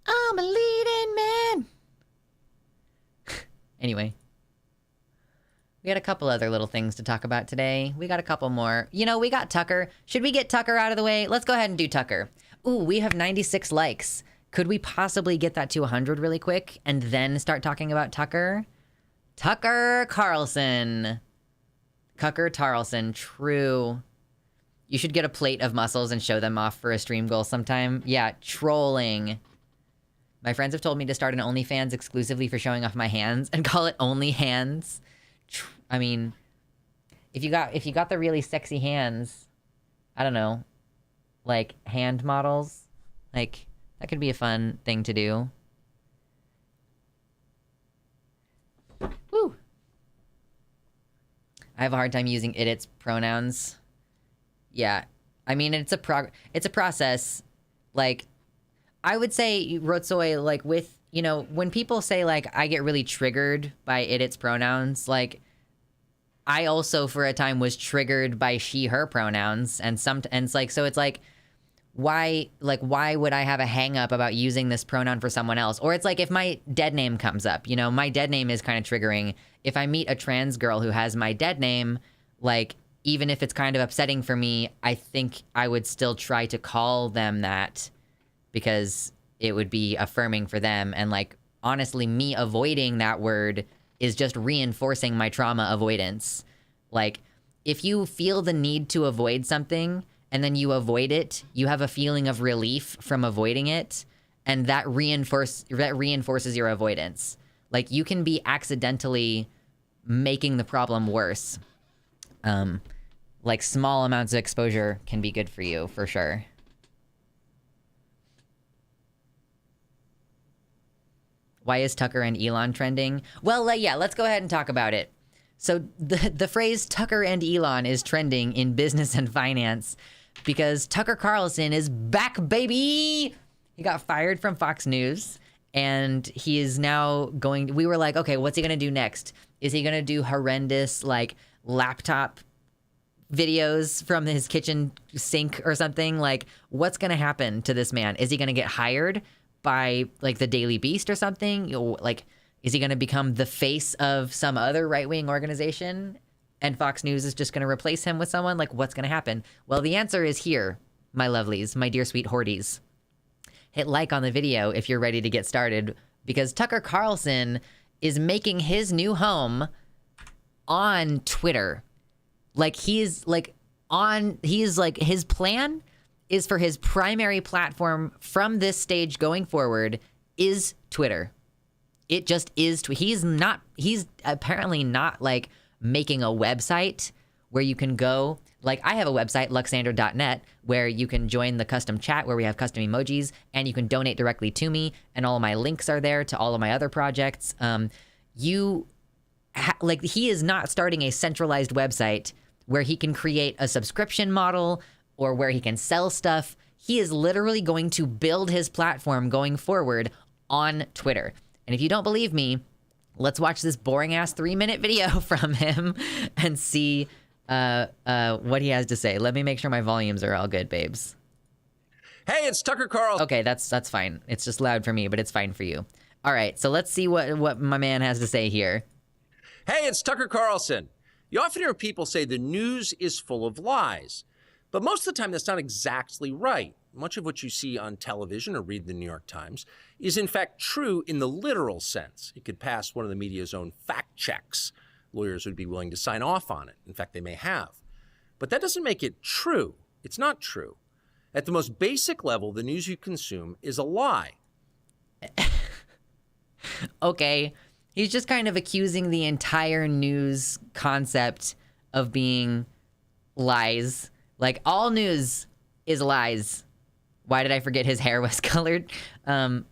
I'm a leading man. Anyway. We got a couple other little things to talk about today. We got a couple more. You know, we got Tucker. Should we get Tucker out of the way? Let's go ahead and do Tucker. Ooh, we have 96 likes. Could we possibly get that to 100 really quick and then start talking about Tucker? Tucker Carlson. Tucker Carlson, true. You should get a plate of muscles and show them off for a stream goal sometime. Yeah, trolling. My friends have told me to start an OnlyFans exclusively for showing off my hands and call it Only Hands. I mean, if you got the really sexy hands, I don't know, like hand models, like that could be a fun thing to do. Woo! I have a hard time using its pronouns. Yeah, I mean it's a process. Like, I would say, Rotsoi, like with, you know, when people say like I get really triggered by its pronouns, like I also for a time was triggered by she her pronouns, and it's like, so it's like why would I have a hang up about using this pronoun for someone else? Or it's like if my dead name comes up, you know, my dead name is kind of triggering. If I meet a trans girl who has my dead name, like even if it's kind of upsetting for me, I think I would still try to call them that because it would be affirming for them. And like, honestly, me avoiding that word is just reinforcing my trauma avoidance. Like, if you feel the need to avoid something and then you avoid it, you have a feeling of relief from avoiding it, and that reinforces your avoidance. Like, you can be accidentally making the problem worse. Like, small amounts of exposure can be good for you, for sure. Why is Tucker and Elon trending? Well, yeah, let's go ahead and talk about it. So the phrase Tucker and Elon is trending in business and finance because Tucker Carlson is back, baby! He got fired from Fox News, and he is now going... We were like, okay, what's he going to do next? Is he going to do horrendous, like, laptop videos from his kitchen sink or something? Like, what's going to happen to this man? Is he going to get hired by like the Daily Beast or something? Like, is he going to become the face of some other right-wing organization and Fox News is just going to replace him with someone? Like, what's going to happen? Well, the answer is here, my lovelies, my dear sweet horties. Hit like on the video if you're ready to get started, because Tucker Carlson is making his new home on Twitter. Like, his plan is for his primary platform from this stage going forward is Twitter. It just is. He's apparently not like making a website where you can go. Like, I have a website, luxander.net, where you can join the custom chat where we have custom emojis and you can donate directly to me, and all of my links are there to all of my other projects. He is not starting a centralized website where he can create a subscription model or where he can sell stuff. He is literally going to build his platform going forward on Twitter. And if you don't believe me, let's watch this boring-ass 3-minute video from him and see what he has to say. Let me make sure my volumes are all good, babes. Hey, it's Tucker Carlson. Okay, that's fine. It's just loud for me, but it's fine for you. All right, so let's see what my man has to say here. Hey, it's Tucker Carlson. You often hear people say the news is full of lies. But most of the time, that's not exactly right. Much of what you see on television or read the New York Times is in fact true in the literal sense. It could pass one of the media's own fact checks. Lawyers would be willing to sign off on it. In fact, they may have. But that doesn't make it true. It's not true. At the most basic level, the news you consume is a lie. Okay. He's just kind of accusing the entire news concept of being lies. Like, all news is lies. Why did I forget his hair was colored? Why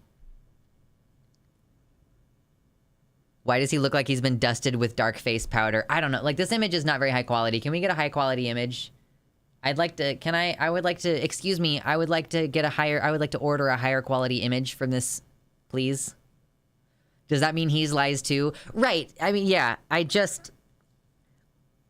does he look like he's been dusted with dark face powder? I don't know. Like, this image is not very high quality. Can we get a high quality image? I'd like to, I would like to, excuse me, I would like to order a higher quality image from this, please. Does that mean he's lies too? Right. I mean, yeah,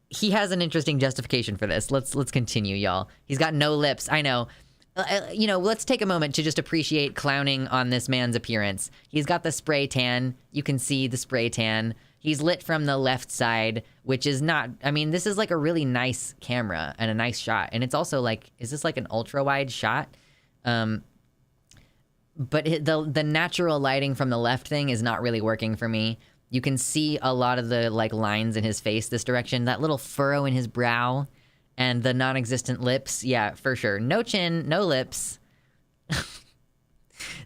he has an interesting justification for this. Let's continue, y'all. He's got no lips. I know. Let's take a moment to just appreciate clowning on this man's appearance. He's got the spray tan. You can see the spray tan. He's lit from the left side, which is not, I mean, this is like a really nice camera and a nice shot. And it's also like, is this like an ultra wide shot? But the natural lighting from the left thing is not really working for me. You can see a lot of the like lines in his face this direction, that little furrow in his brow. And the non-existent lips, yeah, for sure. No chin, no lips.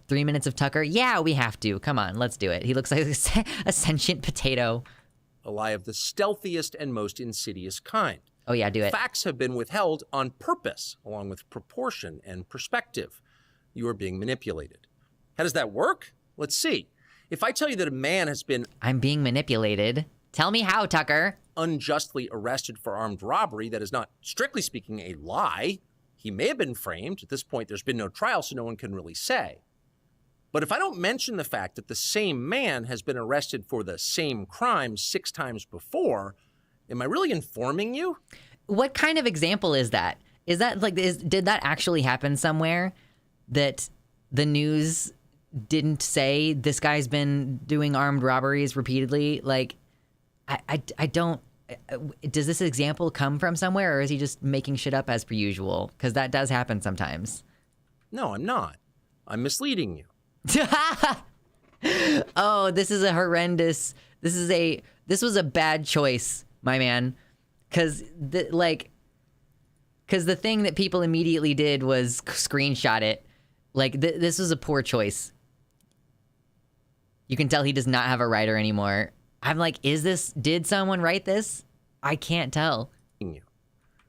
3 minutes of Tucker? Yeah, we have to. Come on, let's do it. He looks like a sentient potato. A lie of the stealthiest and most insidious kind. Oh yeah, do it. Facts have been withheld on purpose, along with proportion and perspective. You are being manipulated. How does that work? Let's see. If I tell you that a man has been... I'm being manipulated. Tell me how, Tucker. ...unjustly arrested for armed robbery, that is not, strictly speaking, a lie. He may have been framed. At this point, there's been no trial, so no one can really say. But if I don't mention the fact that the same man has been arrested for the same crime 6 times before, am I really informing you? What kind of example is that? Is that like, did that actually happen somewhere? That the news didn't say this guy's been doing armed robberies repeatedly? Like, I don't, does this example come from somewhere, or is he just making shit up as per usual? Because that does happen sometimes. No, I'm not. I'm misleading you. Oh, this is a horrendous, this was a bad choice, my man. Because the thing that people immediately did was screenshot it. Like, this was a poor choice. You can tell he does not have a writer anymore. I'm like, did someone write this? I can't tell. And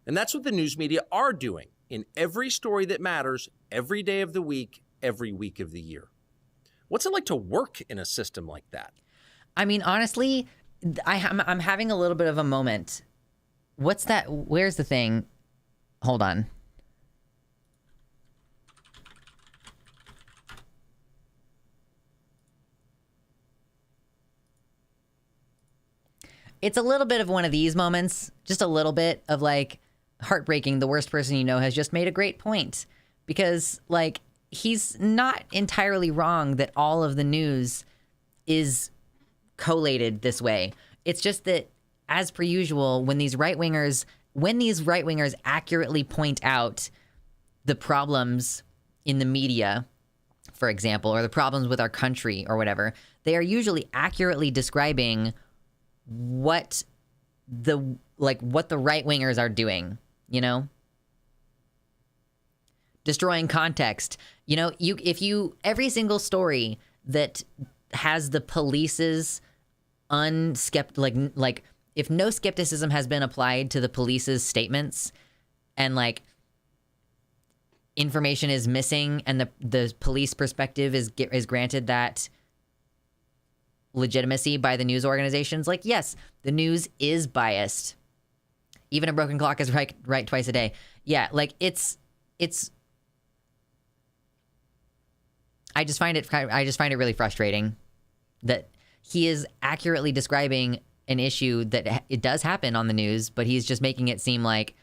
that's what the news media are doing in every story that matters, every day of the week, every week of the year. What's it like to work in a system like that? I mean, honestly, I'm having a little bit of a moment. What's that? Where's the thing? Hold on. It's a little bit of one of these moments, just a little bit of like heartbreaking. The worst person you know has just made a great point, because like he's not entirely wrong that all of the news is collated this way. It's just that, as per usual, when these right wingers accurately point out the problems in the media, for example, or the problems with our country or whatever, they are usually accurately describing what the right wingers are doing, you know? Destroying context. You know, every single story that has the police's if no skepticism has been applied to the police's statements, and like information is missing and the police perspective is granted that legitimacy by the news organizations, like, yes, the news is biased. Even a broken clock is right twice a day. Yeah, like it's I just find it really frustrating that he is accurately describing an issue that it does happen on the news, but he's just making it seem like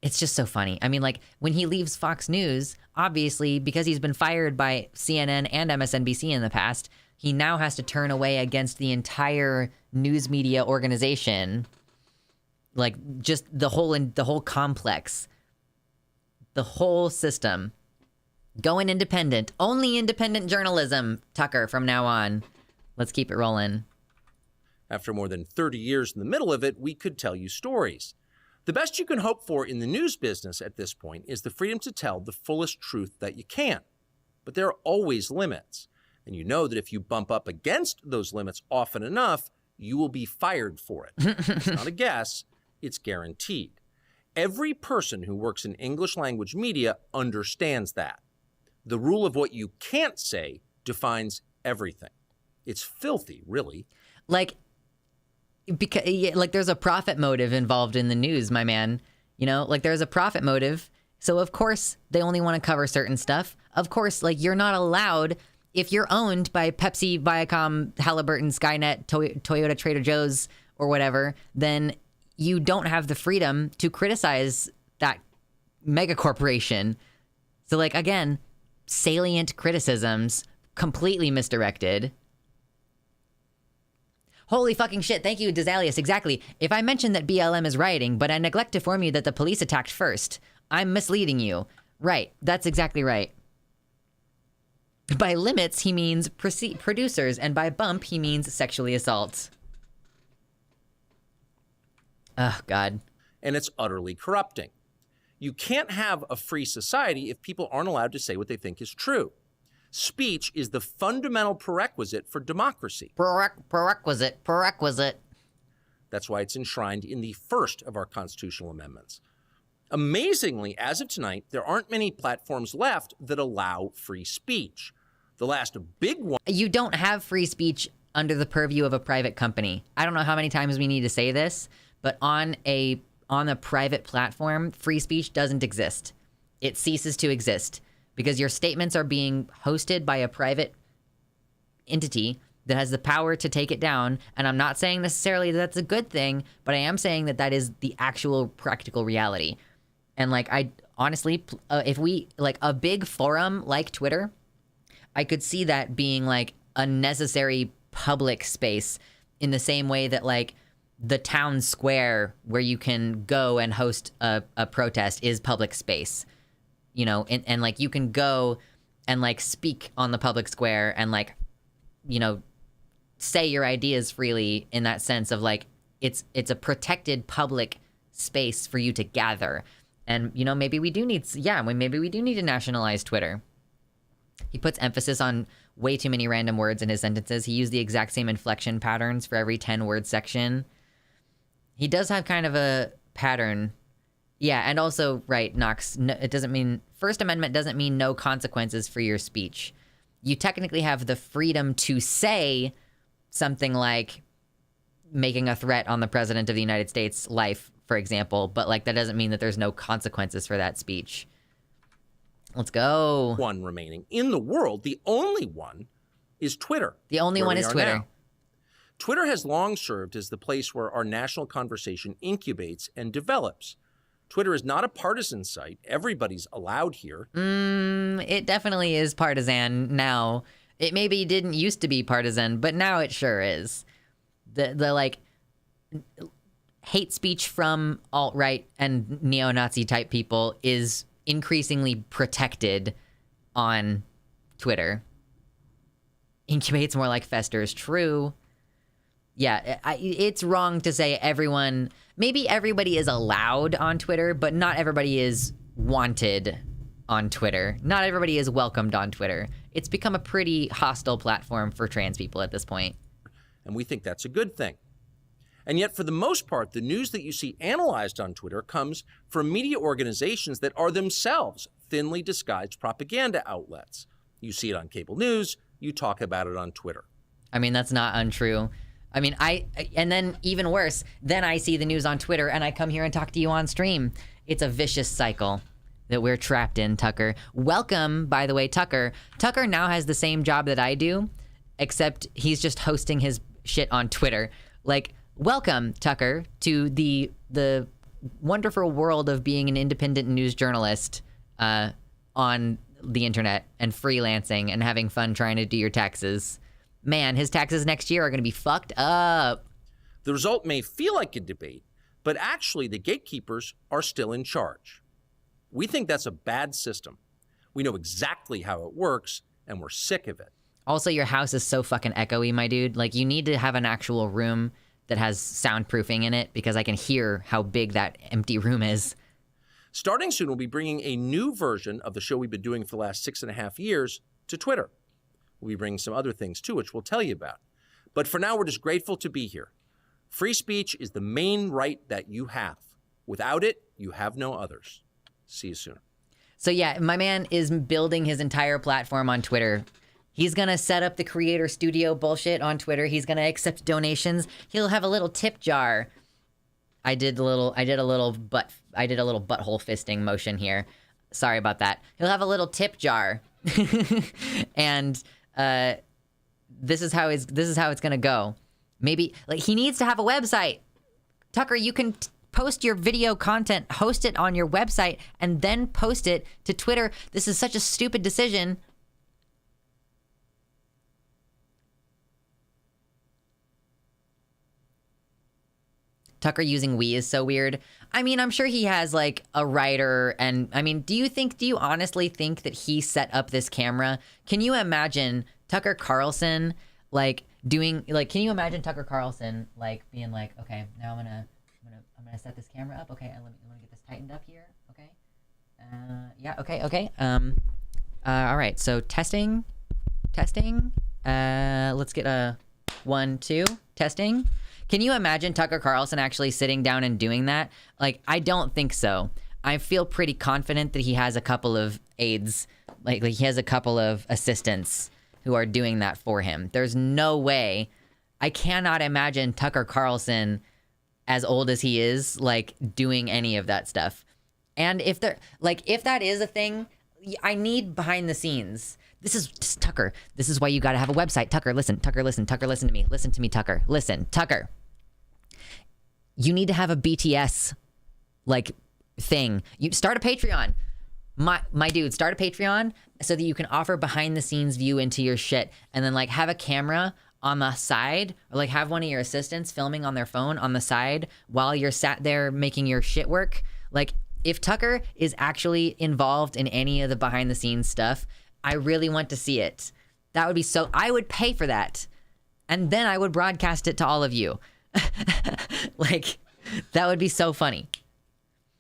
it's just so funny. I mean, like, when he leaves Fox News, obviously, because he's been fired by CNN and MSNBC in the past, he now has to turn away against the entire news media organization. Like, just the whole complex, the whole system. Going independent. Only independent journalism, Tucker, from now on. Let's keep it rolling. After more than 30 years in the middle of it, we could tell you stories. The best you can hope for in the news business at this point is the freedom to tell the fullest truth that you can. But there are always limits. And you know that if you bump up against those limits often enough, you will be fired for it. It's not a guess, it's guaranteed. Every person who works in English language media understands that. The rule of what you can't say defines everything. It's filthy, really. Like, because there's a profit motive involved in the news, my man. You know, like there's a profit motive. So of course they only want to cover certain stuff. Of course, like you're not allowed, if you're owned by Pepsi, Viacom, Halliburton, Skynet, Toyota, Trader Joe's, or whatever, then you don't have the freedom to criticize that mega corporation. So like, again, salient criticisms, completely misdirected. Holy fucking shit, thank you, Desalius, exactly. If I mention that BLM is rioting, but I neglect to inform you that the police attacked first, I'm misleading you. Right, that's exactly right. By limits, he means producers, and by bump, he means sexually assault. Oh, God. And it's utterly corrupting. You can't have a free society if people aren't allowed to say what they think is true. Speech is the fundamental prerequisite for democracy. Prerequisite. That's why it's enshrined in the first of our constitutional amendments. Amazingly, as of tonight, there aren't many platforms left that allow free speech. The last big one... You don't have free speech under the purview of a private company. I don't know how many times we need to say this, but on a private platform, free speech doesn't exist. It ceases to exist because your statements are being hosted by a private entity that has the power to take it down. And I'm not saying necessarily that that's a good thing, but I am saying that that is the actual practical reality. And like, I honestly, if we, like a big forum like Twitter, I could see that being like a necessary public space in the same way that like the town square where you can go and host a protest is public space, you know, and like you can go and like speak on the public square and like, you know, say your ideas freely in that sense of like, it's a protected public space for you to gather. And, you know, maybe we do need to nationalize Twitter. He puts emphasis on way too many random words in his sentences. He used the exact same inflection patterns for every 10-word section. He does have kind of a pattern. Yeah, and also, right, Knox, no, it doesn't mean, First Amendment doesn't mean no consequences for your speech. You technically have the freedom to say something like making a threat on the president of the United States' life, for example, but like that doesn't mean that there's no consequences for that speech. Let's go. One remaining in the world, the only one is Twitter. The only one is Twitter. Now. Twitter has long served as the place where our national conversation incubates and develops. Twitter is not a partisan site. Everybody's allowed here. It definitely is partisan now. It maybe didn't used to be partisan, but now it sure is. The like hate speech from alt-right and neo-Nazi type people is increasingly protected on Twitter. Incubates more like festers. True. Yeah, it's wrong to say everyone, maybe everybody is allowed on Twitter, but not everybody is wanted on Twitter. Not everybody is welcomed on Twitter. It's become a pretty hostile platform for trans people at this point. And we think that's a good thing. And yet, for the most part, the news that you see analyzed on Twitter comes from media organizations that are themselves thinly disguised propaganda outlets. You see it on cable news, you talk about it on Twitter. I mean, that's not untrue. I mean, and then even worse, then I see the news on Twitter and I come here and talk to you on stream. It's a vicious cycle that we're trapped in, Tucker. Welcome, by the way, Tucker. Tucker now has the same job that I do, except he's just hosting his shit on Twitter. Like, welcome, Tucker, to the wonderful world of being an independent news journalist on the internet and freelancing and having fun trying to do your taxes. Man, his taxes next year are going to be fucked up. The result may feel like a debate, but actually the gatekeepers are still in charge. We think that's a bad system. We know exactly how it works, and we're sick of it. Also, your house is so fucking echoey, my dude. Like, you need to have an actual room that has soundproofing in it because I can hear how big that empty room is. Starting soon, we'll be bringing a new version of the show we've been doing for the last 6.5 years to Twitter. We'll be bringing some other things too, which we'll tell you about. But for now, we're just grateful to be here. Free speech is the main right that you have. Without it, you have no others. See you soon. So yeah, my man is building his entire platform on Twitter. He's gonna set up the creator studio bullshit on Twitter. He's gonna accept donations. He'll have a little tip jar. I did a little butthole fisting motion here. Sorry about that. He'll have a little tip jar, and this is how it's gonna go. Maybe like he needs to have a website. Tucker, you can post your video content, host it on your website, and then post it to Twitter. This is such a stupid decision. Tucker using we is so weird. I mean, I'm sure he has like a writer, and I mean, do you honestly think that he set up this camera? Can you imagine Tucker Carlson like doing like? Can you imagine Tucker Carlson like being like, okay, now I'm gonna set this camera up. Okay, let me get this tightened up here. Okay, yeah, okay. All right. So testing. Let's get a 1, 2 testing. Can you imagine Tucker Carlson actually sitting down and doing that? Like, I don't think so. I feel pretty confident that he has a couple of aides, like he has a couple of assistants who are doing that for him. There's no way. I cannot imagine Tucker Carlson, as old as he is, like doing any of that stuff. And if that is a thing, I need behind the scenes. This is Tucker. This is why you got to have a website. Tucker, listen. Tucker, listen to me. Listen to me, Tucker. Listen, Tucker. You need to have a BTS like thing. You start a Patreon. My dude, start a Patreon so that you can offer behind the scenes view into your shit, and then like have a camera on the side, or like have one of your assistants filming on their phone on the side while you're sat there making your shit work. Like if Tucker is actually involved in any of the behind the scenes stuff, I really want to see it. That would be so, I would pay for that. And then I would broadcast it to all of you. Like, that would be so funny.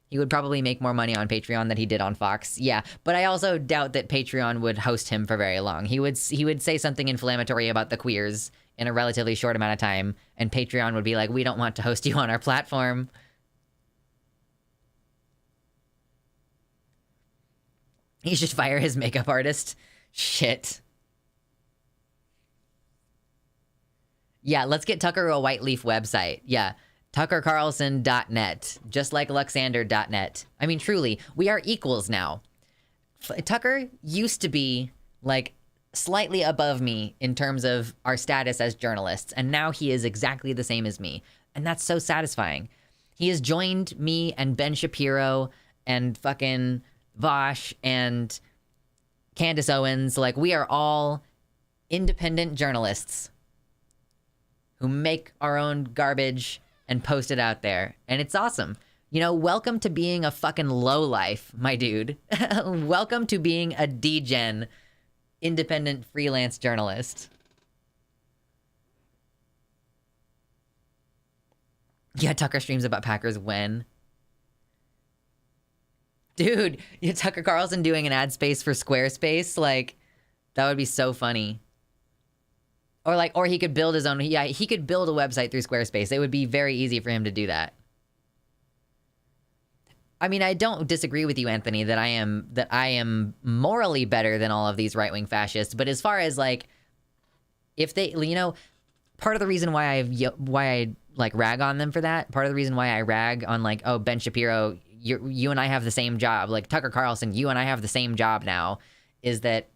He would probably make more money on Patreon than he did on Fox. Yeah, but I also doubt that Patreon would host him for very long. He would say something inflammatory about the queers in a relatively short amount of time, and Patreon would be like, we don't want to host you on our platform. He should fire his makeup artist. Shit. Yeah, let's get Tucker a White Leaf website. Yeah, tuckercarlson.net, just like luxander.net. I mean, truly, we are equals now. Tucker used to be, like, slightly above me in terms of our status as journalists, and now he is exactly the same as me, and that's so satisfying. He has joined me and Ben Shapiro and fucking Vosh and Candace Owens. Like, we are all independent journalists who make our own garbage and post it out there. And it's awesome. You know, welcome to being a fucking lowlife, my dude. Welcome to being a degen independent freelance journalist. Yeah, Tucker streams about Packers when? Dude, Tucker Carlson doing an ad space for Squarespace? Like, that would be so funny. Or he could build his own. Yeah, he could build a website through Squarespace. It would be very easy for him to do that. I mean, I don't disagree with you, Anthony, that I am morally better than all of these right-wing fascists. But as far as like, if they, you know, part of the reason why I like rag on them for that, part of the reason why I rag on like, oh, Ben Shapiro, you and I have the same job, like Tucker Carlson, you and I have the same job now, is that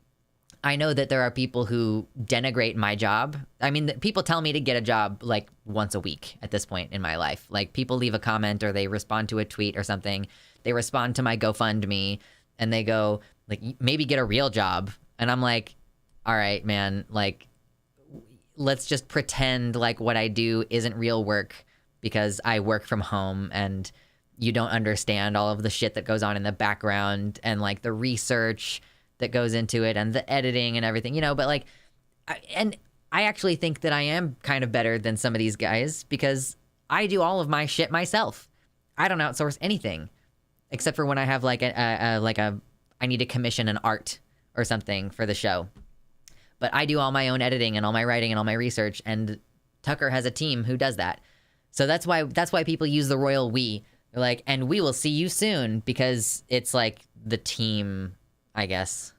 I know that there are people who denigrate my job. I mean, people tell me to get a job like once a week at this point in my life. Like people leave a comment or they respond to a tweet or something. They respond to my GoFundMe and they go like, maybe get a real job. And I'm like, all right, man, like, let's just pretend like what I do isn't real work because I work from home and you don't understand all of the shit that goes on in the background and like the research that goes into it and the editing and everything, you know, but like, I actually think that I am kind of better than some of these guys because I do all of my shit myself. I don't outsource anything except for when I have like I need to commission an art or something for the show. But I do all my own editing and all my writing and all my research, and Tucker has a team who does that. So that's why people use the royal we. They're like, and we will see you soon, because it's like the team, I guess.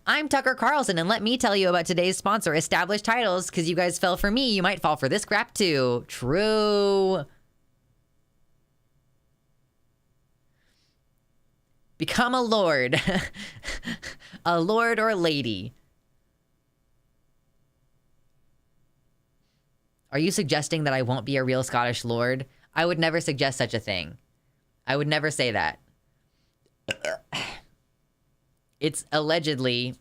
I'm Tucker Carlson, and let me tell you about today's sponsor, Established Titles, because you guys fell for me, you might fall for this crap too. True. Become a lord. A lord or lady. Are you suggesting that I won't be a real Scottish lord? I would never suggest such a thing. I would never say that. It's allegedly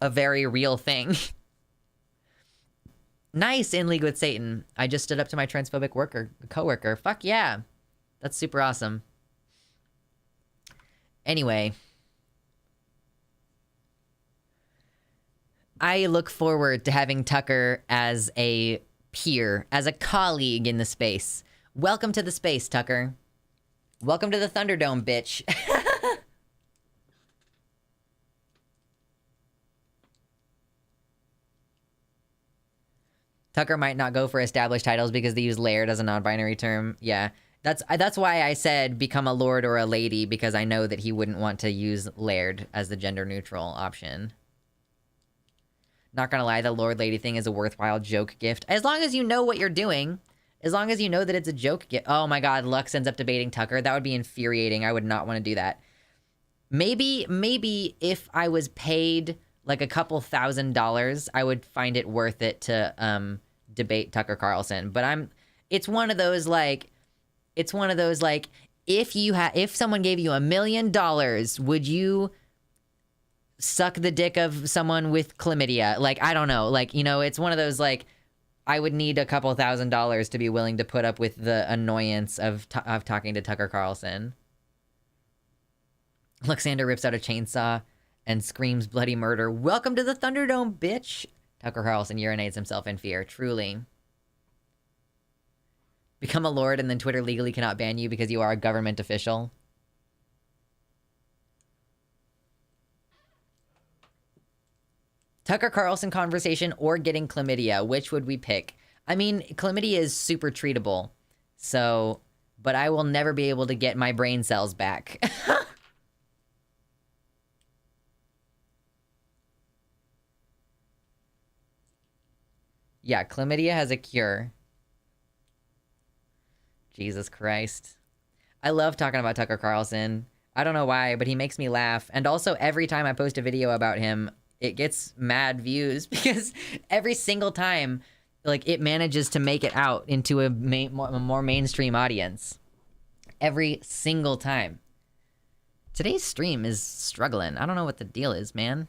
a very real thing. Nice, in league with Satan. I just stood up to my transphobic coworker. Fuck yeah. That's super awesome. Anyway. I look forward to having Tucker as a peer, as a colleague in the space. Welcome to the space, Tucker. Welcome to the Thunderdome, bitch. Tucker might not go for established titles because they use laird as a non-binary term. Yeah, that's why I said become a lord or a lady, because I know that he wouldn't want to use laird as the gender-neutral option. Not gonna lie, the lord lady thing is a worthwhile joke gift. As long as you know what you're doing. As long as you know that it's a joke gift. Oh my god, Lux ends up debating Tucker. That would be infuriating. I would not want to do that. Maybe if I was paid like a couple $1,000s, I would find it worth it to debate Tucker Carlson. But it's one of those like, if someone gave you $1 million, would you suck the dick of someone with chlamydia? Like, I don't know. Like, you know, it's one of those like, I would need a couple $1,000s to be willing to put up with the annoyance of talking to Tucker Carlson. Luxander rips out a chainsaw and screams bloody murder. Welcome to the Thunderdome, bitch! Tucker Carlson urinates himself in fear. Truly. Become a lord and then Twitter legally cannot ban you because you are a government official. Tucker Carlson conversation or getting chlamydia. Which would we pick? I mean, chlamydia is super treatable. So, but I will never be able to get my brain cells back. Yeah, chlamydia has a cure. Jesus Christ. I love talking about Tucker Carlson. I don't know why, but he makes me laugh. And also, every time I post a video about him, it gets mad views because every single time, like, it manages to make it out into a more mainstream audience. Every single time. Today's stream is struggling. I don't know what the deal is, man.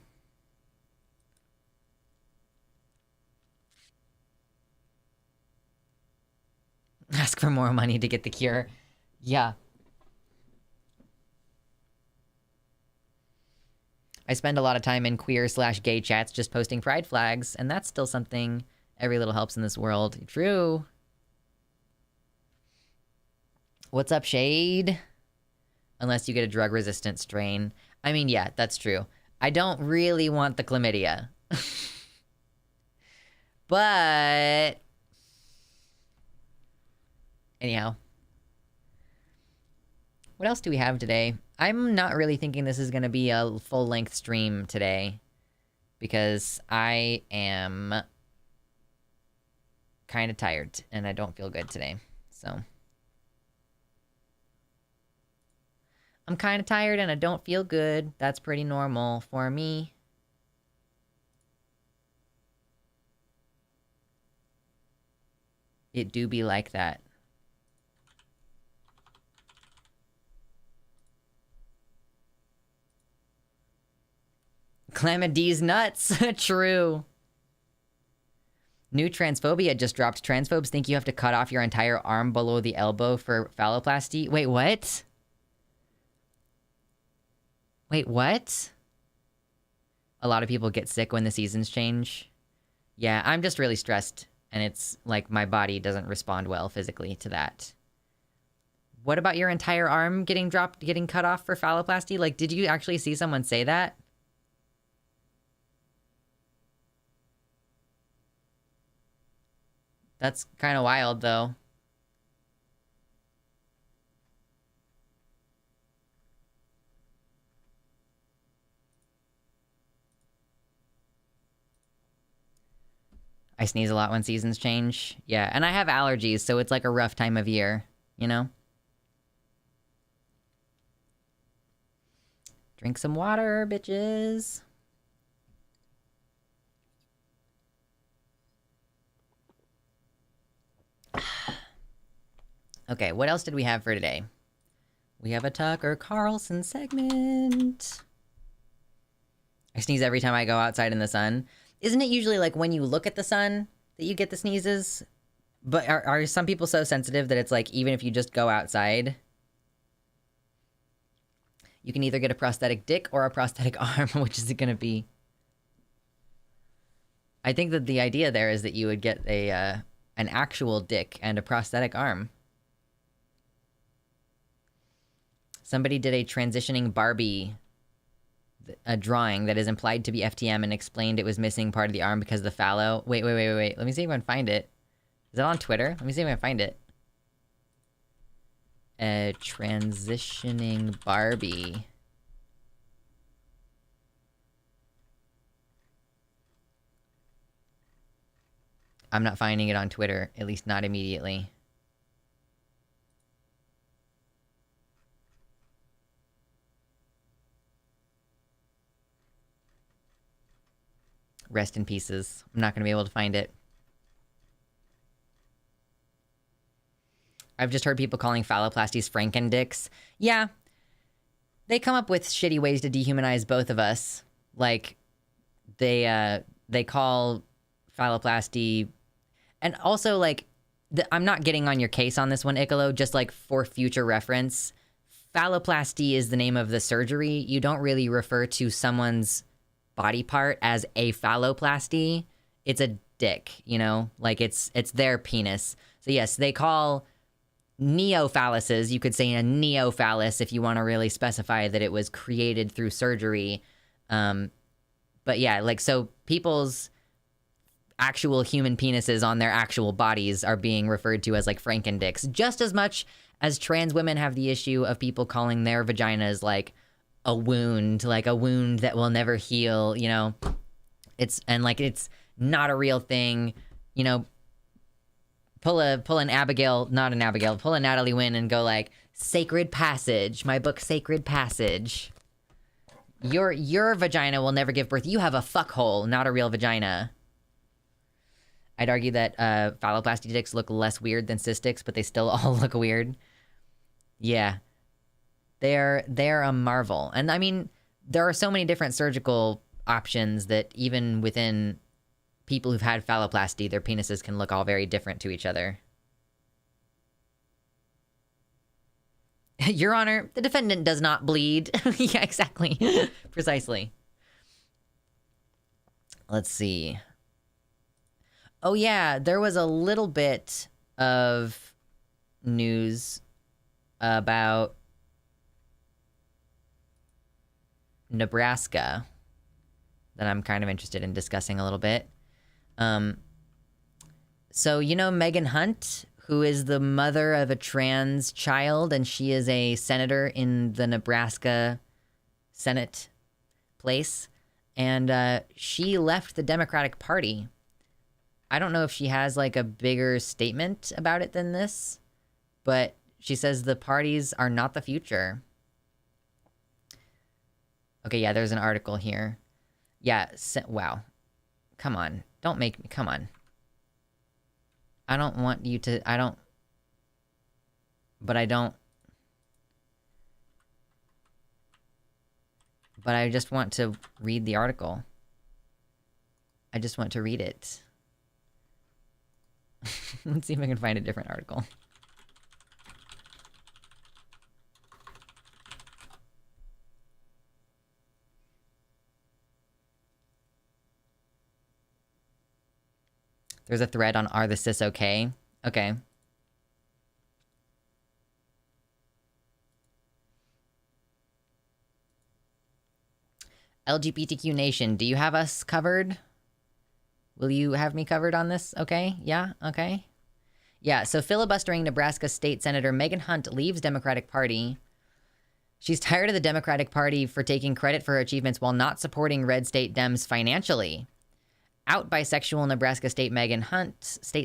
Ask for more money to get the cure. Yeah. I spend a lot of time in queer/gay chats just posting pride flags, and that's still something every little helps in this world. True. What's up, Shade? Unless you get a drug-resistant strain. I mean, yeah, that's true. I don't really want the chlamydia. But... anyhow. What else do we have today? I'm not really thinking this is going to be a full-length stream today. Because I am kind of tired. And I don't feel good today. So. I'm kind of tired and I don't feel good. That's pretty normal for me. It do be like that. Chlamydia's nuts. True. New transphobia just dropped. Transphobes think you have to cut off your entire arm below the elbow for phalloplasty. Wait, what? Wait, what? A lot of people get sick when the seasons change. Yeah, I'm just really stressed. And it's like my body doesn't respond well physically to that. What about your entire arm getting cut off for phalloplasty? Like, did you actually see someone say that? That's kind of wild, though. I sneeze a lot when seasons change. Yeah, and I have allergies, so it's like a rough time of year, you know? Drink some water, bitches. Okay, what else did we have for today? We have a Tucker Carlson segment. I sneeze every time I go outside in the sun. Isn't it usually like when you look at the sun that you get the sneezes? But are some people so sensitive that it's like even if you just go outside, you can either get a prosthetic dick or a prosthetic arm? Which is it going to be? I think that the idea there is that you would get an actual dick and a prosthetic arm. Somebody did a transitioning Barbie drawing that is implied to be FTM and explained it was missing part of the arm because of the fallow. Wait. Let me see if I can find it. Is it on Twitter? Let me see if I can find it. Transitioning Barbie. I'm not finding it on Twitter, at least not immediately. Rest in pieces. I'm not going to be able to find it. I've just heard people calling phalloplasties Frankendicks. Yeah. They come up with shitty ways to dehumanize both of us. Like, they call phalloplasty... And also, like, I'm not getting on your case on this one, Icalo, just, like, for future reference. Phalloplasty is the name of the surgery. You don't really refer to someone's body part as a phalloplasty. It's a dick, you know? Like, it's their penis. So, yes, they call neophalluses, you could say a neophallus if you want to really specify that it was created through surgery. But yeah, like, so people's actual human penises on their actual bodies are being referred to as like Frankendicks, just as much as trans women have the issue of people calling their vaginas like a wound that will never heal, you know. It's not a real thing, you know. Pull a Natalie Wynn and go like, Sacred Passage, my book Sacred Passage. Your vagina will never give birth. You have a fuckhole, not a real vagina. I'd argue that phalloplasty dicks look less weird than cystics, but they still all look weird. Yeah. They're a marvel. And I mean, there are so many different surgical options that even within people who've had phalloplasty, their penises can look all very different to each other. Your Honor, the defendant does not bleed. Yeah, exactly. Precisely. Let's see. Oh yeah, there was a little bit of news about Nebraska that I'm kind of interested in discussing a little bit. So you know Megan Hunt, who is the mother of a trans child, and she is a senator in the Nebraska Senate place, and she left the Democratic Party. I don't know if she has like a bigger statement about it than this, but she says the parties are not the future. Okay, yeah, there's an article here. Yeah, wow. Come on. Don't make me, come on. I don't want you to, but I just want to read the article. I just want to read it. Let's see if I can find a different article. There's a thread on Are the Cis Okay? Okay. LGBTQ Nation, do you have us covered? Will you have me covered on this? Okay. Yeah. Okay. Yeah. So filibustering Nebraska State Senator Megan Hunt leaves Democratic Party. She's tired of the Democratic Party for taking credit for her achievements while not supporting red state Dems financially. Out bisexual Nebraska State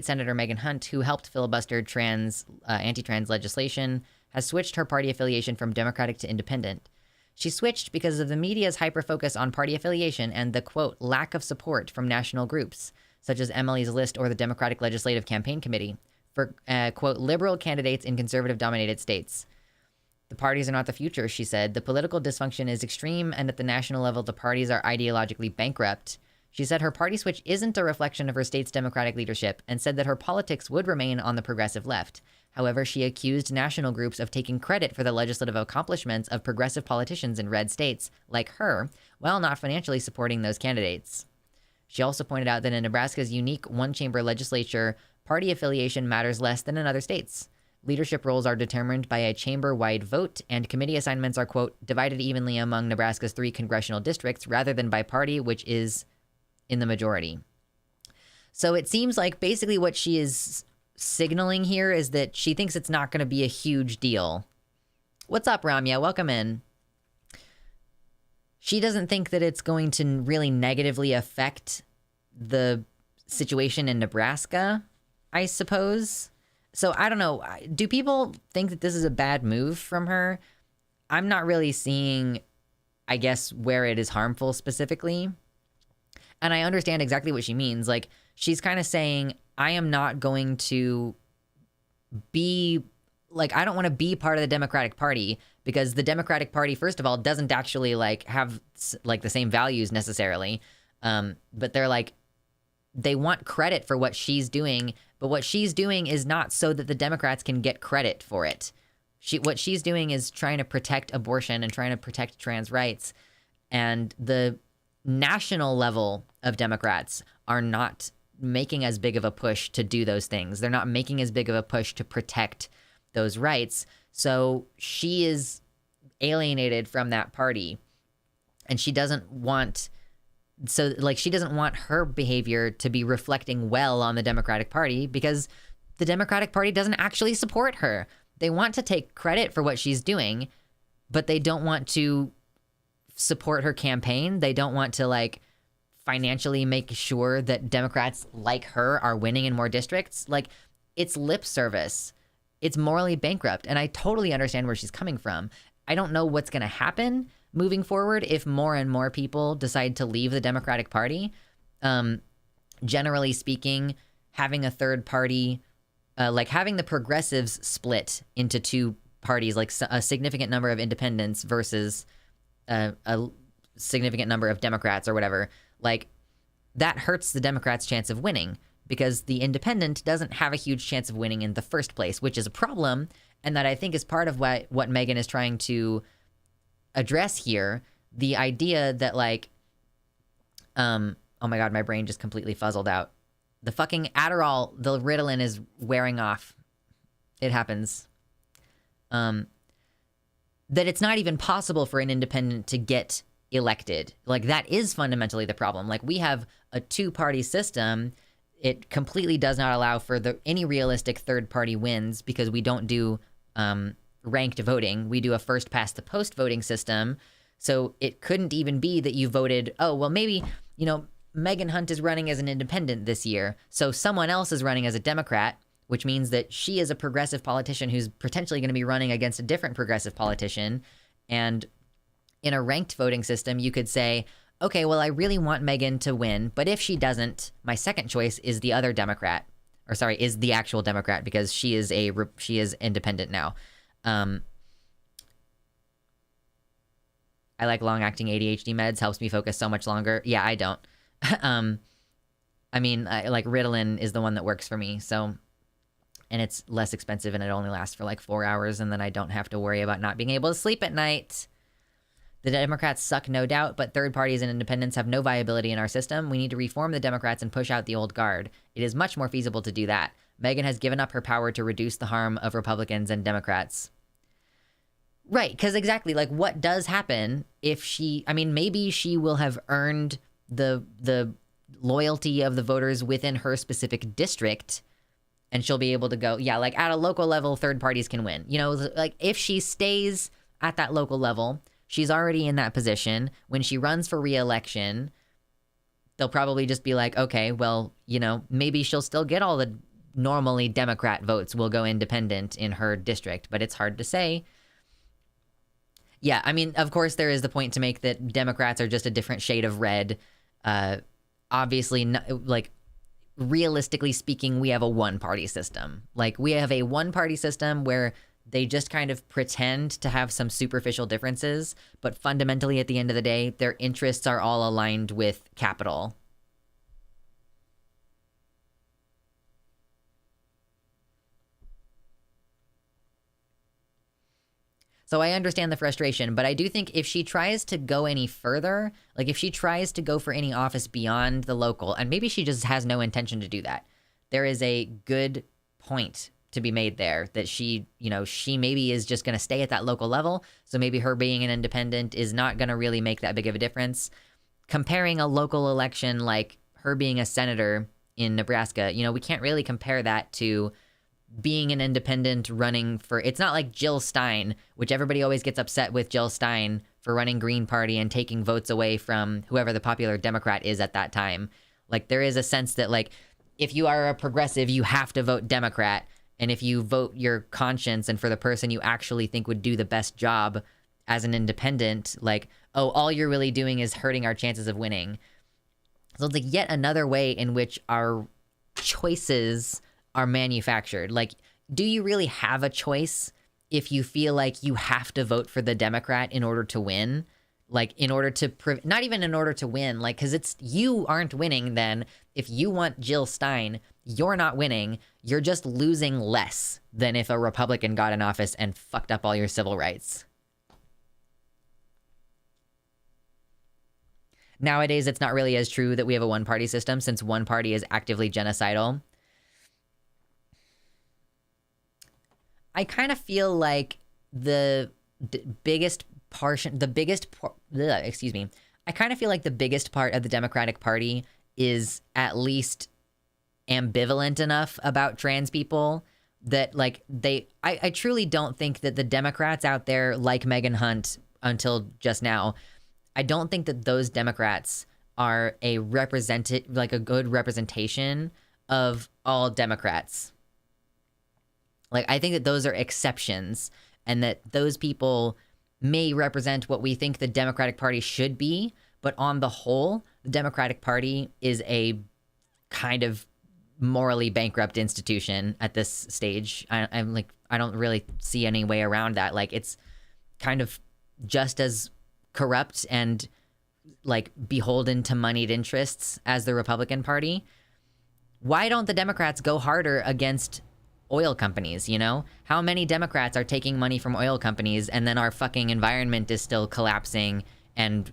Senator Megan Hunt, who helped filibuster anti-trans legislation, has switched her party affiliation from Democratic to Independent. She switched because of the media's hyper-focus on party affiliation and the, quote, lack of support from national groups, such as Emily's List or the Democratic Legislative Campaign Committee, for, quote, liberal candidates in conservative-dominated states. The parties are not the future, she said. The political dysfunction is extreme, and at the national level, the parties are ideologically bankrupt. She said her party switch isn't a reflection of her state's Democratic leadership and said that her politics would remain on the progressive left. However, she accused national groups of taking credit for the legislative accomplishments of progressive politicians in red states, like her, while not financially supporting those candidates. She also pointed out that in Nebraska's unique one-chamber legislature, party affiliation matters less than in other states. Leadership roles are determined by a chamber-wide vote, and committee assignments are, quote, divided evenly among Nebraska's 3 congressional districts rather than by party, which is in the majority. So it seems like basically what she is signaling here is that she thinks it's not going to be a huge deal. What's up, Ramya? Welcome in. She doesn't think that it's going to really negatively affect the situation in Nebraska, I suppose. So I don't know. Do people think that this is a bad move from her? I'm not really seeing, I guess, where it is harmful specifically. And I understand exactly what she means. Like, she's kind of saying, I am not going to be, like, I don't want to be part of the Democratic Party because the Democratic Party, first of all, doesn't actually, like, have, like, the same values necessarily. But they're, like, they want credit for what she's doing, but what she's doing is not so that the Democrats can get credit for it. What she's doing is trying to protect abortion and trying to protect trans rights. And the national level of Democrats are not making as big of a push to do those things. They're not making as big of a push to protect those rights. So she is alienated from that party, and she doesn't want her behavior to be reflecting well on the Democratic Party because the Democratic Party doesn't actually support her. They want to take credit for what she's doing, but they don't want to support her campaign. They don't want to, like, financially make sure that Democrats like her are winning in more districts. Like, it's lip service. It's morally bankrupt. And I totally understand where she's coming from. I don't know what's going to happen moving forward if more and more people decide to leave the Democratic Party. Generally speaking, having a third party, like having the progressives split into 2 parties, like a significant number of independents versus a significant number of Democrats or whatever, like, that hurts the Democrats' chance of winning because the independent doesn't have a huge chance of winning in the first place, which is a problem, and that I think is part of what Megan is trying to address here. The idea that, like, oh my God, my brain just completely fuzzled out. The fucking Adderall, the Ritalin is wearing off. It happens. That it's not even possible for an independent to get elected. Like, that is fundamentally the problem. Like, we have a 2-party system. It completely does not allow for any realistic third-party wins because we don't do ranked voting. We do a first-past-the-post voting system. So it couldn't even be that you voted, oh, well, maybe, you know, Megan Hunt is running as an independent this year, so someone else is running as a Democrat, which means that she is a progressive politician who's potentially going to be running against a different progressive politician. And in a ranked voting system, you could say, okay, well, I really want Megan to win, but if she doesn't, my second choice is the other Democrat, or sorry, is the actual Democrat because she is independent now. I like long-acting ADHD meds, helps me focus so much longer. Yeah, I don't. I mean, like Ritalin is the one that works for me, so, and it's less expensive and it only lasts for like 4 hours, and then I don't have to worry about not being able to sleep at night. The Democrats suck, no doubt, but third parties and independents have no viability in our system. We need to reform the Democrats and push out the old guard. It is much more feasible to do that. Megan has given up her power to reduce the harm of Republicans and Democrats. Right, because exactly, like, what does happen if she... I mean, maybe she will have earned the loyalty of the voters within her specific district, and she'll be able to go, yeah, like, at a local level, third parties can win. You know, like, if she stays at that local level, she's already in that position. When she runs for re-election, they'll probably just be like, okay, well, you know, maybe she'll still get all the normally Democrat votes will go independent in her district, but it's hard to say. Yeah, I mean, of course, there is the point to make that Democrats are just a different shade of red. Obviously, like, realistically speaking, we have a one-party system. Like, we have a one-party system where they just kind of pretend to have some superficial differences, but fundamentally, at the end of the day, their interests are all aligned with capital. So I understand the frustration, but I do think if she tries to go any further, like if she tries to go for any office beyond the local, and maybe she just has no intention to do that, there is a good point to be made there that she, you know, she maybe is just going to stay at that local level. So maybe her being an independent is not going to really make that big of a difference. Comparing a local election like her being a senator in Nebraska, you know, we can't really compare that to being an independent running for... It's not like Jill Stein, which everybody always gets upset with Jill Stein for running Green Party and taking votes away from whoever the popular Democrat is at that time. Like, there is a sense that, like, if you are a progressive, you have to vote Democrat. And if you vote your conscience and for the person you actually think would do the best job as an independent, like, oh, all you're really doing is hurting our chances of winning. So it's like yet another way in which our choices are manufactured. Like, do you really have a choice if you feel like you have to vote for the Democrat in order to win? Like, in order to... not even in order to win, like, because it's... you aren't winning then. If you want Jill Stein, you're not winning. You're just losing less than if a Republican got in office and fucked up all your civil rights. Nowadays, it's not really as true that we have a one-party system, since one party is actively genocidal. I kind of feel like the biggest portion, I kind of feel like the biggest part of the Democratic Party is at least ambivalent enough about trans people that, like, I truly don't think that the Democrats out there like Megan Hunt until just now, I don't think that those Democrats are a good representation of all Democrats. Like, I think that those are exceptions, and that those people may represent what we think the Democratic Party should be, but on the whole, the Democratic Party is a kind of morally bankrupt institution at this stage. I'm like, I don't really see any way around that. Like, it's kind of just as corrupt and, like, beholden to moneyed interests as the Republican Party. Why don't the Democrats go harder against oil companies, you know? How many Democrats are taking money from oil companies and then our fucking environment is still collapsing, and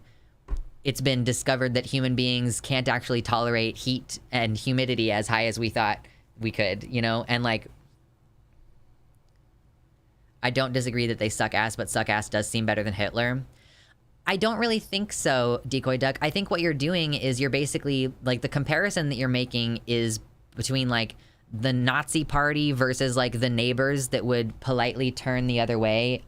it's been discovered that human beings can't actually tolerate heat and humidity as high as we thought we could, you know? And, like, I don't disagree that they suck ass, but suck ass does seem better than Hitler. I don't really think so, Decoy Duck. I think what you're doing is you're basically, like, the comparison that you're making is between, like, the Nazi party versus, like, the neighbors that would politely turn the other way,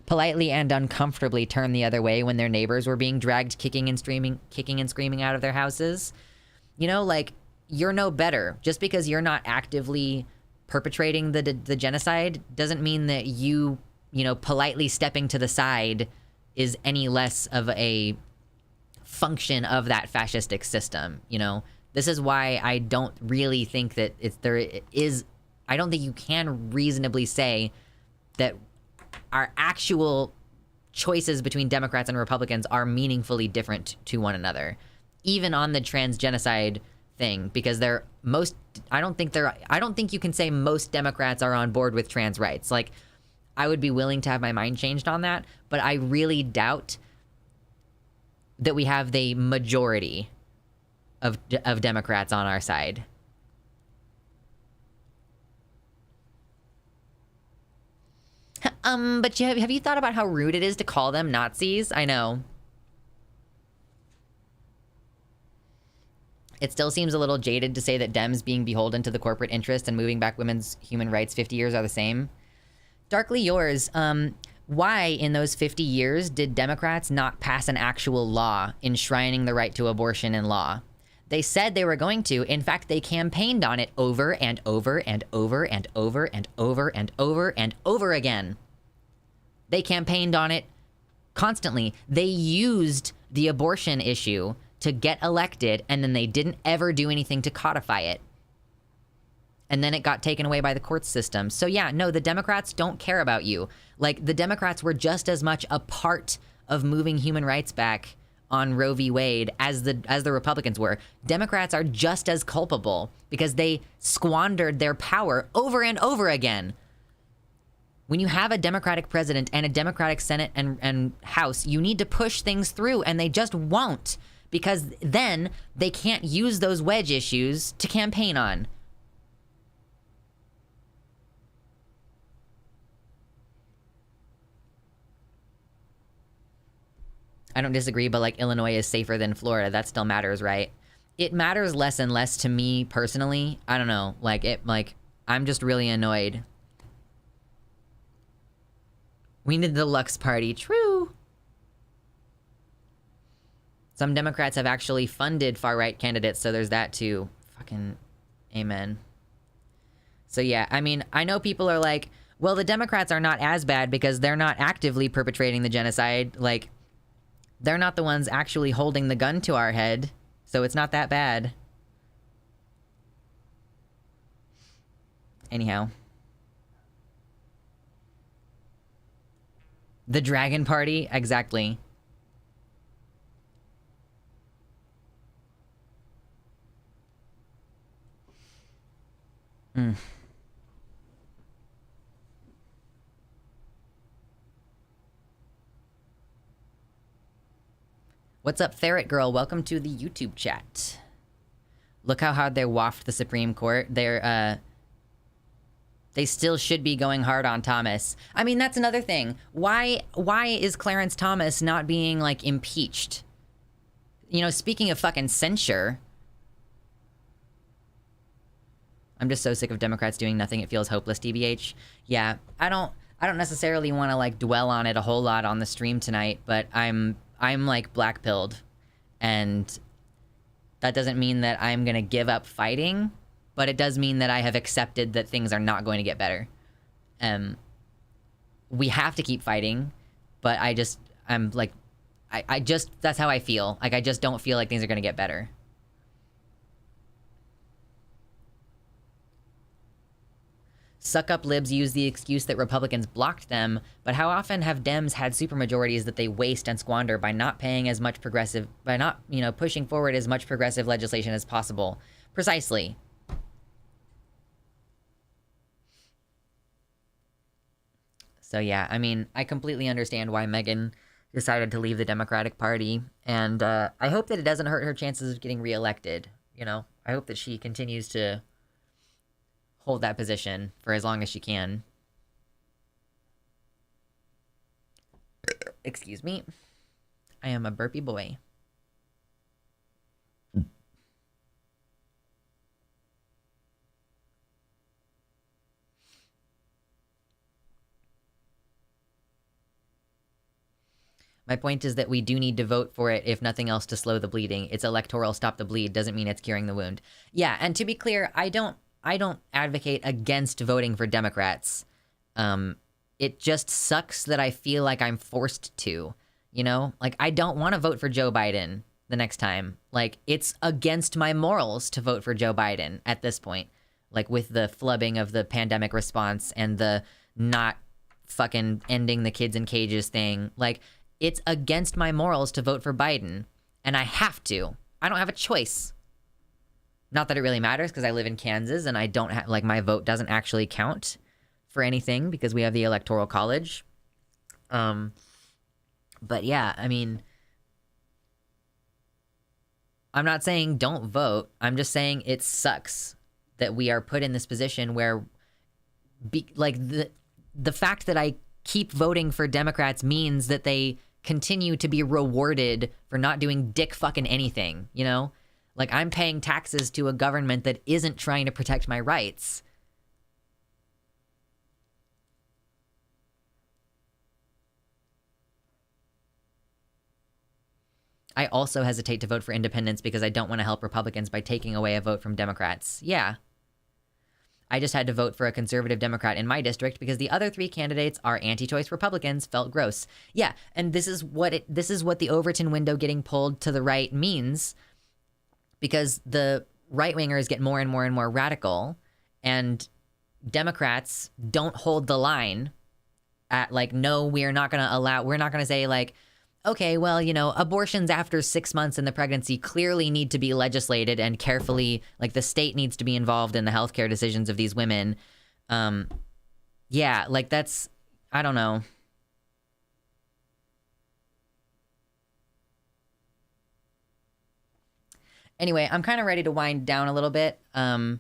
politely and uncomfortably turn the other way when their neighbors were being dragged kicking and screaming out of their houses. You know, like, you're no better. Just because you're not actively perpetrating the genocide doesn't mean that you know, politely stepping to the side is any less of a function of that fascistic system, you know? This is why I don't really think that I don't think you can reasonably say that our actual choices between Democrats and Republicans are meaningfully different to one another, even on the trans genocide thing, because I don't think you can say most Democrats are on board with trans rights. Like, I would be willing to have my mind changed on that, but I really doubt that we have the majority of Democrats on our side. But have you thought about how rude it is to call them Nazis? I know. It still seems a little jaded to say that Dems being beholden to the corporate interest and moving back women's human rights 50 years are the same. Darkly Yours, why in those 50 years did Democrats not pass an actual law enshrining the right to abortion in law? They said they were going to. In fact, they campaigned on it over and over and over and over and over and over and over again. They campaigned on it constantly. They used the abortion issue to get elected, and then they didn't ever do anything to codify it. And then it got taken away by the court system. So yeah, no, the Democrats don't care about you. Like, the Democrats were just as much a part of moving human rights back on Roe v. Wade as the Republicans were. Democrats are just as culpable because they squandered their power over and over again. When you have a Democratic president and a Democratic Senate and House, you need to push things through, and they just won't, because then they can't use those wedge issues to campaign on. I don't disagree, but like, Illinois is safer than Florida. That still matters, right? It matters less and less to me personally. I don't know. I'm just really annoyed. We need the Lux party. True. Some Democrats have actually funded far-right candidates, so there's that too. Fucking amen. So yeah, I mean, I know people are like, well, the Democrats are not as bad because they're not actively perpetrating the genocide. Like, they're not the ones actually holding the gun to our head, so it's not that bad. Anyhow. The Dragon Party? Exactly. What's up, Ferret Girl? Welcome to the YouTube chat. Look how hard they waft the Supreme Court. They still should be going hard on Thomas. I mean, that's another thing. Why is Clarence Thomas not being, like, impeached? You know, speaking of fucking censure, I'm just so sick of Democrats doing nothing. It feels hopeless, TBH. Yeah, I don't necessarily want to, like, dwell on it a whole lot on the stream tonight, but I'm like black-pilled, and that doesn't mean that I'm gonna give up fighting, but it does mean that I have accepted that things are not going to get better. We have to keep fighting, but I'm like, I just, that's how I feel. Like, I just don't feel like things are gonna get better. Suck-up libs use the excuse that Republicans blocked them, but how often have Dems had supermajorities that they waste and squander by not paying as much progressive, by not, pushing forward as much progressive legislation as possible? Precisely. So yeah, I mean, I completely understand why Megan decided to leave the Democratic Party, and I hope that it doesn't hurt her chances of getting reelected, I hope that she continues to hold that position for as long as she can. Excuse me. I am a burpy boy. My point is that we do need to vote for it, if nothing else, to slow the bleeding. It's electoral stop the bleed, doesn't mean it's curing the wound. Yeah, and to be clear, I don't advocate against voting for Democrats. It just sucks that I feel like I'm forced to, Like, I don't want to vote for Joe Biden the next time. Like, it's against my morals to vote for Joe Biden at this point. Like, with the flubbing of the pandemic response and the not fucking ending the kids in cages thing. Like, it's against my morals to vote for Biden. And I have to. I don't have a choice. Not that it really matters, because I live in Kansas and I don't have, like, my vote doesn't actually count for anything because we have the Electoral College. But yeah, I mean, I'm not saying don't vote. I'm just saying it sucks that we are put in this position where, the fact that I keep voting for Democrats means that they continue to be rewarded for not doing dick fucking anything, you know? Like, I'm paying taxes to a government that isn't trying to protect my rights. I also hesitate to vote for independents because I don't want to help Republicans by taking away a vote from Democrats. Yeah. I just had to vote for a conservative Democrat in my district because the other 3 candidates are anti-choice Republicans. Felt gross. Yeah, and this is what the Overton window getting pulled to the right means, because the right-wingers get more and more and more radical, and Democrats don't hold the line at, like, no, we're not going to say, like, okay, well, you know, abortions after 6 months in the pregnancy clearly need to be legislated and carefully, like, the state needs to be involved in the healthcare decisions of these women. Yeah, like, that's, I don't know. Anyway, I'm kind of ready to wind down a little bit. I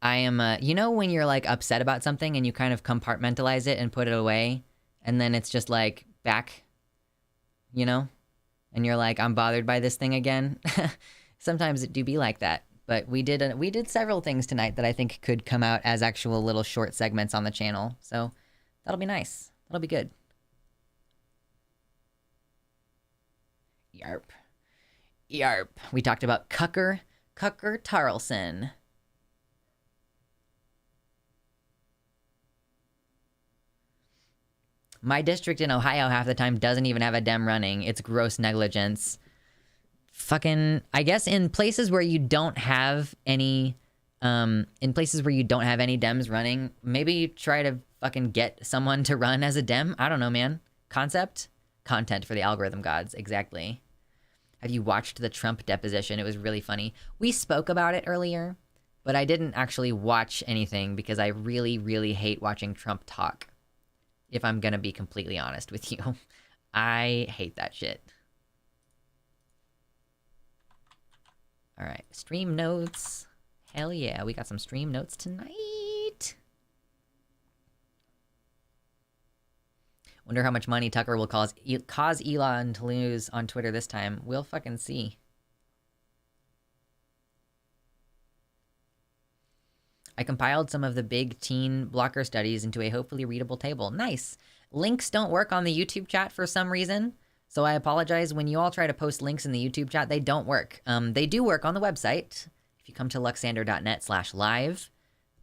am, you know, when you're, like, upset about something and you kind of compartmentalize it and put it away, and then it's just, like, back, you know, and you're like, I'm bothered by this thing again. Sometimes it do be like that, but we did several things tonight that I think could come out as actual little short segments on the channel. So that'll be nice. That'll be good. Yarp. Yarp. We talked about Carlson. My district in Ohio half the time doesn't even have a Dem running. It's gross negligence. Fucking, I guess in places where you don't have any, Dems running, maybe try to fucking get someone to run as a Dem. I don't know, man. Content for the algorithm gods. Exactly. Have you watched the Trump deposition? It was really funny. We spoke about it earlier, but I didn't actually watch anything because I really, really hate watching Trump talk. If I'm gonna be completely honest with you. I hate that shit. All right, stream notes. Hell yeah, we got some stream notes tonight. Wonder how much money Tucker will cause Elon to lose on Twitter this time. We'll fucking see. I compiled some of the big teen blocker studies into a hopefully readable table. Nice. Links don't work on the YouTube chat for some reason, so I apologize. When you all try to post links in the YouTube chat, they don't work. They do work on the website. If you come to luxander.net/live,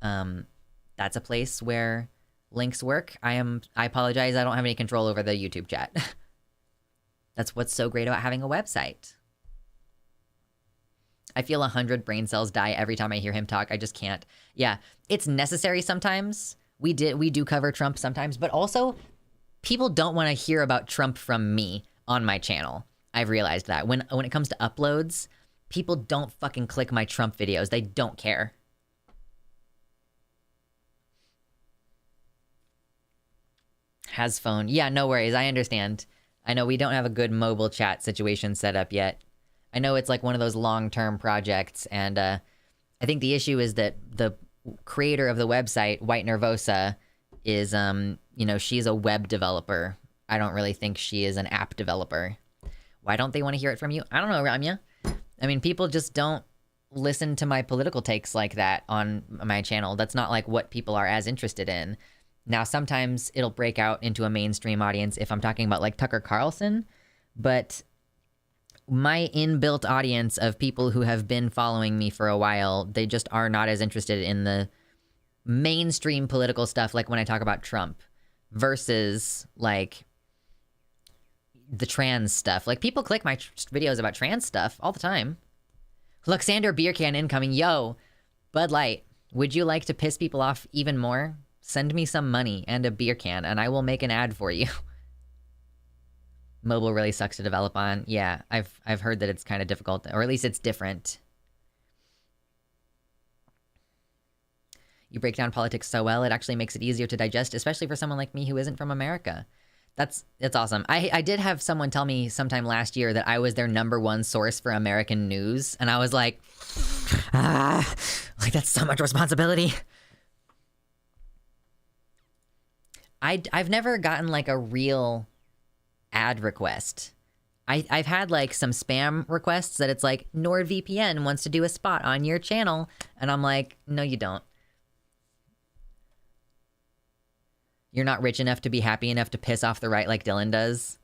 that's a place where links work. I apologize. I don't have any control over the YouTube chat. That's what's so great about having a website. I feel 100 brain cells die every time I hear him talk. I just can't. Yeah, it's necessary sometimes. We do cover Trump sometimes, but also people don't want to hear about Trump from me on my channel. I've realized that when it comes to uploads, people don't fucking click my Trump videos. They don't care. Has phone. Yeah, no worries. I understand. I know we don't have a good mobile chat situation set up yet. I know it's like one of those long-term projects, and I think the issue is that the creator of the website, White Nervosa, is, you know, she's a web developer. I don't really think she is an app developer. Why don't they want to hear it from you? I don't know, Ramya. I mean, people just don't listen to my political takes like that on my channel. That's not like what people are as interested in. Now, sometimes it'll break out into a mainstream audience if I'm talking about like Tucker Carlson, but my inbuilt audience of people who have been following me for a while, they just are not as interested in the mainstream political stuff like when I talk about Trump versus like the trans stuff. Like people click my videos about trans stuff all the time. Luxander beer can incoming. Yo, Bud Light, would you like to piss people off even more? Send me some money and a beer can and I will make an ad for you. Mobile really sucks to develop on. Yeah, I've heard that it's kind of difficult, or at least it's different. You break down politics so well, it actually makes it easier to digest, especially for someone like me who isn't from America. That's awesome. I did have someone tell me sometime last year that I was their #1 source for American news, and I was like, like that's so much responsibility. I've never gotten like a real ad request. I've had like some spam requests that it's like NordVPN wants to do a spot on your channel, and I'm like, no, you don't. You're not rich enough to be happy enough to piss off the right like Dylan does.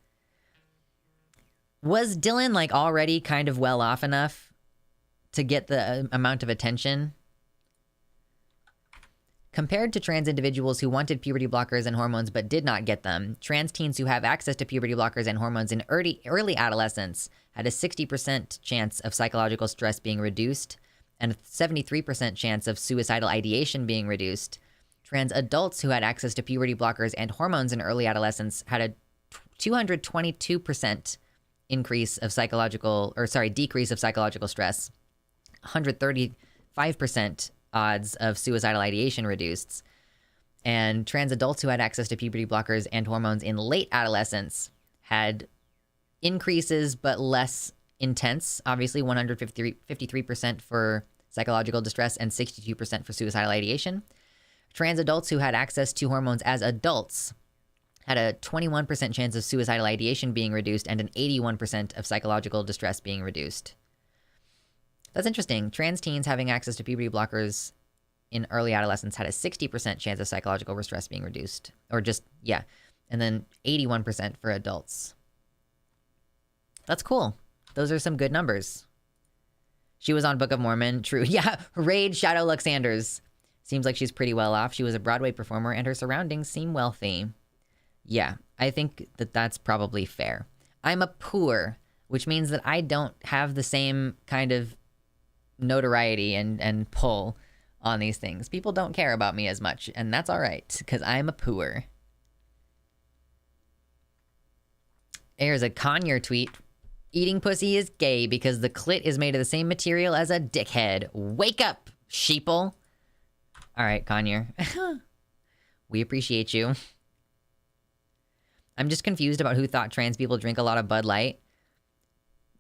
Was Dylan like already kind of well off enough to get the amount of attention? Compared to trans individuals who wanted puberty blockers and hormones but did not get them, trans teens who have access to puberty blockers and hormones in early adolescence had a 60% chance of psychological stress being reduced and a 73% chance of suicidal ideation being reduced. Trans adults who had access to puberty blockers and hormones in early adolescence had a 222% decrease of psychological stress, 135% odds of suicidal ideation reduced. And trans adults who had access to puberty blockers and hormones in late adolescence had increases but less intense, obviously 153% for psychological distress and 62% for suicidal ideation. Trans adults who had access to hormones as adults had a 21% chance of suicidal ideation being reduced and an 81% of psychological distress being reduced. That's interesting. Trans teens having access to puberty blockers in early adolescence had a 60% chance of psychological distress being reduced. And then 81% for adults. That's cool. Those are some good numbers. She was on Book of Mormon. True. Yeah. Raid Shadow Luxanders. Seems like she's pretty well off. She was a Broadway performer and her surroundings seem wealthy. Yeah, I think that that's probably fair. I'm a poor, which means that I don't have the same kind of notoriety and pull on these things. People don't care about me as much, and that's all right, because I'm a poor. Here's a Conyer tweet. Eating pussy is gay because the clit is made of the same material as a dickhead. Wake up, sheeple. All right, Conyer. We appreciate you. I'm just confused about who thought trans people drink a lot of Bud Light.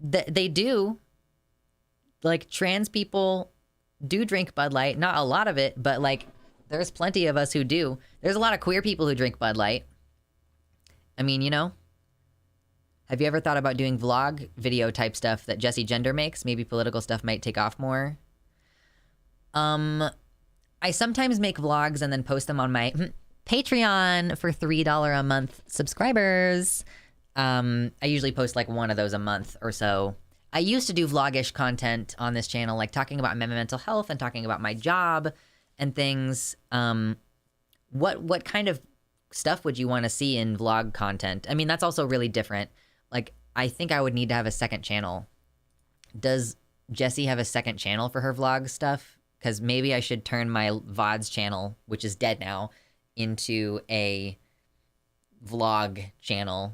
They do. Like, trans people do drink Bud Light. Not a lot of it, but, like, there's plenty of us who do. There's a lot of queer people who drink Bud Light. I mean, you know. Have you ever thought about doing vlog video type stuff that Jesse Gender makes? Maybe political stuff might take off more. I sometimes make vlogs and then post them on my Patreon for $3 a month subscribers. I usually post like one of those a month or so. I used to do vlog-ish content on this channel, like talking about my mental health and talking about my job and things. What kind of stuff would you want to see in vlog content? I mean, that's also really different. Like, I think I would need to have a second channel. Does Jessie have a second channel for her vlog stuff? Because maybe I should turn my VODs channel, which is dead now, into a vlog channel.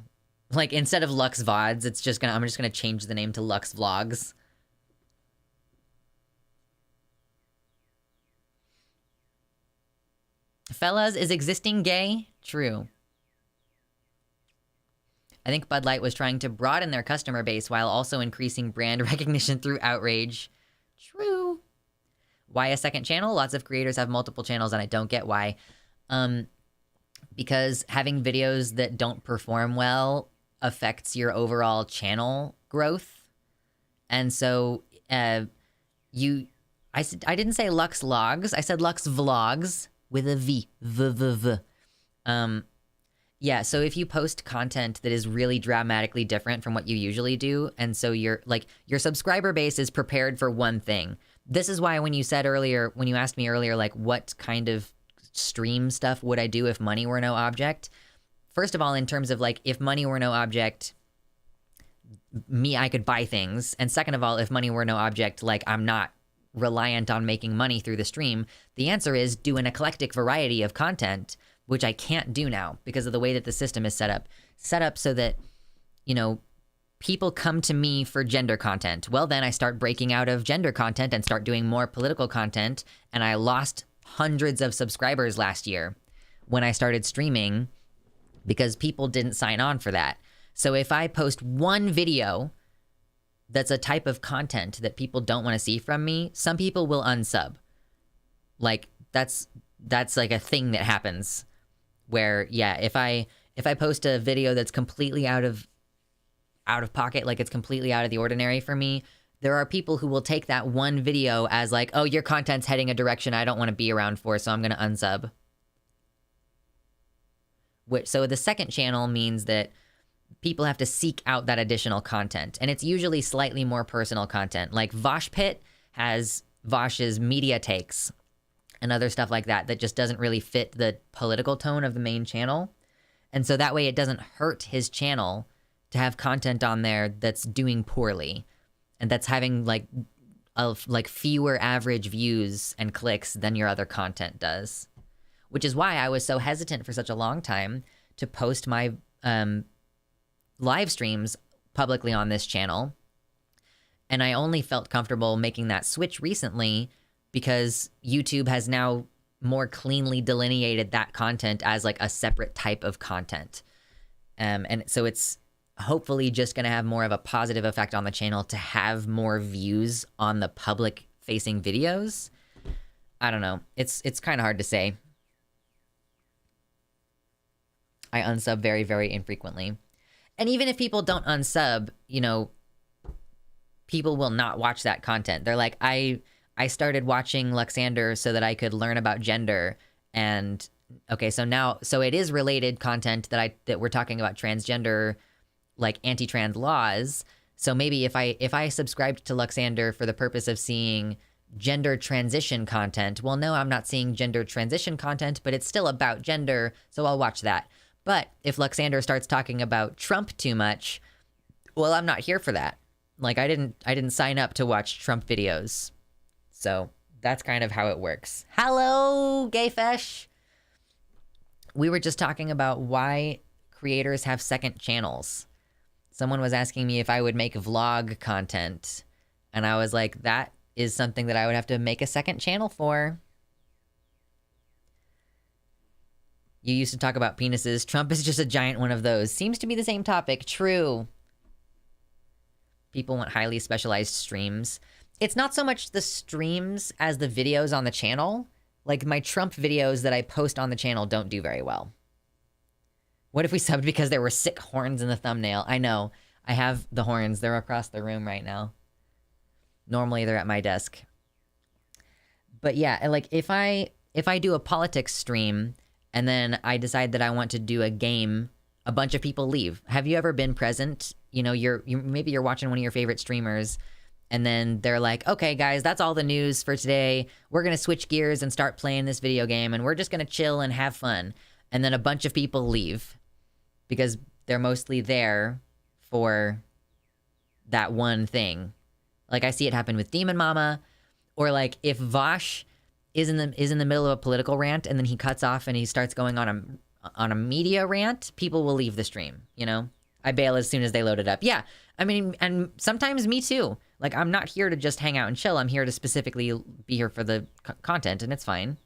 Like, instead of Lux VODs, I'm just gonna change the name to Lux Vlogs. Fellas, is existing gay? True. I think Bud Light was trying to broaden their customer base while also increasing brand recognition through outrage. True. Why a second channel? Lots of creators have multiple channels, and I don't get why. Because having videos that don't perform well affects your overall channel growth. And so I didn't say Lux Logs. I said Lux Vlogs with a V. Yeah, so if you post content that is really dramatically different from what you usually do, and so your subscriber base is prepared for one thing. This is why when you asked me earlier, like, what kind of stream stuff would I do if money were no object? First of all, in terms of, like, if money were no object, I could buy things. And second of all, if money were no object, like, I'm not reliant on making money through the stream, the answer is do an eclectic variety of content, which I can't do now because of the way that the system is set up so that, you know, people come to me for gender content. Well, then I start breaking out of gender content and start doing more political content. And I lost hundreds of subscribers last year when I started streaming because people didn't sign on for that. So if I post one video that's a type of content that people don't want to see from me, some people will unsub. Like, that's like a thing that happens where, yeah, if I post a video that's completely out of pocket, like it's completely out of the ordinary for me, there are people who will take that one video as like, oh, your content's heading a direction I don't want to be around for, so I'm going to unsub. So the second channel means that people have to seek out that additional content, and it's usually slightly more personal content. Like Vosh Pit has Vosh's media takes and other stuff like that just doesn't really fit the political tone of the main channel. And so that way it doesn't hurt his channel to have content on there that's doing poorly and that's having like fewer average views and clicks than your other content does. Which is why I was so hesitant for such a long time to post my live streams publicly on this channel. And I only felt comfortable making that switch recently because YouTube has now more cleanly delineated that content as like a separate type of content. And so it's hopefully just going to have more of a positive effect on the channel to have more views on the public facing videos. I don't know. It's kind of hard to say. I unsub very, very infrequently. And even if people don't unsub, you know, people will not watch that content. They're like, I started watching Luxander so that I could learn about gender. And okay, so it is related content that we're talking about transgender, like anti-trans laws. So maybe if I subscribed to Luxander for the purpose of seeing gender transition content, well, no, I'm not seeing gender transition content, but it's still about gender, so I'll watch that. But if Luxander starts talking about Trump too much, well, I'm not here for that. Like I didn't sign up to watch Trump videos. So that's kind of how it works. Hello, Gayfesh. We were just talking about why creators have second channels. Someone was asking me if I would make vlog content. And I was like, that is something that I would have to make a second channel for. You used to talk about penises. Trump is just a giant one of those. Seems to be the same topic. True. People want highly specialized streams. It's not so much the streams as the videos on the channel. Like my Trump videos that I post on the channel don't do very well. What if we subbed because there were sick horns in the thumbnail? I know. I have the horns. They're across the room right now. Normally they're at my desk. But yeah, like if I do a politics stream and then I decide that I want to do a game, a bunch of people leave. Have you ever been present? You know, maybe you're watching one of your favorite streamers and then they're like, okay, guys, that's all the news for today. We're going to switch gears and start playing this video game and we're just going to chill and have fun. And then a bunch of people leave because they're mostly there for that one thing. Like I see it happen with Demon Mama, or like if Vosh is in the middle of a political rant and then he cuts off and he starts going on a media rant, people will leave the stream, you know? I bail as soon as they load it up. Yeah, I mean, and sometimes me too. Like, I'm not here to just hang out and chill. I'm here to specifically be here for the content, and it's fine.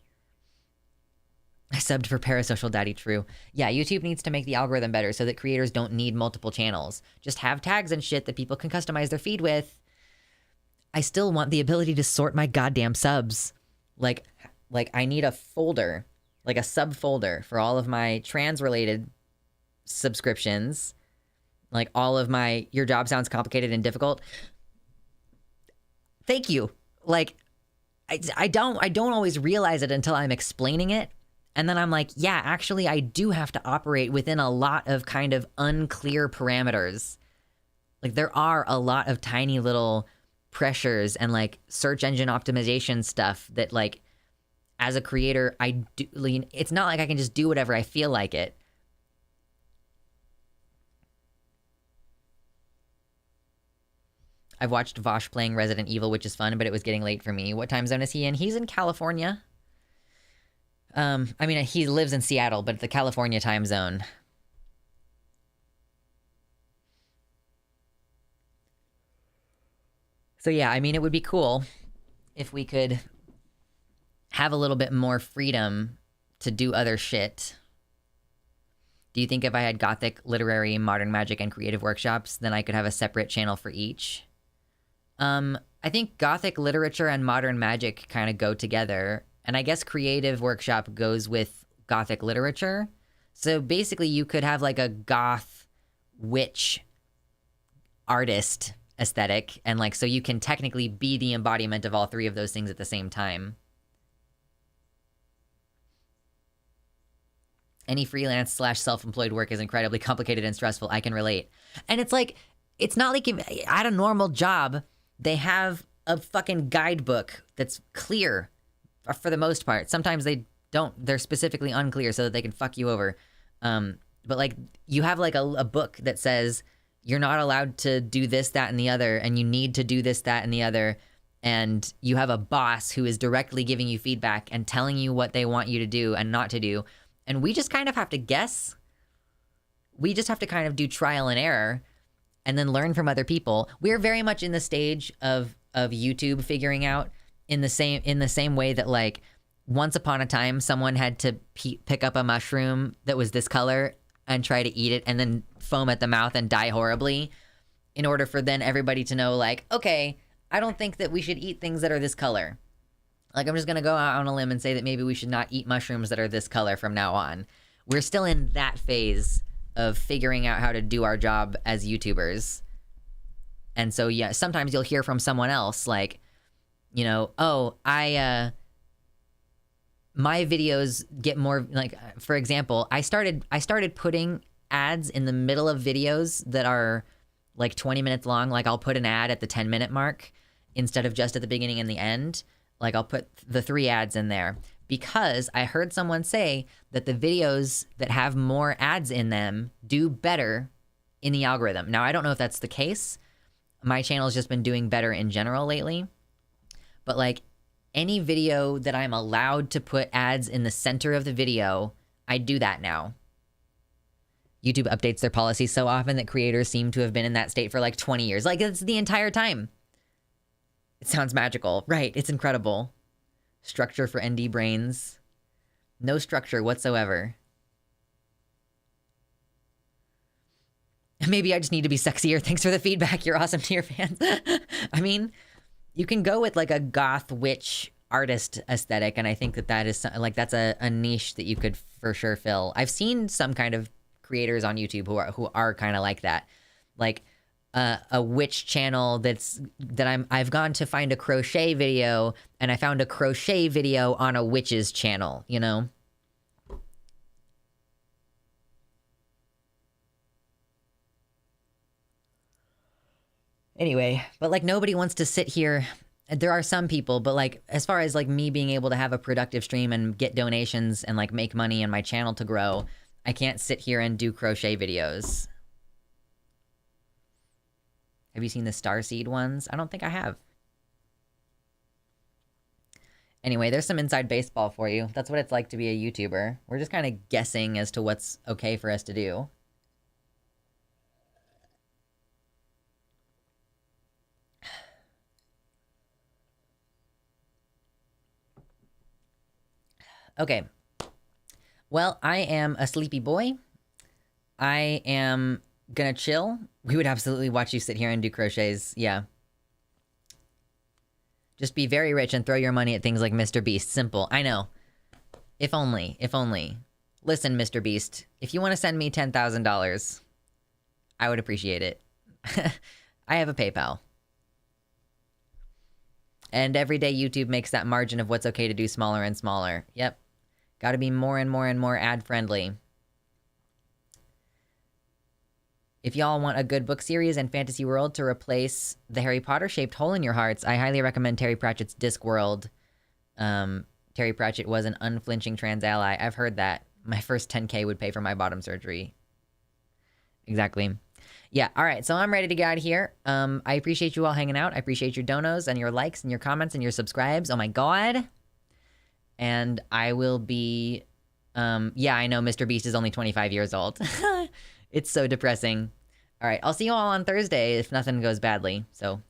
I subbed for Parasocial Daddy, true. Yeah, YouTube needs to make the algorithm better so that creators don't need multiple channels. Just have tags and shit that people can customize their feed with. I still want the ability to sort my goddamn subs. Like I need a folder, like a subfolder for all of my trans-related subscriptions. Like all of my, your job sounds complicated and difficult. Thank you. Like, I don't always realize it until I'm explaining it. And then I'm like, yeah, actually, I do have to operate within a lot of kind of unclear parameters. Like, there are a lot of tiny little pressures and like search engine optimization stuff that like, as a creator, I do. It's not like I can just do whatever I feel like it. I've watched Vosh playing Resident Evil, which is fun, but it was getting late for me. What time zone is he in? He's in California. I mean, he lives in Seattle, but the California time zone. So yeah, I mean, it would be cool if we could have a little bit more freedom to do other shit. Do you think if I had Gothic, literary, modern magic, and creative workshops, then I could have a separate channel for each? I think Gothic literature and modern magic kind of go together. And I guess creative workshop goes with Gothic literature. So basically you could have like a goth witch artist aesthetic, and like, so you can technically be the embodiment of all three of those things at the same time. Any freelance / self-employed work is incredibly complicated and stressful. I can relate. And it's like, it's not like at a normal job, they have a fucking guidebook that's clear for the most part. Sometimes they don't. They're specifically unclear so that they can fuck you over. But like, you have like a book that says you're not allowed to do this, that, and the other, and you need to do this, that, and the other. And you have a boss who is directly giving you feedback and telling you what they want you to do and not to do. And we just kind of have to guess. We just have to kind of do trial and error and then learn from other people. We're very much in the stage of YouTube figuring out in the same way that, like, once upon a time someone had to pick up a mushroom that was this color and try to eat it and then foam at the mouth and die horribly in order for then everybody to know, like, okay, I don't think that we should eat things that are this color. Like, I'm just going to go out on a limb and say that maybe we should not eat mushrooms that are this color from now on. We're still in that phase of figuring out how to do our job as YouTubers. And so, yeah, sometimes you'll hear from someone else, like, you know, oh, my videos get more, like, for example, I started putting ads in the middle of videos that are like 20 minutes long. Like, I'll put an ad at the 10-minute mark instead of just at the beginning and the end. Like, I'll put the 3 ads in there because I heard someone say that the videos that have more ads in them do better in the algorithm. Now, I don't know if that's the case. My channel's just been doing better in general lately. But, like, any video that I'm allowed to put ads in the center of the video, I do that now. YouTube updates their policies so often that creators seem to have been in that state for like 20 years. Like, it's the entire time. It sounds magical. Right, it's incredible. Structure for ND brains. No structure whatsoever. Maybe I just need to be sexier. Thanks for the feedback. You're awesome to your fans. I mean, you can go with like a goth witch artist aesthetic, and I think that is like, that's a niche that you could for sure fill. I've seen some kind of creators on YouTube who are kind of like that. Like, a witch channel I've gone to find a crochet video, and I found a crochet video on a witch's channel, you know? Anyway, but like, nobody wants to sit here. There are some people, but like, as far as like me being able to have a productive stream and get donations and like make money and my channel to grow, I can't sit here and do crochet videos. Have you seen the Starseed ones? I don't think I have. Anyway, there's some inside baseball for you. That's what it's like to be a YouTuber. We're just kind of guessing as to what's okay for us to do. Okay. Well, I am a sleepy boy. I am gonna chill. We would absolutely watch you sit here and do crochets. Yeah. Just be very rich and throw your money at things like Mr. Beast. Simple. I know. If only. If only. Listen, Mr. Beast. If you want to send me $10,000, I would appreciate it. I have a PayPal. And every day YouTube makes that margin of what's okay to do smaller and smaller. Yep. Got to be more and more and more ad-friendly. If y'all want a good book series and fantasy world to replace the Harry Potter-shaped hole in your hearts, I highly recommend Terry Pratchett's Discworld. Terry Pratchett was an unflinching trans ally. I've heard that. My first 10K would pay for my bottom surgery. Exactly. Yeah, all right, so I'm ready to get out of here. I appreciate you all hanging out. I appreciate your donos and your likes and your comments and your subscribes. Oh my god. And I will be... yeah, I know Mr. Beast is only 25 years old. It's so depressing. All right, I'll see you all on Thursday if nothing goes badly. So,